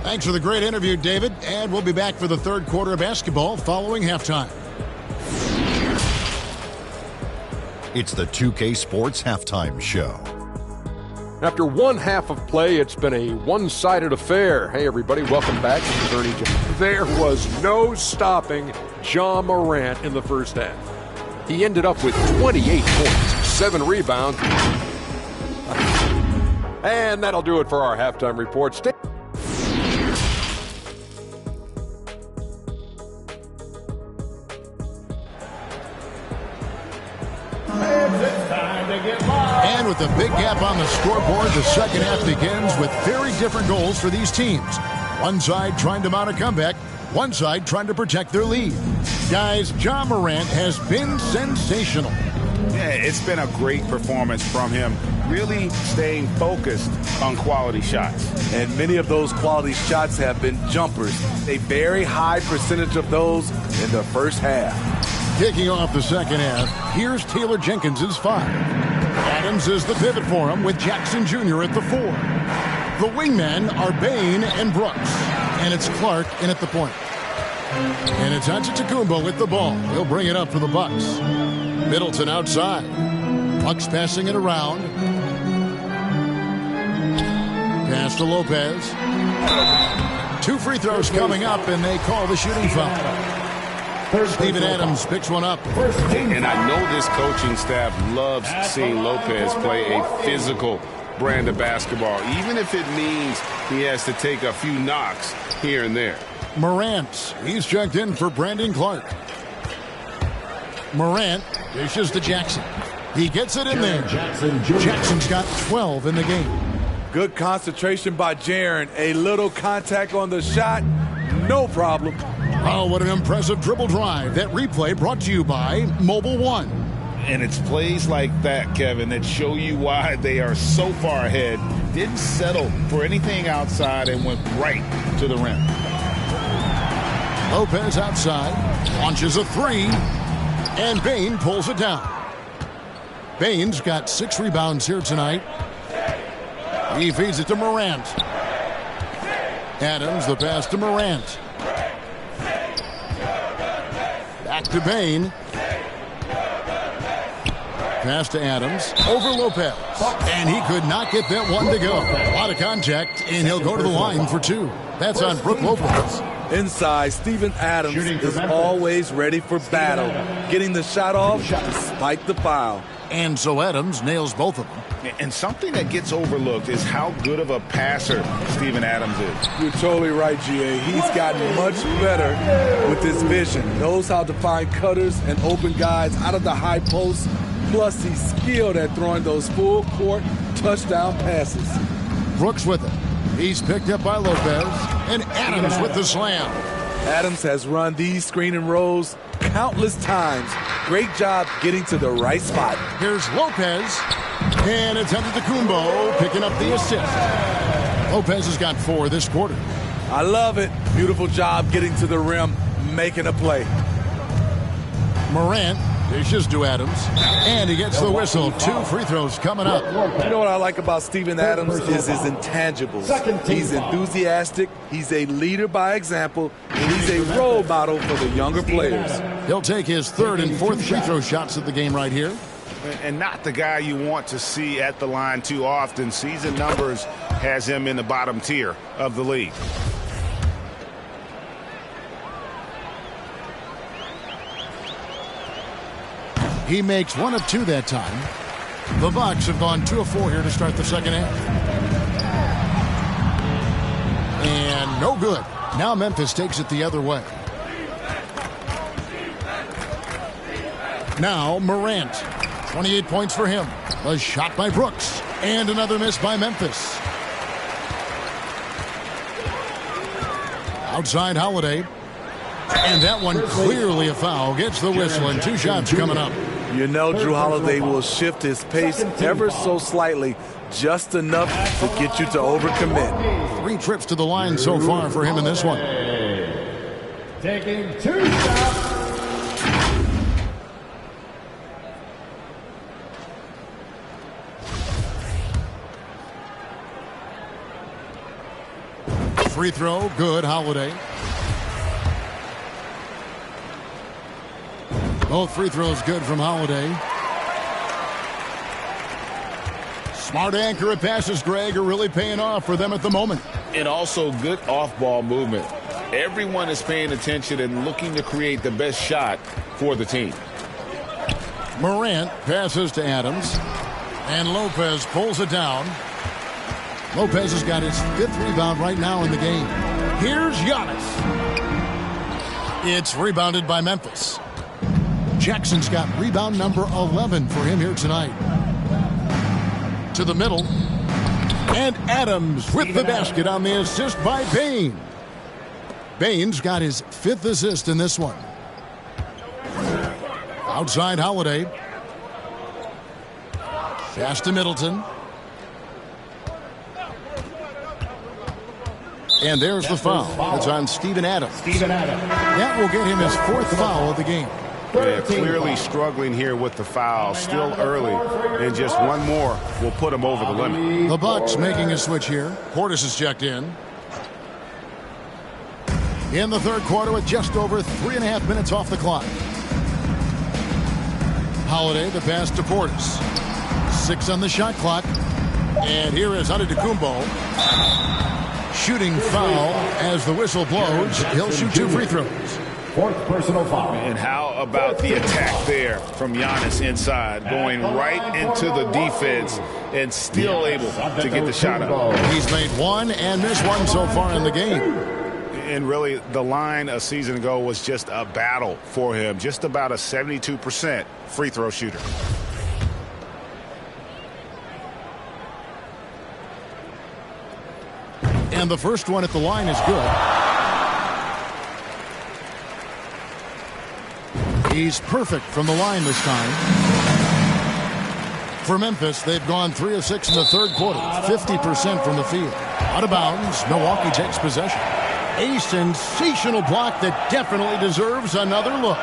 Thanks for the great interview, David. And we'll be back for the third quarter of basketball following halftime. It's the 2K Sports Halftime Show. After one half of play, it's been a one-sided affair. Hey, everybody, welcome back. This is Ernie Johnson. There was no stopping John Morant in the first half. He ended up with 28 points, 7 rebounds. And that'll do it for our halftime report. Stay And with a big gap on the scoreboard, the second half begins with very different goals for these teams. One side trying to mount a comeback, one side trying to protect their lead. Guys, John Morant has been sensational. Yeah, it's been a great performance from him, really staying focused on quality shots. And many of those quality shots have been jumpers. A very high percentage of those in the first half. Kicking off the second half, here's Taylor Jenkins's 5. Adams is the pivot for him with Jackson Jr. at the 4. The wingmen are Bain and Brooks. And it's Clark in at the point. And it's Antetokounmpo with the ball. He'll bring it up for the Bucks. Middleton outside. Bucks passing it around. Pass to Lopez. 2 free throws coming up, and they call the shooting foul. Steven Adams picks one up. And I know this coaching staff loves seeing Lopez play a physical brand of basketball, even if it means he has to take a few knocks here and there. Morant, he's checked in for Brandon Clark. Morant dishes to Jackson. He gets it in there. Jackson's got 12 in the game. Good concentration by Jaren. A little contact on the shot, no problem. Oh, what an impressive dribble drive. That replay brought to you by Mobile One. And it's plays like that, Kevin, that show you why they are so far ahead. Didn't settle for anything outside and went right to the rim. Lopez outside, launches a 3, and Bane pulls it down. Bane's got 6 rebounds here tonight. He feeds it to Morant. Adams, the pass to Morant. Back to Bane. Pass to Adams. Over Lopez. And he could not get that one to go. A lot of contact, and he'll go to the line for 2. That's on Brook Lopez. Inside, Steven Adams is always ready for battle, getting the shot off despite the foul. And so Adams nails both of them. And something that gets overlooked is how good of a passer Steven Adams is. You're totally right, GA. He's gotten much better with his vision. Knows how to find cutters and open guys out of the high post. Plus, he's skilled at throwing those full-court touchdown passes. Brooks with it. He's picked up by Lopez. And Adams with the slam. Adams has run these screen and rolls countless times. Great job getting to the right spot. Here's Lopez. And it's Antetokounmpo picking up the assist. Lopez has got 4 this quarter. I love it. Beautiful job getting to the rim, making a play. Morant dishes to Adams, and he gets the whistle. 2 free throws coming up. You know what I like about Steven Adams is his intangibles. He's enthusiastic, he's a leader by example, and he's a role model for the younger players. He'll take his 3rd and 4th free throw shots of the game right here. And not the guy you want to see at the line too often. Season numbers has him in the bottom tier of the league. He makes 1 of 2 that time. The Bucks have gone 2 of 4 here to start the second half. And no good. Now Memphis takes it the other way. Now Morant. 28 points for him. A shot by Brooks. And another miss by Memphis. Outside Holiday. And that one clearly a foul. Gets the whistle, and 2 shots coming up. You know Drew Holiday will shift his pace ever so slightly, just enough to get you to overcommit. 3 trips to the line so far for him in this one. Taking 2 shots. Free throw, good, Holiday. Both free throws good from Holiday. Smart accurate passes, Greg, are really paying off for them at the moment. And also good off-ball movement. Everyone is paying attention and looking to create the best shot for the team. Morant passes to Adams. And Lopez pulls it down. Lopez has got his 5th rebound right now in the game. Here's Giannis. It's rebounded by Memphis. Jackson's got rebound number 11 for him here tonight. To the middle. And Adams with the basket on the assist by Bane. Bane's got his 5th assist in this one. Outside Holiday. Pass to Middleton. And there's the foul. It's on Steven Adams. That will get him his 4th foul of the game. Yeah, clearly struggling here with the foul. Still early. And just one more will put him over the limit. The Bucks making a switch here. Portis is checked in. In the 3rd quarter with just over 3.5 minutes off the clock. Holiday, the pass to Portis. 6 on the shot clock. And here is Antetokounmpo. shooting foul. As the whistle blows, he'll shoot 2 free throws. 4th personal foul. And how about the attack there from Giannis inside, going right into the defense and still able to get the shot up. He's made 1 and missed 1 so far in the game. And really, the line a season ago was just a battle for him, just about a 72% free throw shooter. And the first one at the line is good. He's perfect from the line this time. For Memphis, they've gone 3 of 6 in the third quarter, 50% from the field. Out of bounds, Milwaukee takes possession. A sensational block that definitely deserves another look.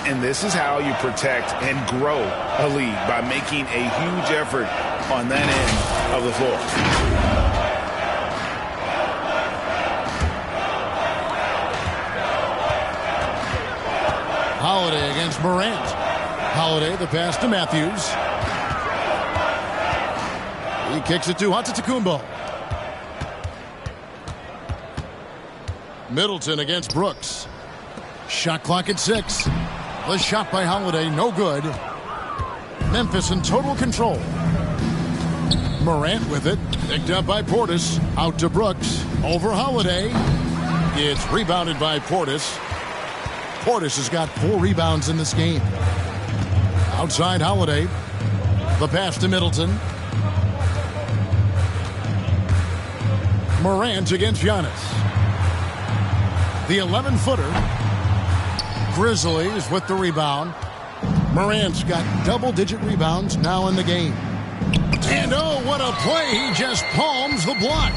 And this is how you protect and grow a lead, by making a huge effort on that end of the floor. Holiday against Morant. Holiday, the pass to Matthews. He kicks it to Antetokounmpo. Middleton against Brooks. Shot clock at 6. The shot by Holiday, no good. Memphis in total control. Morant with it. Picked up by Portis. Out to Brooks. Over Holiday. It's rebounded by Portis. Portis has got 4 rebounds in this game. Outside Holiday. The pass to Middleton. Morant against Giannis. The 11-footer. Grizzlies with the rebound. Morant's got double-digit rebounds now in the game. And oh, what a play. He just palms the block.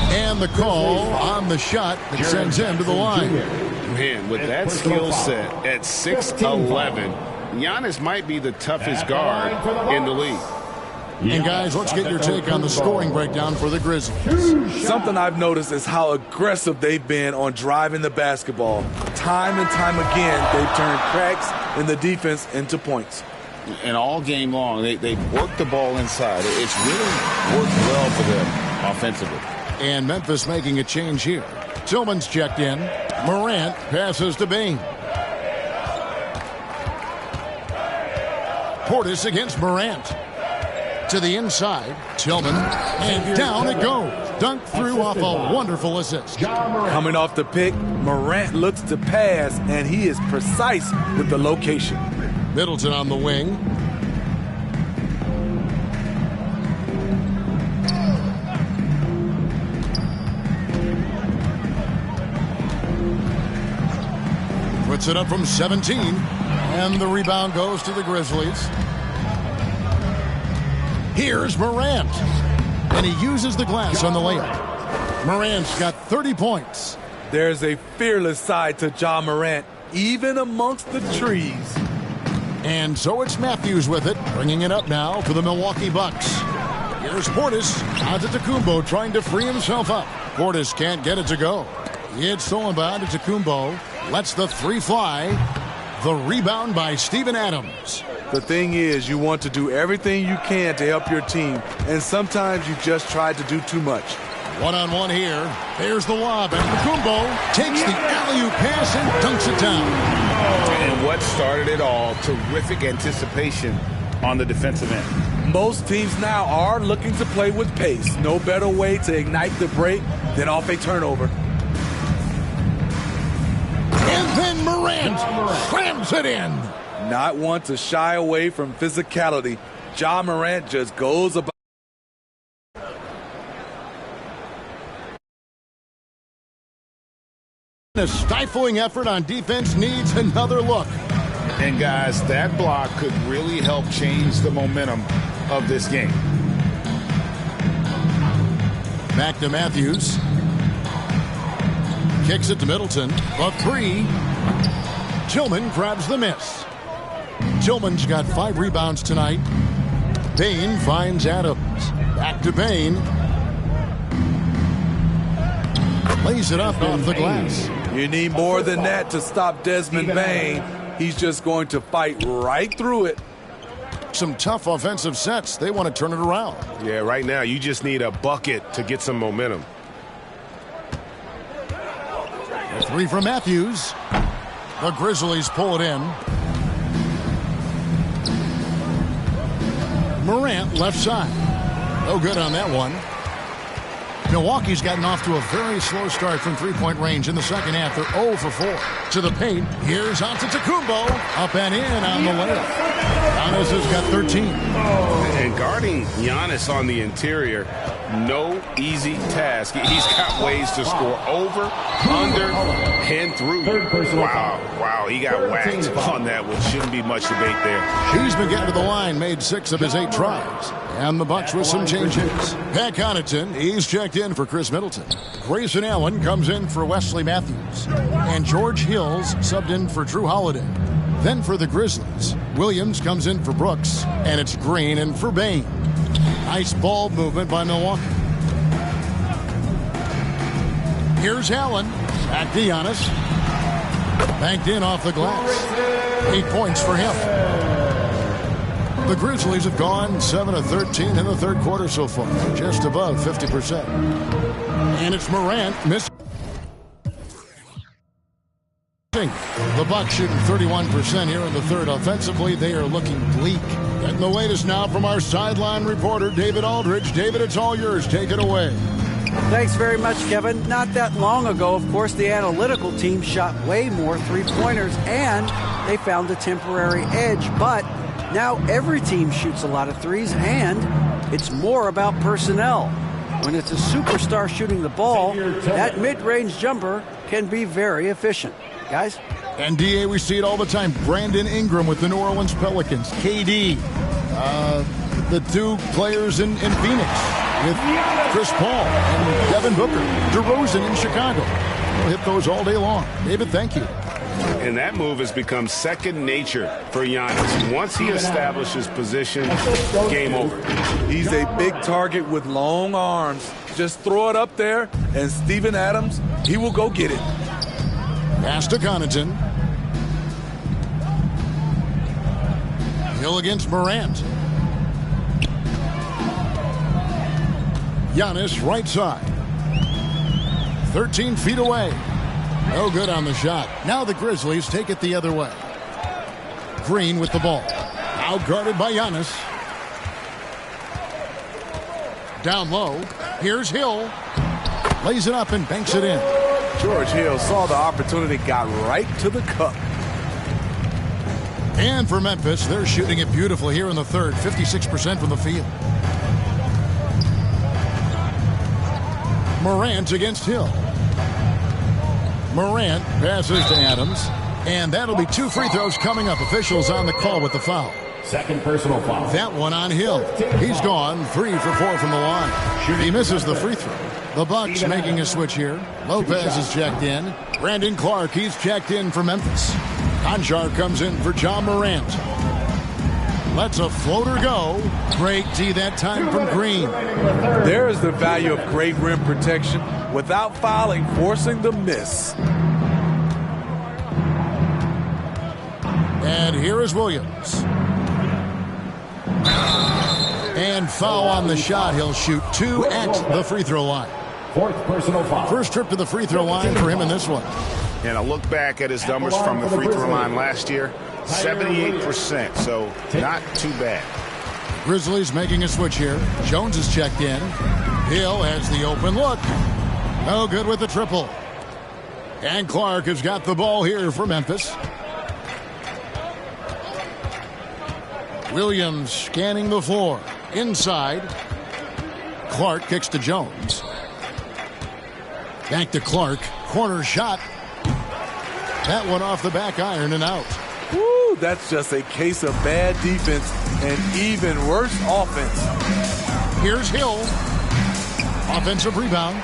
And the call on the shot that sends him to the line. Man, with that skill set at 6'11", Giannis might be the toughest guard in the league. And guys, let's get your take on the scoring breakdown for the Grizzlies. Something I've noticed is how aggressive they've been on driving the basketball. Time and time again, they've turned cracks in the defense into points. And all game long, they've worked the ball inside. It's really worked well for them offensively. And Memphis making a change here. Tillman's checked in. Morant passes to Bain. Portis against Morant. To the inside, Tillman, and down it goes. Dunk through off a wonderful assist. Coming off the pick, Morant looks to pass, and he is precise with the location. Middleton on the wing. Puts it up from 17, and the rebound goes to the Grizzlies. Here's Morant, and he uses the glass on the layup. Morant's got 30 points. There's a fearless side to Ja Morant, even amongst the trees. And so it's Matthews with it, bringing it up now to the Milwaukee Bucks. Here's Portis. Antetokounmpo trying to free himself up. Portis can't get it to go. It's stolen by Antetokounmpo. Lets the 3 fly. The rebound by Steven Adams. The thing is, you want to do everything you can to help your team, and sometimes you just try to do too much. One-on-one here. There's the lob, and Antetokounmpo takes the alley-oop pass and dunks it down. And what started it all, terrific anticipation on the defensive end. Most teams now are looking to play with pace. No better way to ignite the break than off a turnover. And then Morant slams it in. Not one to shy away from physicality. Ja Morant just goes about. A stifling effort on defense needs another look. And guys, that block could really help change the momentum of this game. Back to Matthews. Kicks it to Middleton. A 3. Tillman grabs the miss. Tillman's got 5 rebounds tonight. Bain finds Adams. Back to Bain. Lays it up off the glass. You need more than that to stop Desmond Bain. He's just going to fight right through it. some tough offensive sets. They want to turn it around. Yeah, right now you just need a bucket to get some momentum. A three from Matthews. The Grizzlies pull it in. Morant left side. No good on that one. Milwaukee's gotten off to a very slow start from three-point range in the second half. They're 0 for 4. To the paint. Here's Antetokounmpo. Up and in on the layup. Giannis has got 13. And guarding Giannis on the interior, no easy task. He's got ways to score over, under, and through. Wow, he got whacked on that one. Shouldn't be much debate there. He's been getting to the line, made 6 of his 8 tries. And the Bucks with some changes. Pat Connaughton, he's checked in for Chris Middleton. Grayson Allen comes in for Wesley Matthews. And George Hills subbed in for Drew Holiday. Then for the Grizzlies, Williams comes in for Brooks. And it's Green in for Bain. Nice ball movement by Milwaukee. Here's Allen. Back to Giannis. Banked in off the glass. 8 points for him. The Grizzlies have gone 7 of 13 in the third quarter so far, just above 50%. And it's Morant missing. The Bucks shooting 31% here in the third. Offensively, they are looking bleak. Getting the latest now from our sideline reporter, David Aldridge. David, it's all yours. Take it away. Thanks very much, Kevin. Not that long ago, of course, the analytical team shot way more three-pointers, and they found a temporary edge. But now every team shoots a lot of threes, and it's more about personnel. When it's a superstar shooting the ball, that mid-range jumper can be very efficient. Guys? And, D.A., we see it all the time. Brandon Ingram with the New Orleans Pelicans. KD, the 2 players in Phoenix with Chris Paul and Devin Booker. DeRozan in Chicago. We'll hit those all day long. David, thank you. And that move has become second nature for Giannis. Once he establishes position, game over. He's a big target with long arms. Just throw it up there, and Steven Adams, he will go get it. Pass to Connaughton. Hill against Morant. Giannis right side. 13 feet away. No good on the shot. Now the Grizzlies take it the other way. Green with the ball. Out guarded by Giannis. Down low. Here's Hill. Lays it up and banks it in. George Hill saw the opportunity, got right to the cup. And for Memphis, they're shooting it beautiful here in the third. 56% from the field. Morant against Hill. Morant passes to Adams. And that'll be 2 free throws coming up. Officials on the call with the foul. Second personal foul. That one on Hill. He's gone 3 for 4 from the line. He misses the free throw. The Bucks making a switch here. Lopez is checked in. Brandon Clark, he's checked in for Memphis. Conchar comes in for John Morant. Lets a floater go. Great D that time from Green. There is the value of great rim protection without fouling, forcing the miss. And here is Williams. And foul on the shot. He'll shoot 2 at the free throw line. Fourth personal foul. First trip to the free throw line for him in this one. And a look back at his numbers from the free throw line last year, 78%, so not too bad. Grizzlies making a switch here. Jones is checked in. Hill has the open look. No good with the triple. And Clark has got the ball here for Memphis. Williams scanning the floor. Inside. Clark kicks to Jones. Back to Clark. Corner shot. That one off the back iron and out. Woo, that's just a case of bad defense and even worse offense. Here's Hill. Offensive rebound.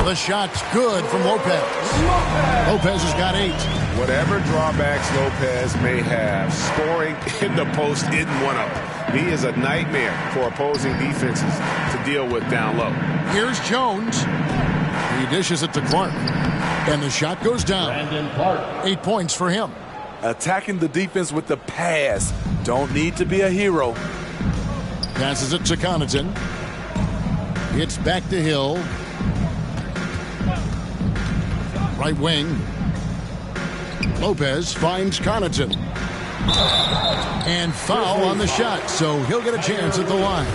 The shot's good from Lopez. Lopez has got 8. Whatever drawbacks Lopez may have, scoring in the post isn't one of them. He is a nightmare for opposing defenses to deal with down low. Here's Jones. He dishes it to Clark. And the shot goes down. 8 points for him. attacking the defense with the pass. Don't need to be a hero. Passes it to Connaughton. It's back to Hill. Right wing. Lopez finds Connaughton. And foul on the shot, so he'll get a chance at the line.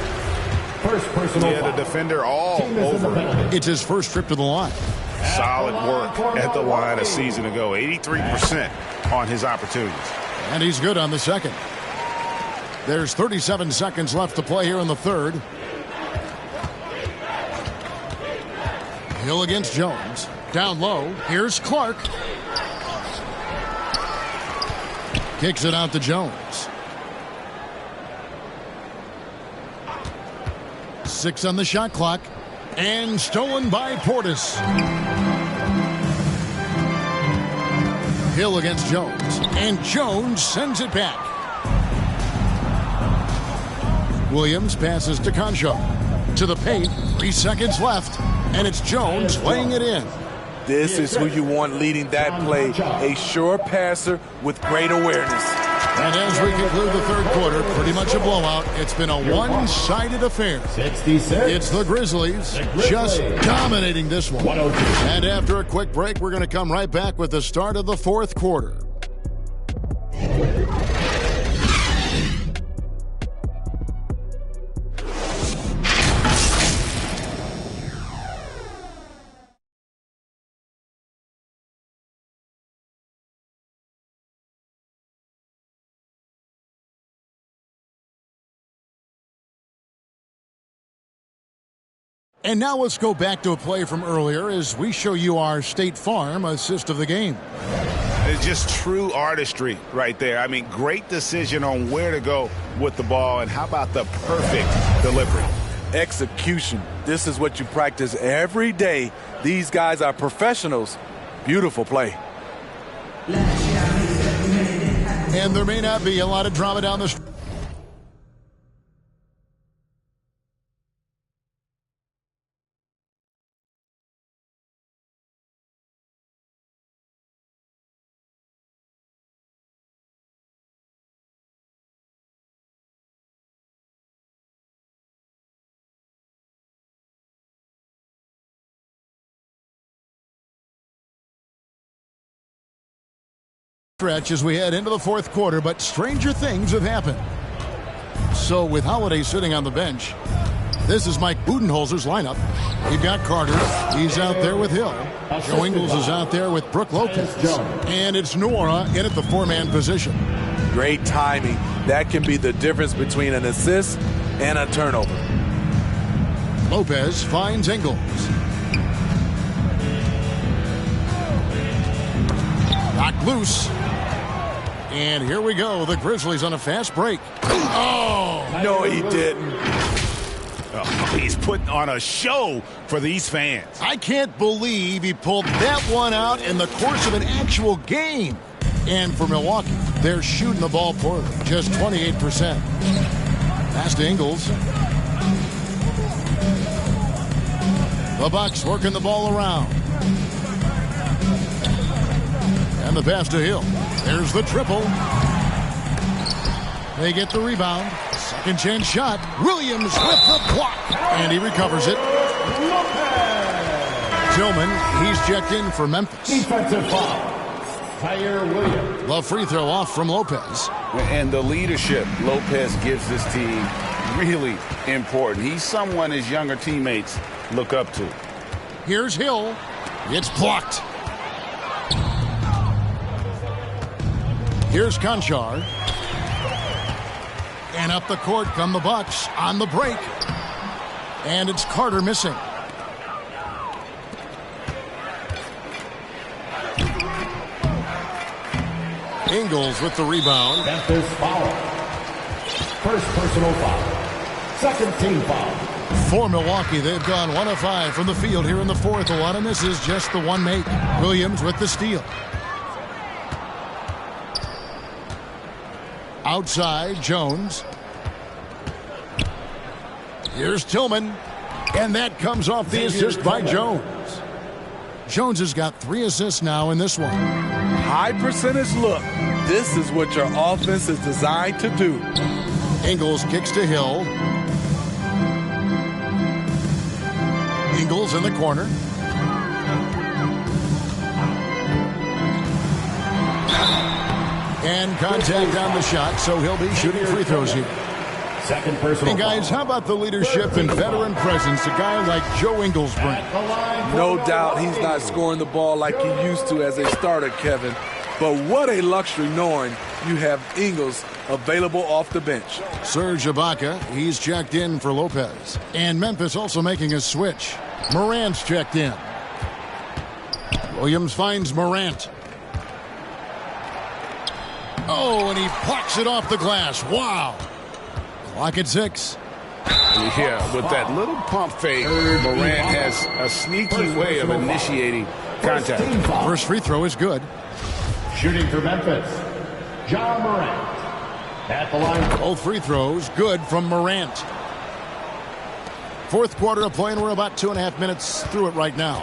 First personal foul. The defender all over him. It's his first trip to the line. Solid work at the line a season ago. 83% on his opportunities. And he's good on the second. There's 37 seconds left to play here in the third. Hill against Jones. Down low. Here's Clark. Kicks it out to Jones. 6 on the shot clock. And stolen by Portis. Hill against Jones. And Jones sends it back. Williams passes to Concho. To the paint. 3 seconds left. And it's Jones laying it in. This is who you want leading that play. A sure passer with great awareness. And as we conclude the third quarter, pretty much a blowout. It's been a one-sided affair. 66. It's the Grizzlies just dominating this one. And after a quick break, we're going to come right back with the start of the fourth quarter. And now let's go back to a play from earlier as we show you our State Farm assist of the game. It's just true artistry right there. I mean, great decision on where to go with the ball, and how about the perfect delivery? Execution. This is what you practice every day. These guys are professionals. Beautiful play. And there may not be a lot of drama down the street. Stretch as we head into the fourth quarter, but stranger things have happened. So with Holiday sitting on the bench, this is Mike Budenholzer's lineup. You've got Carter. He's out there with Hill. Joe Ingles is out there with Brooke Lopez. And it's Nora in at the four-man position. Great timing. That can be the difference between an assist and a turnover. Lopez finds Ingles. Knocked loose. And here we go. The Grizzlies on a fast break. Oh! No, he didn't. Oh, he's putting on a show for these fans. I can't believe he pulled that one out in the course of an actual game. And for Milwaukee, they're shooting the ball poorly. Just 28%. Pass to Ingles. The Bucks working the ball around. And the pass to Hill. There's the triple. They get the rebound. Second chance shot. Williams with the block. And he recovers it. Tillman, he's checked in for Memphis. Defensive foul. Tyre Williams. The free throw off from Lopez. And the leadership Lopez gives this team really important. He's someone his younger teammates look up to. Here's Hill. It's blocked. Here's Conchar. And up the court come the Bucks on the break. And it's Carter missing. Ingles with the rebound. Memphis foul. First personal foul. Second team foul. For Milwaukee, they've gone 1 of 5 from the field here in the fourth. A lot of misses, just the one make. Williams with the steal. Outside, Jones. Here's Tillman. And that comes off the assist by Jones. Jones has got 3 assists now in this one. high percentage look. This is what your offense is designed to do. Ingles kicks to Hill. Ingles in the corner. And contact on the shot, so he'll be shooting free throws here. Second personal. Hey guys, how about the leadership and veteran presence a guy like Joe Ingles brings? No doubt he's not scoring the ball like he used to as a starter, Kevin. But what a luxury knowing you have Ingles available off the bench. Serge Ibaka, he's checked in for Lopez. And Memphis also making a switch. Morant's checked in. Williams finds Morant. Oh, and he plucks it off the glass. Wow. Clock at 6. Yeah, with that little pump fake, Morant has a sneaky way of initiating contact. First free throw is good. Shooting for Memphis, John Morant. At the line. Both free throws good from Morant. Fourth quarter of play, and we're about 2.5 minutes through it right now.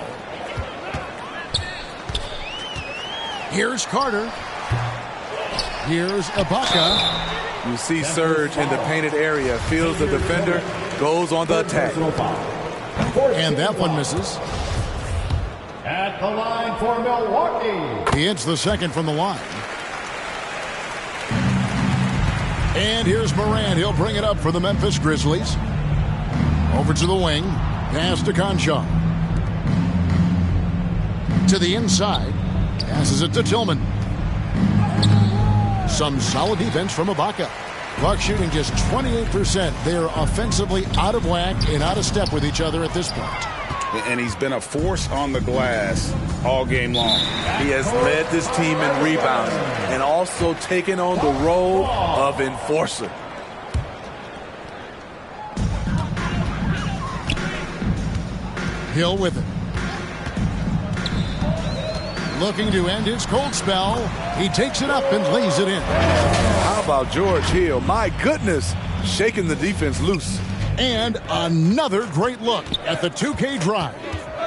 Here's Carter. Here's Ibaka. You see Serge in the painted area, feels the defender, goes on the attack. And that one misses. At the line for Milwaukee. He hits the second from the line. And here's Morant. He'll bring it up for the Memphis Grizzlies. Over to the wing. Pass to Conchar. To the inside. Passes it to Tillman. Some solid defense from Ibaka. Buck shooting just 28%. They're offensively out of whack and out of step with each other at this point. And he's been a force on the glass all game long. He has led this team in rebounding and also taken on the role of enforcer. Hill with it. Looking to end his cold spell. He takes it up and lays it in. How about George Hill? My goodness, shaking the defense loose. And another great look at the 2K drive.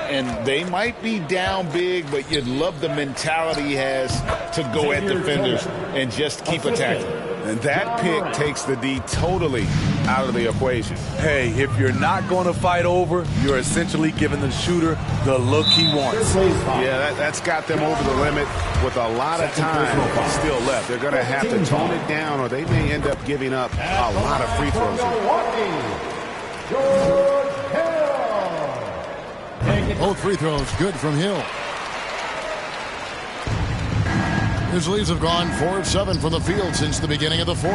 And they might be down big, but you'd love the mentality he has to go at defenders and just keep attacking. And that pick takes the D totally out of the equation. Hey, if you're not going to fight over, you're essentially giving the shooter the look he wants. Yeah, that's got them over the limit with a lot of time still left. They're going to have to tone it down, or they may end up giving up a lot of free throws. Both free throws good from Hill. Grizzlies have gone 4 of 7 from the field since the beginning of the fourth.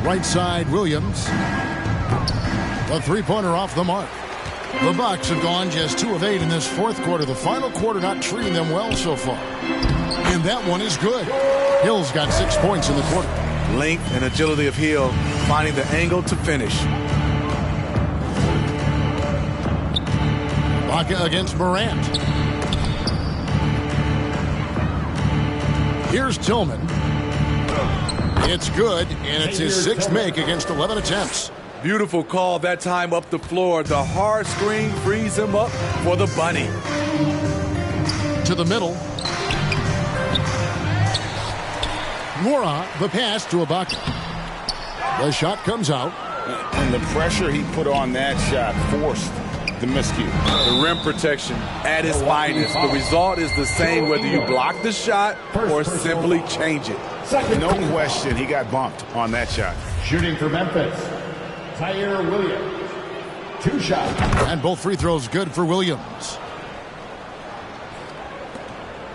Right side, Williams. The three-pointer off the mark. The Bucks have gone just 2 of 8 in this fourth quarter. The final quarter not treating them well so far. And that one is good. Hill's got 6 points in the quarter. Length and agility of Hill, finding the angle to finish. Ibaka against Morant. Here's Tillman. It's good, and it's his 6th make against 11 attempts. Beautiful call that time up the floor. The hard screen frees him up for the bunny. To the middle. Mora, the pass to Ibaka. The shot comes out. And the pressure he put on that shot forced the miscue. The rim protection at its finest. The result is the same whether you block the shot or simply change it. No question he got bumped on that shot. Shooting for Memphis, Tyre Williams. 2 shots. And both free throws good for Williams.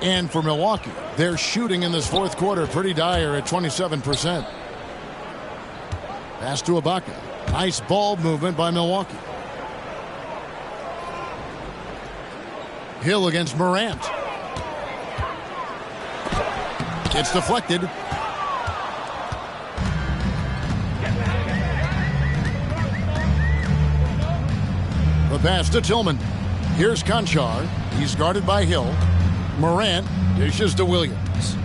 And for Milwaukee, their shooting in this fourth quarter pretty dire at 27%. Pass to Ibaka. Nice ball movement by Milwaukee. Hill against Morant. It's deflected. The pass to Tillman. Here's Conchar. He's guarded by Hill. Morant dishes to Williams.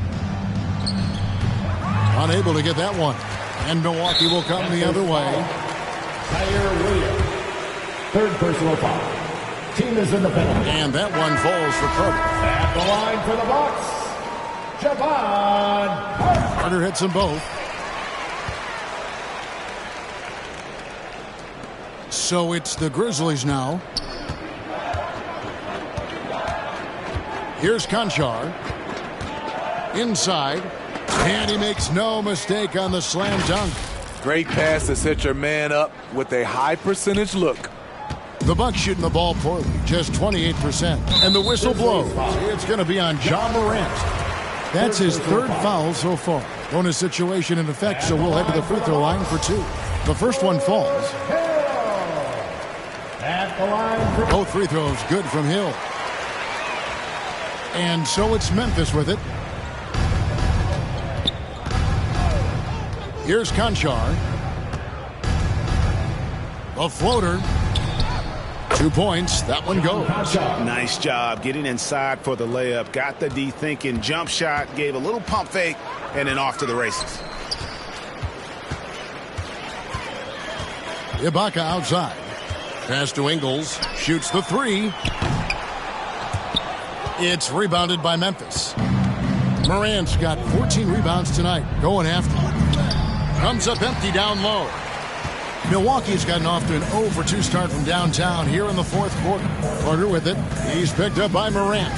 Unable to get that one. And Milwaukee will come the other way. Tyre Williams. 3rd personal foul. Team is in the penalty. And that one falls for Carter. At the line for the Bucks, Javon. Carter hits them both. So it's the Grizzlies now. Here's Conchar. Inside. And he makes no mistake on the slam dunk. Great pass to set your man up with a high percentage look. The Bucks shooting the ball poorly, just 28%. And the whistle blows. It's going to be on Ja Morant. That's his third foul so far. Bonus situation in effect, so we'll head to the free throw line for 2. The first one falls. At the line for both free throws good from Hill. And so it's Memphis with it. Here's Conchar. A floater. 2 points. That one goes. Nice job getting inside for the layup. Got the D thinking. Jump shot. Gave a little pump fake. And then off to the races. Ibaka outside. Pass to Ingles. Shoots the 3. It's rebounded by Memphis. Morant's got 14 rebounds tonight. Going after it. Comes up empty down low. Milwaukee's gotten off to an 0-for-2 start from downtown here in the fourth quarter. Carter with it. He's picked up by Morant.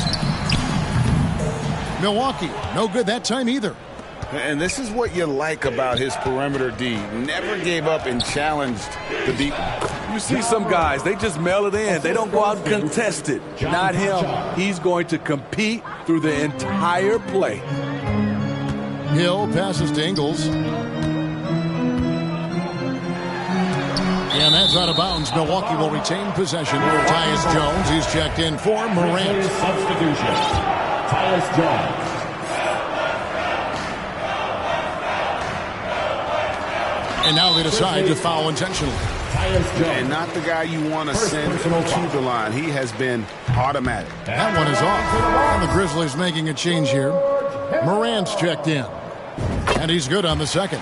Milwaukee, no good that time either. And this is what you like about his perimeter D. Never gave up and challenged the deep. You see some guys, they just mail it in. They don't go out and contest it. Not him. He's going to compete through the entire play. Hill passes to Ingles. And that's out of bounds. Milwaukee will retain possession. Tyus Jones, he's checked in for Morant. Substitution. Tyus Jones. And now they decide to foul intentionally. And not the guy you want to send to the line. He has been automatic. That one is off. And the Grizzlies making a change here. Morant's checked in. And he's good on the second.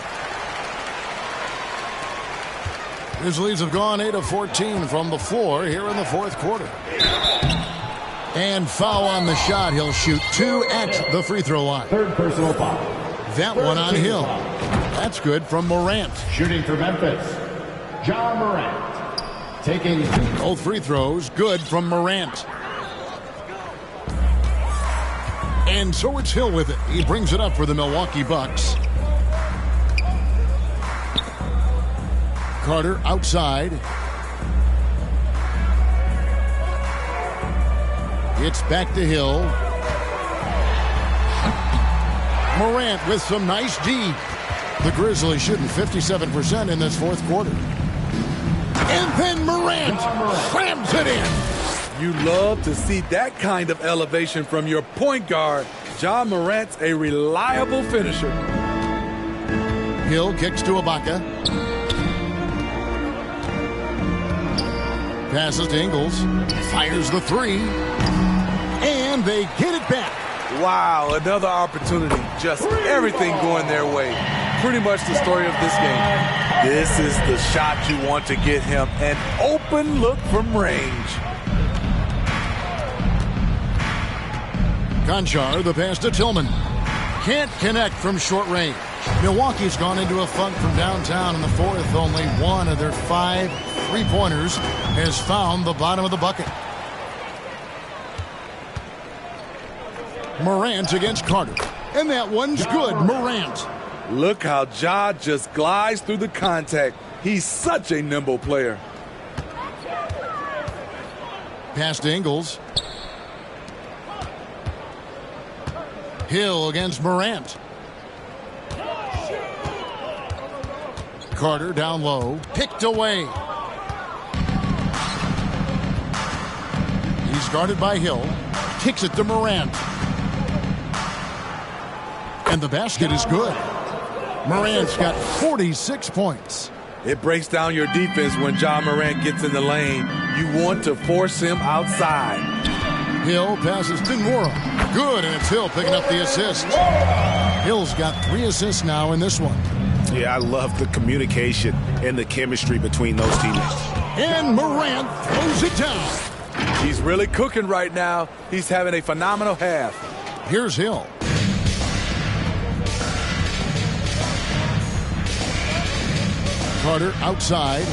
Grizzlies have gone 8 of 14 from the floor here in the fourth quarter. And foul on the shot. He'll shoot 2 at the free throw line. Third personal foul. That one on Hill. That's good from Morant. Shooting for Memphis, Ja Morant. Taking both free throws good from Morant. And so it's Hill with it. He brings it up for the Milwaukee Bucks. Carter outside. It's back to Hill. Morant with some nice D. The Grizzlies shooting 57% in this fourth quarter. And then Morant slams it in. You love to see that kind of elevation from your point guard. Ja Morant's a reliable finisher. Hill kicks to Ibaka. Passes to Ingles. Fires the 3. And they get it back. Wow, another opportunity. Just everything going their way. Pretty much the story of this game. This is the shot you want to get him. An open look from range. Conchar, the pass to Tillman. Can't connect from short range. Milwaukee's gone into a funk from downtown in the fourth. Only one of their 5 3-pointers has found the bottom of the bucket. Morant against Carter. And that one's good. Morant. Look how Ja just glides through the contact. He's such a nimble player. Pass to Ingles. Hill against Morant. Carter down low. Picked away. He's guarded by Hill. Kicks it to Morant. And the basket is good. Morant's got 46 points. It breaks down your defense when Ja Morant gets in the lane. You want to force him outside. Hill passes to Nora. Good, and it's Hill picking up the assist. Hill's got 3 assists now in this one. Yeah, I love the communication and the chemistry between those teammates. And Morant throws it down. He's really cooking right now. He's having a phenomenal half. Here's Hill. Carter outside.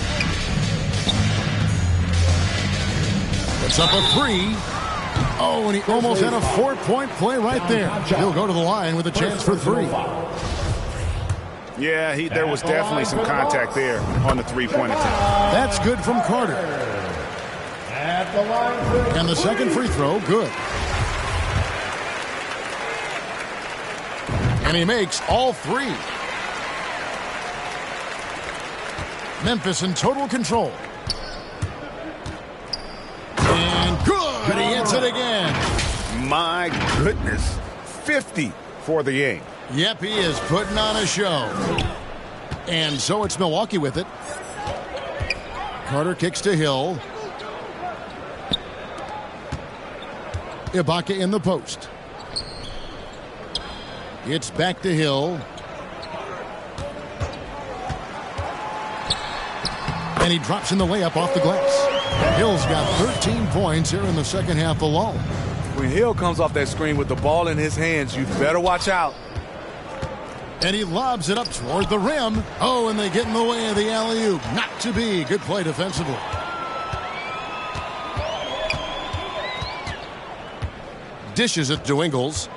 Puts up a three. Oh, and he almost had a 4-point play right there. He'll go to the line with a chance for three. Yeah, there was definitely some contact there on the three-point attempt. That's good from Carter. And the second free throw, good. And he makes all three. Memphis in total control. And good! He hits it again. My goodness. 50 for the game. Yep, he is putting on a show. And so it's Milwaukee with it. Carter kicks to Hill. Ibaka in the post. It's back to Hill. And he drops in the layup off the glass. Hill's got 13 points here in the second half alone. When Hill comes off that screen with the ball in his hands, you better watch out. And he lobs it up toward the rim. Oh, and they get in the way of the alley-oop. Not to be. Good play defensively. Dishes it to Ingles.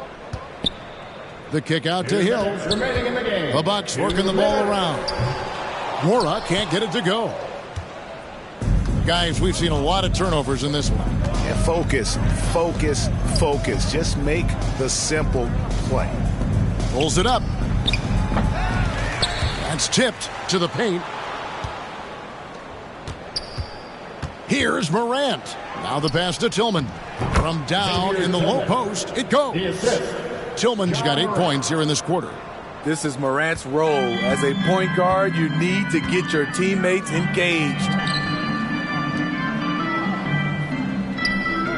The kick out to Hill. The Bucks working the ball around. Mora can't get it to go. Guys, we've seen a lot of turnovers in this one. Yeah, focus, focus, focus. Just make the simple play. Pulls it up. That's tipped to the paint. Here's Morant. Now the pass to Tillman. From down in the low post, it goes. Tillman's got 8 points here in this quarter. This is Morant's role. As a point guard, you need to get your teammates engaged.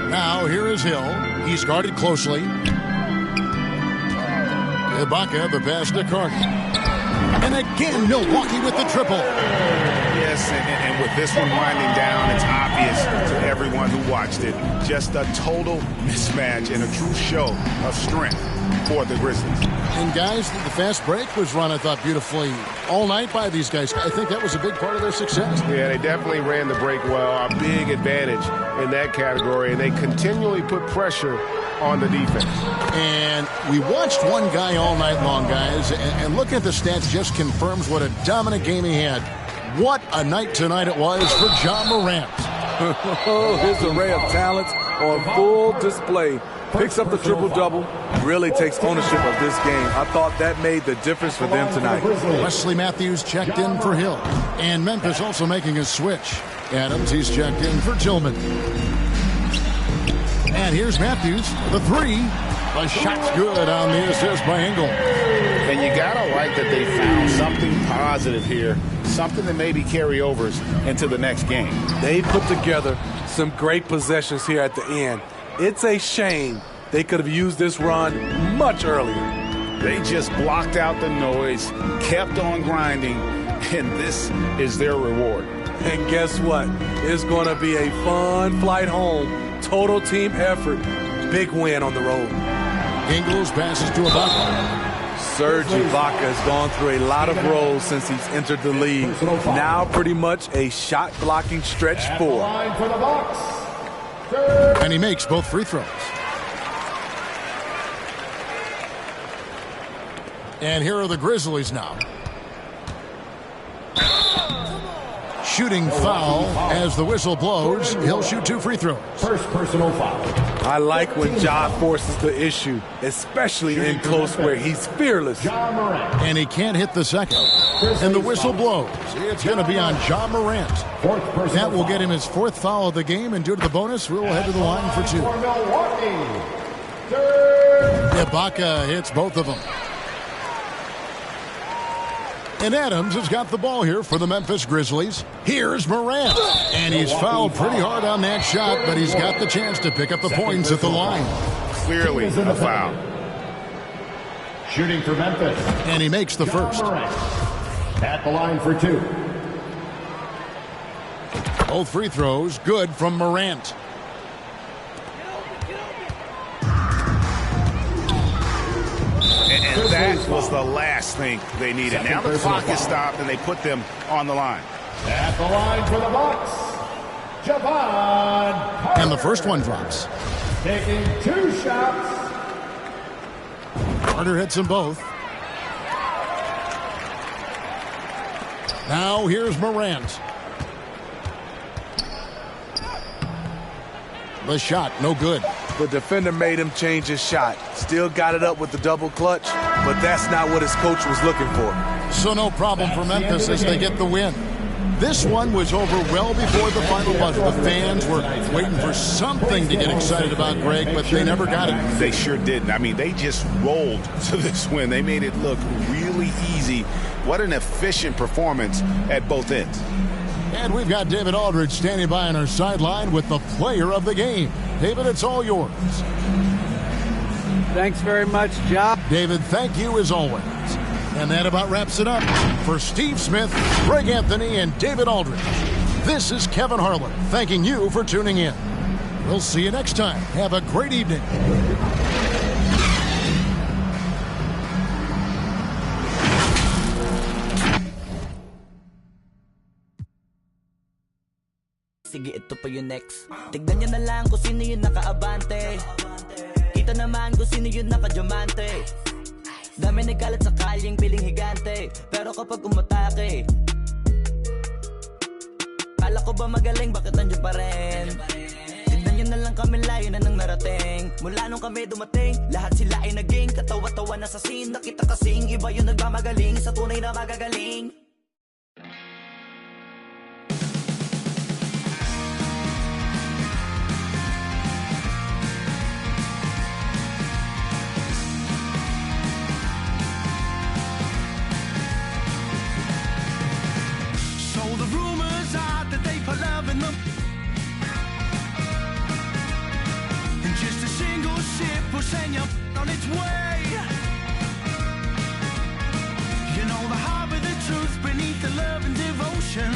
Now here is Hill. He's guarded closely. Ibaka, the pass to Carter. And again, Milwaukee with the triple. Yes, and with this one winding down, it's obvious to everyone who watched it. Just a total mismatch and a true show of strength for the Grizzlies. And guys, the fast break was run, I thought, beautifully all night by these guys. I think that was a big part of their success. Yeah, they definitely ran the break well. A big advantage in that category, and they continually put pressure on the defense. And we watched one guy all night long, guys, and looking at the stats just confirms what a dominant game he had. What a night tonight it was for John Morant. His array of talents on full display. Picks up the triple-double, really takes ownership of this game. I thought that made the difference for them tonight. Wesley Matthews checked in for Hill. And Memphis also making a switch. Adams, he's checked in for Tillman. And here's Matthews, the three. The shot's good on the assist by Engel. And you gotta like that they found something positive here, something that maybe carry overs into the next game. They put together some great possessions here at the end. It's a shame they could have used this run much earlier. They just blocked out the noise, kept on grinding, and this is their reward. And guess what? It's going to be a fun flight home. Total team effort. Big win on the road. Ingles passes to Ibaka. Serge Ibaka has gone through a lot of roles since he's entered the league. Now pretty much a shot-blocking stretch four. And he makes both free throws. And here are the Grizzlies now. Shooting foul as the whistle blows. He'll shoot 2 free throws. First personal foul. I like when Ja forces the issue, especially in close where he's fearless. And he can't hit the second. And the whistle blows. It's going to be on Ja Morant. That will get him his 4th foul of the game, and due to the bonus, we'll head to the line for 2. Ibaka hits both of them. And Adams has got the ball here for the Memphis Grizzlies. Here's Morant. And he's fouled pretty hard on that shot, but he's got the chance to pick up the points at the line. Clearly a foul. Shooting for Memphis. And he makes the first. At the line for 2. Both free throws good from Morant. And that was the last thing they needed. Now the clock is stopped, and they put them on the line. At the line for the Bucks, Javon. And the first one drops. Taking 2 shots. Carter hits them both. Now here's Morant. The shot, no good. The defender made him change his shot. Still got it up with the double clutch, but that's not what his coach was looking for. So no problem for Memphis as they get the win. This one was over well before the final buzzer. The fans were waiting for something to get excited about, Greg, but they never got it. They sure didn't. I mean, they just rolled to this win. They made it look really easy. What an efficient performance at both ends. And we've got David Aldridge standing by on our sideline with the player of the game. David, it's all yours. Thanks very much, Job. David, thank you as always. And that about wraps it up. For Steve Smith, Greg Anthony, and David Aldridge, this is Kevin Harlan thanking you for tuning in. We'll see you next time. Have a great evening. Sige, ito pa yung next. Tignan nyo na lang kung sino yung nakaabante. Kita naman kung sino yung nakadiamante. Dami nagkalat sa kalyeng piling higante, pero kapag umatake, kala ko ba magaling, bakit nandiyan pa rin? Tignan nyo na lang kami, layo na nang narating. Mula nung kami dumating, lahat sila ay naging katawa-tawa na sa scene. Nakita kasing iba yung nagmamagaling sa tunay na magagaling. Pushing you on its way. You know the heart of the truth beneath the love and devotion.